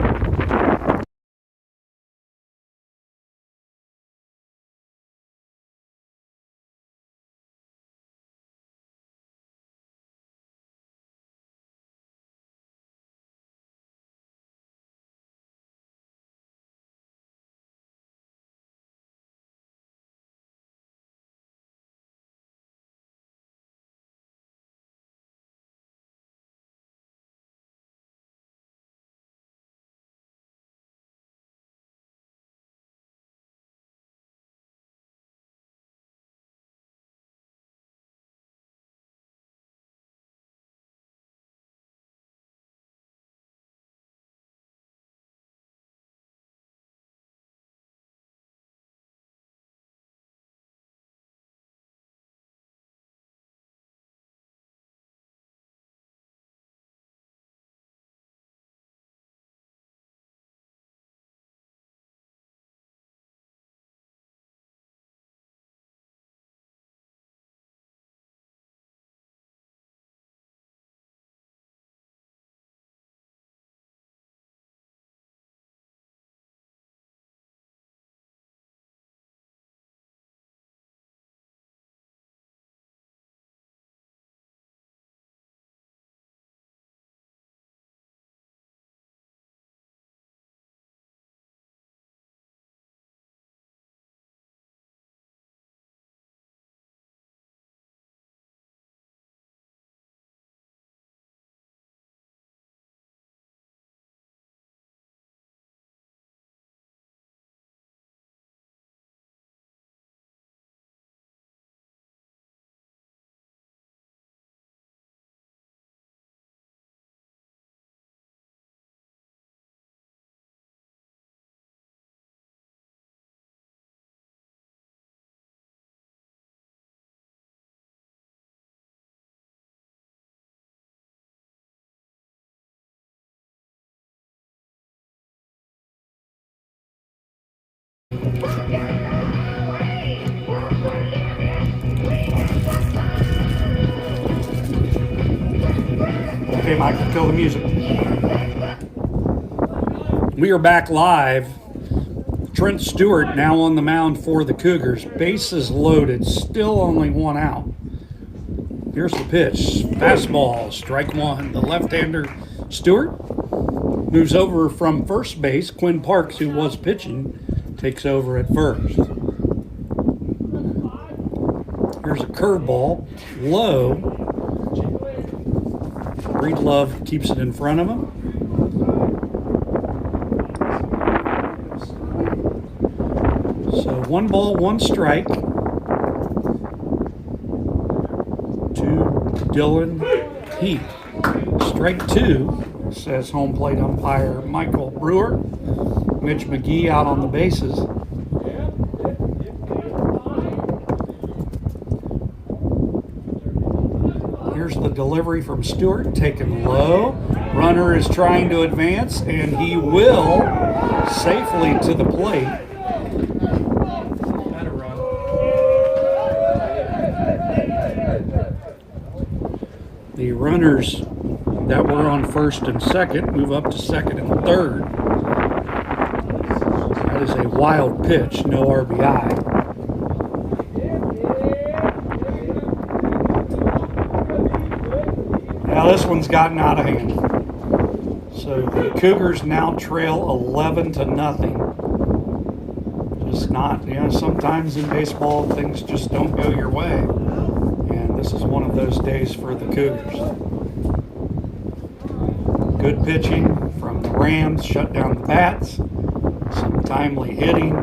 S1: Kill the music. We are back live. Trent Stewart now on the mound for the Cougars. Bases loaded, still only one out. Here's the pitch. Fastball, strike one. The left-hander Stewart moves over from first base. Quinn Parks, who was pitching, takes over at first. Here's a curveball, low. Breedlove keeps it in front of him. So 1 ball, 1 strike to Dylan Heath. Strike 2, says home plate umpire Michael Brewer. Mitch McGee out on the bases. Here's the delivery from Stewart, taken low. Runner is trying to advance, and he will safely to the plate.
S2: Had a run.
S1: The runners that were on first and second move up to second and third. That is a wild pitch, no RBI. Now this one's gotten out of hand. So the Cougars now trail 11-0. Just not, sometimes in baseball things just don't go your way. And this is one of those days for the Cougars. Good pitching from the Rams, shut down the bats. Some timely hitting.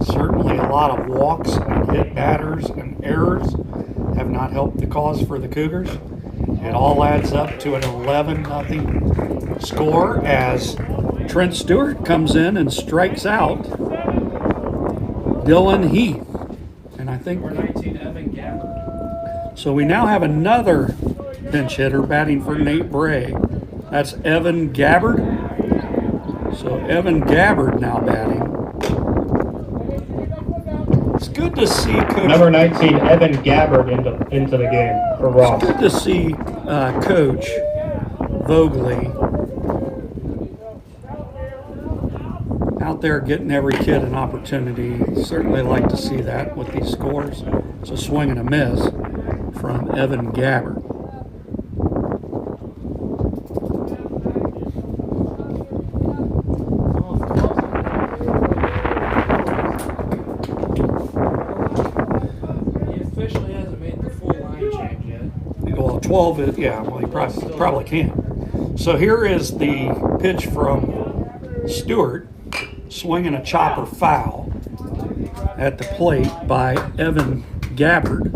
S1: Certainly a lot of walks and hit batters and errors have not helped the cause for the Cougars. It all adds up to an 11-0 score as Trent Stewart comes in and strikes out Dylan Heath. And I think
S2: Number 19, Evan Gabbard.
S1: so. We now have another pinch hitter batting for Nate Bray. That's Evan Gabbard. So Evan Gabbard now batting. It's good to see Coach.
S3: Number 19, Evan Gabbard into the game for Ross.
S1: It's good to see Coach Vogley out there getting every kid an opportunity. Certainly like to see that with these scores. It's a swing and a miss from Evan Gabbard.
S2: He officially hasn't made the full line change yet.
S1: Well, 12 is, yeah, well, he probably can't. So here is the pitch from Stewart, swinging a chopper foul at the plate by Evan Gabbard.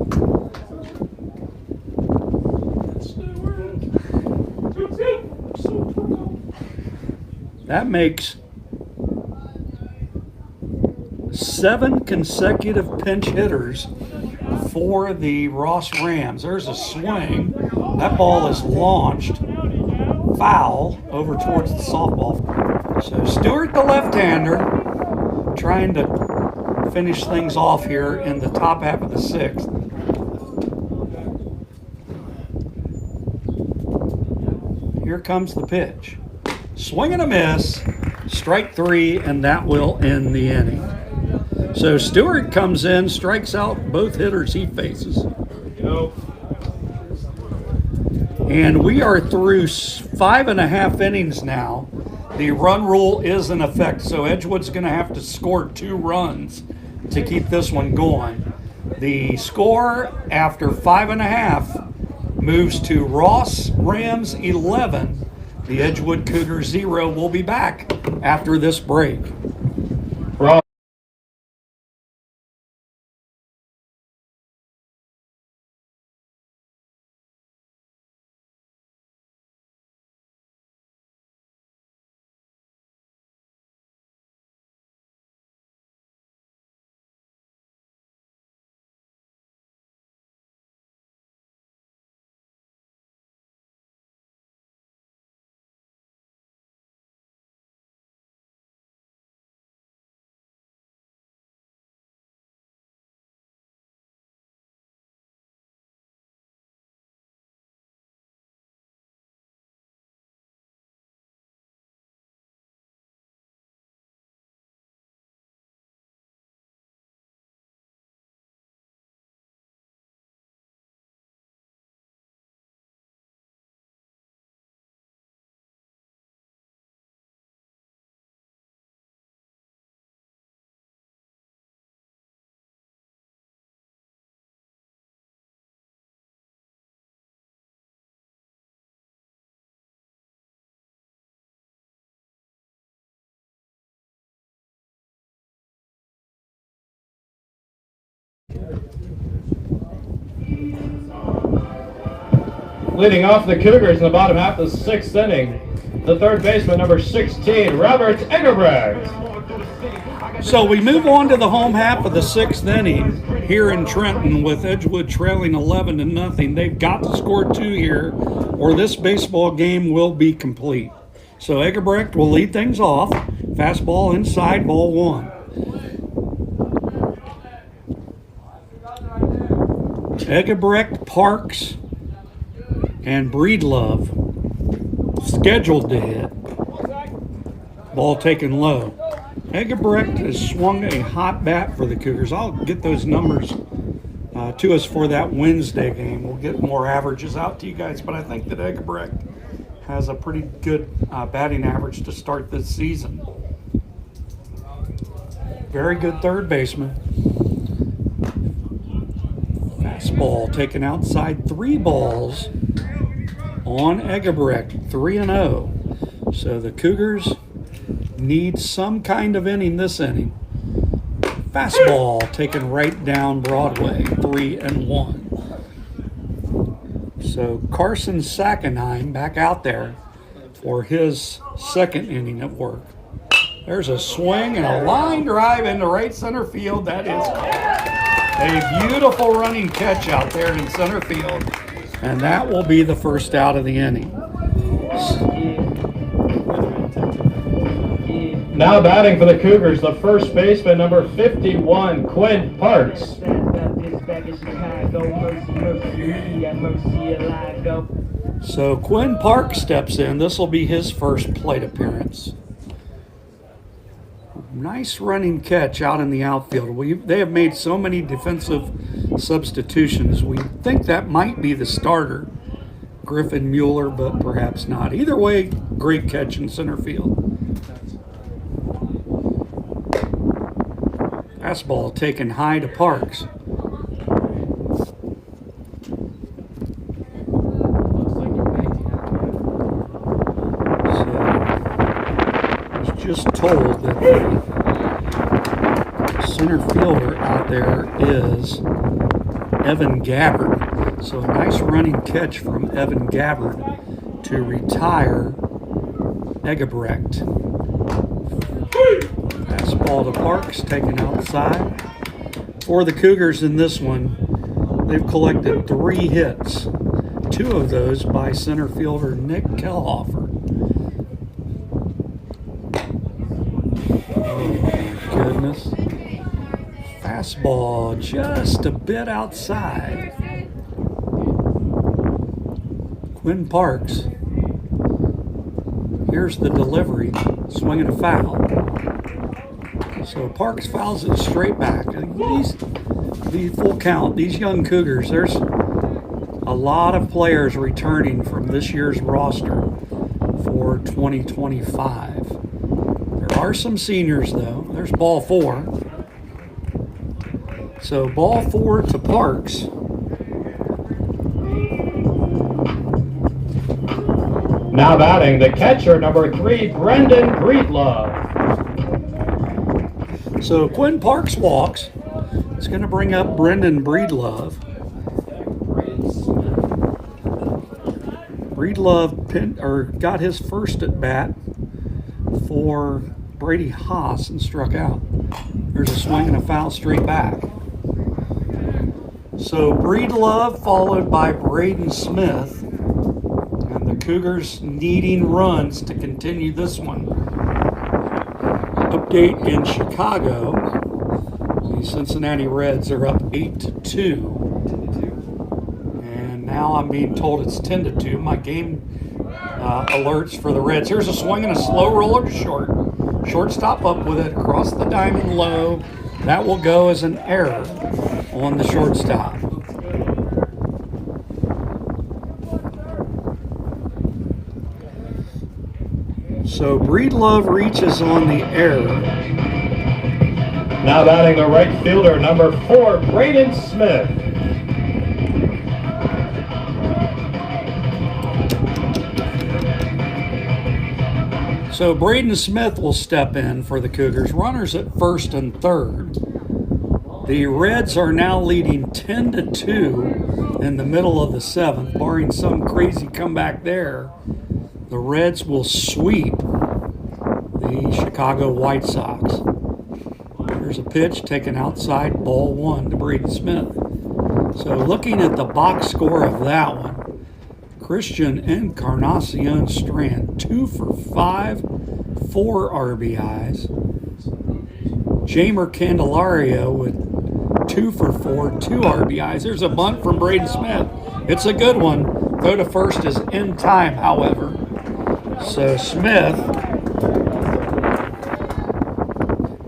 S1: That makes 7 consecutive pinch hitters for the Ross Rams. There's a swing. That ball is launched foul over towards the softball. So Stewart, the left-hander, trying to finish things off here in the top half of the 6th. Here comes the pitch. Swing and a miss, strike 3, and that will end the inning. So Stewart comes in, strikes out both hitters he faces. And we are through 5.5 innings now. The run rule is in effect, so Edgewood's going to have to score 2 runs to keep this one going. The score after 5.5 moves to Ross Rams 11. The Edgewood Cougars 0. We'll be back after this break.
S3: Ross. Leading off the Cougars in the bottom half of the 6th inning, the third baseman, number 16, Robert Eggebrecht.
S1: So we move on to the home half of the 6th inning here in Trenton with Edgewood trailing 11-0. They've got to score 2 here or this baseball game will be complete. So Eggebrecht will lead things off. Fastball inside, ball 1. Eggebrecht, Parks, and Breedlove scheduled to hit. Ball taken low. Eggebrecht has swung a hot bat for the Cougars. I'll get those numbers to us for that Wednesday game. We'll get more averages out to you guys, but I think that Eggebrecht has a pretty good batting average to start this season. Very good third baseman. Fastball taken outside, 3 balls on Eggebrecht, 3-0. So the Cougars need some kind of inning this inning. Fastball taken right down Broadway, 3-1. So Carson Sackenheim back out there for his second inning at work. There's a swing and a line drive into right center field. That is a beautiful running catch out there in center field. And that will be the first out of the inning.
S3: Now batting for the Cougars, the first baseman, number 51, Quinn Parks.
S1: So Quinn Parks steps in. This will be his first plate appearance. Nice running catch out in the outfield. They have made so many defensive substitutions. We think that might be the starter, Griffin Mueller, but perhaps not. Either way, great catch in center field. Fastball taken high to Parks. Just told that the center fielder out there is Evan Gabbard. So a nice running catch from Evan Gabbard to retire Eggebrecht. Fastball to Parks, taken outside. For the Cougars in this one, they've collected 3 hits. 2 of those by center fielder Nick Kellhofer. Goodness. Fastball just a bit outside. Quinn Parks. Here's the delivery. Swinging a foul. So Parks fouls it straight back. The full count, these young Cougars, there's a lot of players returning from this year's roster for 2025. There are some seniors, though. There's ball 4. So ball 4 to Parks.
S3: Now batting, the catcher, number 3, Brendan Breedlove.
S1: So Quinn Parks walks. It's going to bring up Brendan Breedlove. Breedlove got his first at bat for Brady Haas and struck out. There's a swing and a foul straight back. So Breedlove followed by Braden Smith, and the Cougars needing runs to continue this one. Update in Chicago, the Cincinnati Reds are up 8-2. And now I'm being told it's 10-2. My game alerts for the Reds. Here's a swing and a slow roller to short. Shortstop up with it across the diamond low. That will go as an error on the shortstop. So Breedlove reaches on the error.
S3: Now batting the right fielder, number 4, Braden Smith.
S1: So Braden Smith will step in for the Cougars. Runners at first and third. The Reds are now leading 10-2 in the middle of the 7th. Barring some crazy comeback there, the Reds will sweep the Chicago White Sox. There's a pitch taken outside, ball 1 to Braden Smith. So looking at the box score of that one, Christian Encarnacion Strand, 2 for 5, 4 RBIs. Jamer Candelario with 2 for 4, 2 RBIs. There's a bunt from Braden Smith. It's a good one. Throw to first is in time, however. So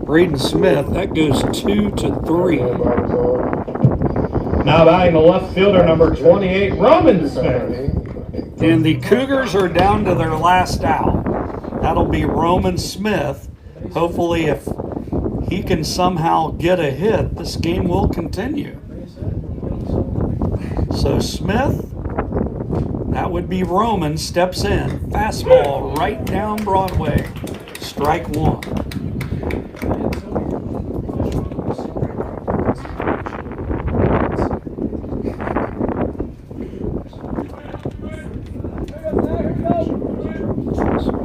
S1: Braden Smith, that goes 2-3.
S3: Now batting the left fielder, number 28, Roman Smith.
S1: And the Cougars are down to their last out. That'll be Roman Smith. Hopefully, if he can somehow get a hit, this game will continue. So Smith, that would be Roman, steps in. Fastball right down Broadway. Strike 1.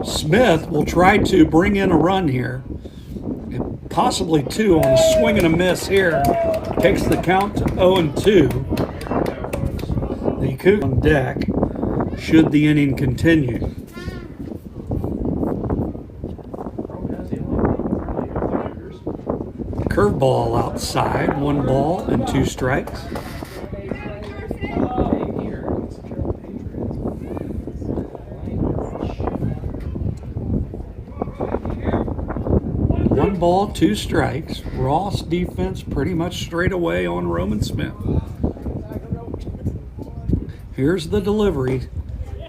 S1: Smith will try to bring in a run here, possibly 2 on a swing and a miss here. Takes the count to 0-2. The Cougar on deck should the inning continue. Curveball outside, 1 ball and 2 strikes. One ball, 2 strikes. Ross defense pretty much straight away on Roman Smith. Here's the delivery.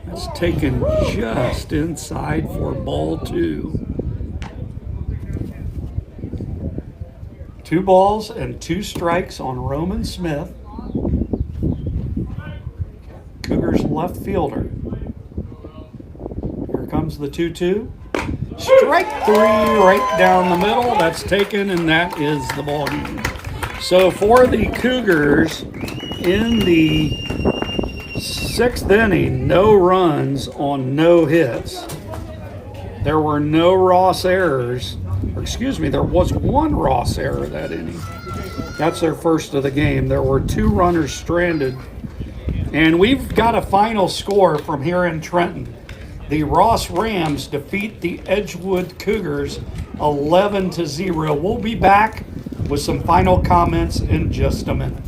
S1: That's taken just inside for ball 2. 2 balls and 2 strikes on Roman Smith. Cougars left fielder. Here comes the 2-2. Strike 3 right down the middle. That's taken, and that is the ball game. So for the Cougars in the 6th inning, no runs on no hits. There were no Ross errors. There was 1 Ross error that inning. That's their first of the game. There were 2 runners stranded. And we've got a final score from here in Trenton. The Ross Rams defeat the Edgewood Cougars 11-0. We'll be back with some final comments in just a minute.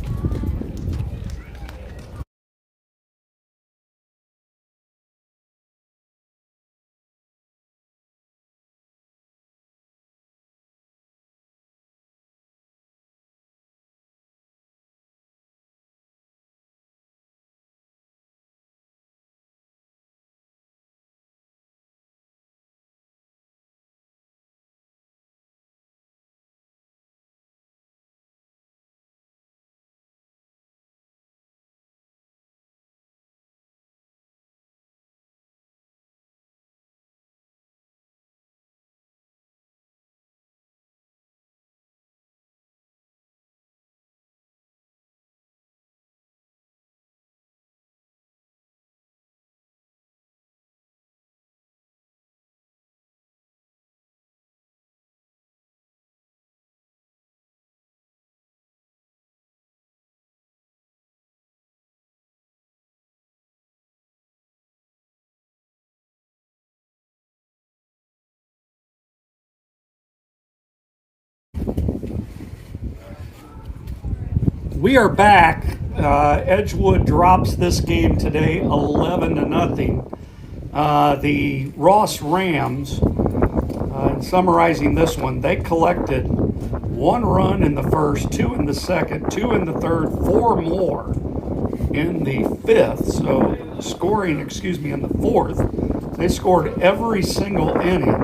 S1: We are back. Edgewood drops this game today 11-0. The Ross Rams, in summarizing this one, they collected 1 run in the first, 2 in the second, 2 in the third, 4 more in the 5th. So scoring, in the 4th. They scored every single inning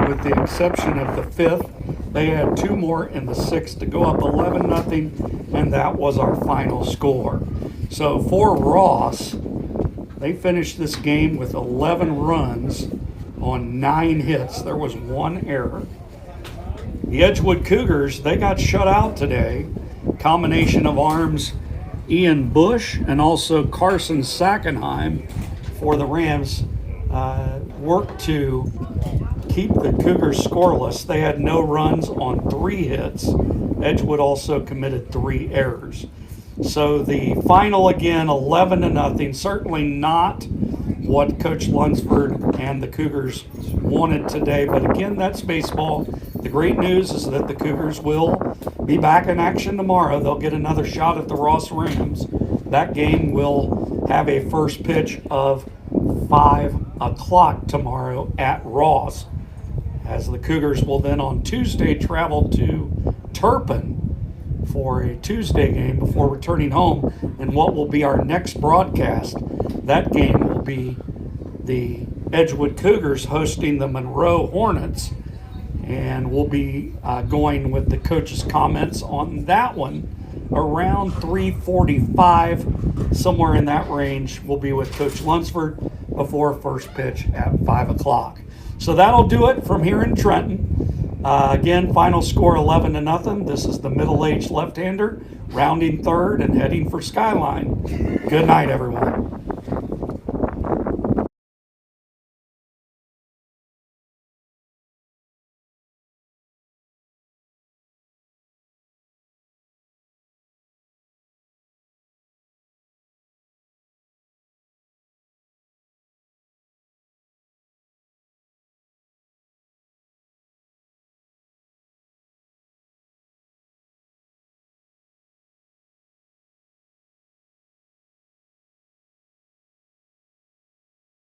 S1: with the exception of the 5th. They had 2 more in the 6th to go up 11-0, and that was our final score. So for Ross, they finished this game with 11 runs on 9 hits. There was 1 error. The Edgewood Cougars, they got shut out today combination of arms, Ian Bush and also Carson Sackenheim for the Rams, worked to keep the Cougars scoreless. They had no runs on 3 hits. Edgewood also committed 3 errors. So the final again, 11-0. Certainly not what Coach Lunsford and the Cougars wanted today. But again, that's baseball. The great news is that the Cougars will be back in action tomorrow. They'll get another shot at the Ross Rams. That game will have a first pitch of 5 o'clock tomorrow at Ross, as the Cougars will then on Tuesday travel to Turpin for a Tuesday game before returning home in what will be our next broadcast. That game will be the Edgewood Cougars hosting the Monroe Hornets, and we'll be going with the coach's comments on that one around 3:45, somewhere in that range. We'll be with Coach Lunsford before first pitch at 5 o'clock. So that'll do it from here in Trenton. Again, final score 11-0. This is the middle-aged left-hander rounding third and heading for Skyline. Good night, everyone.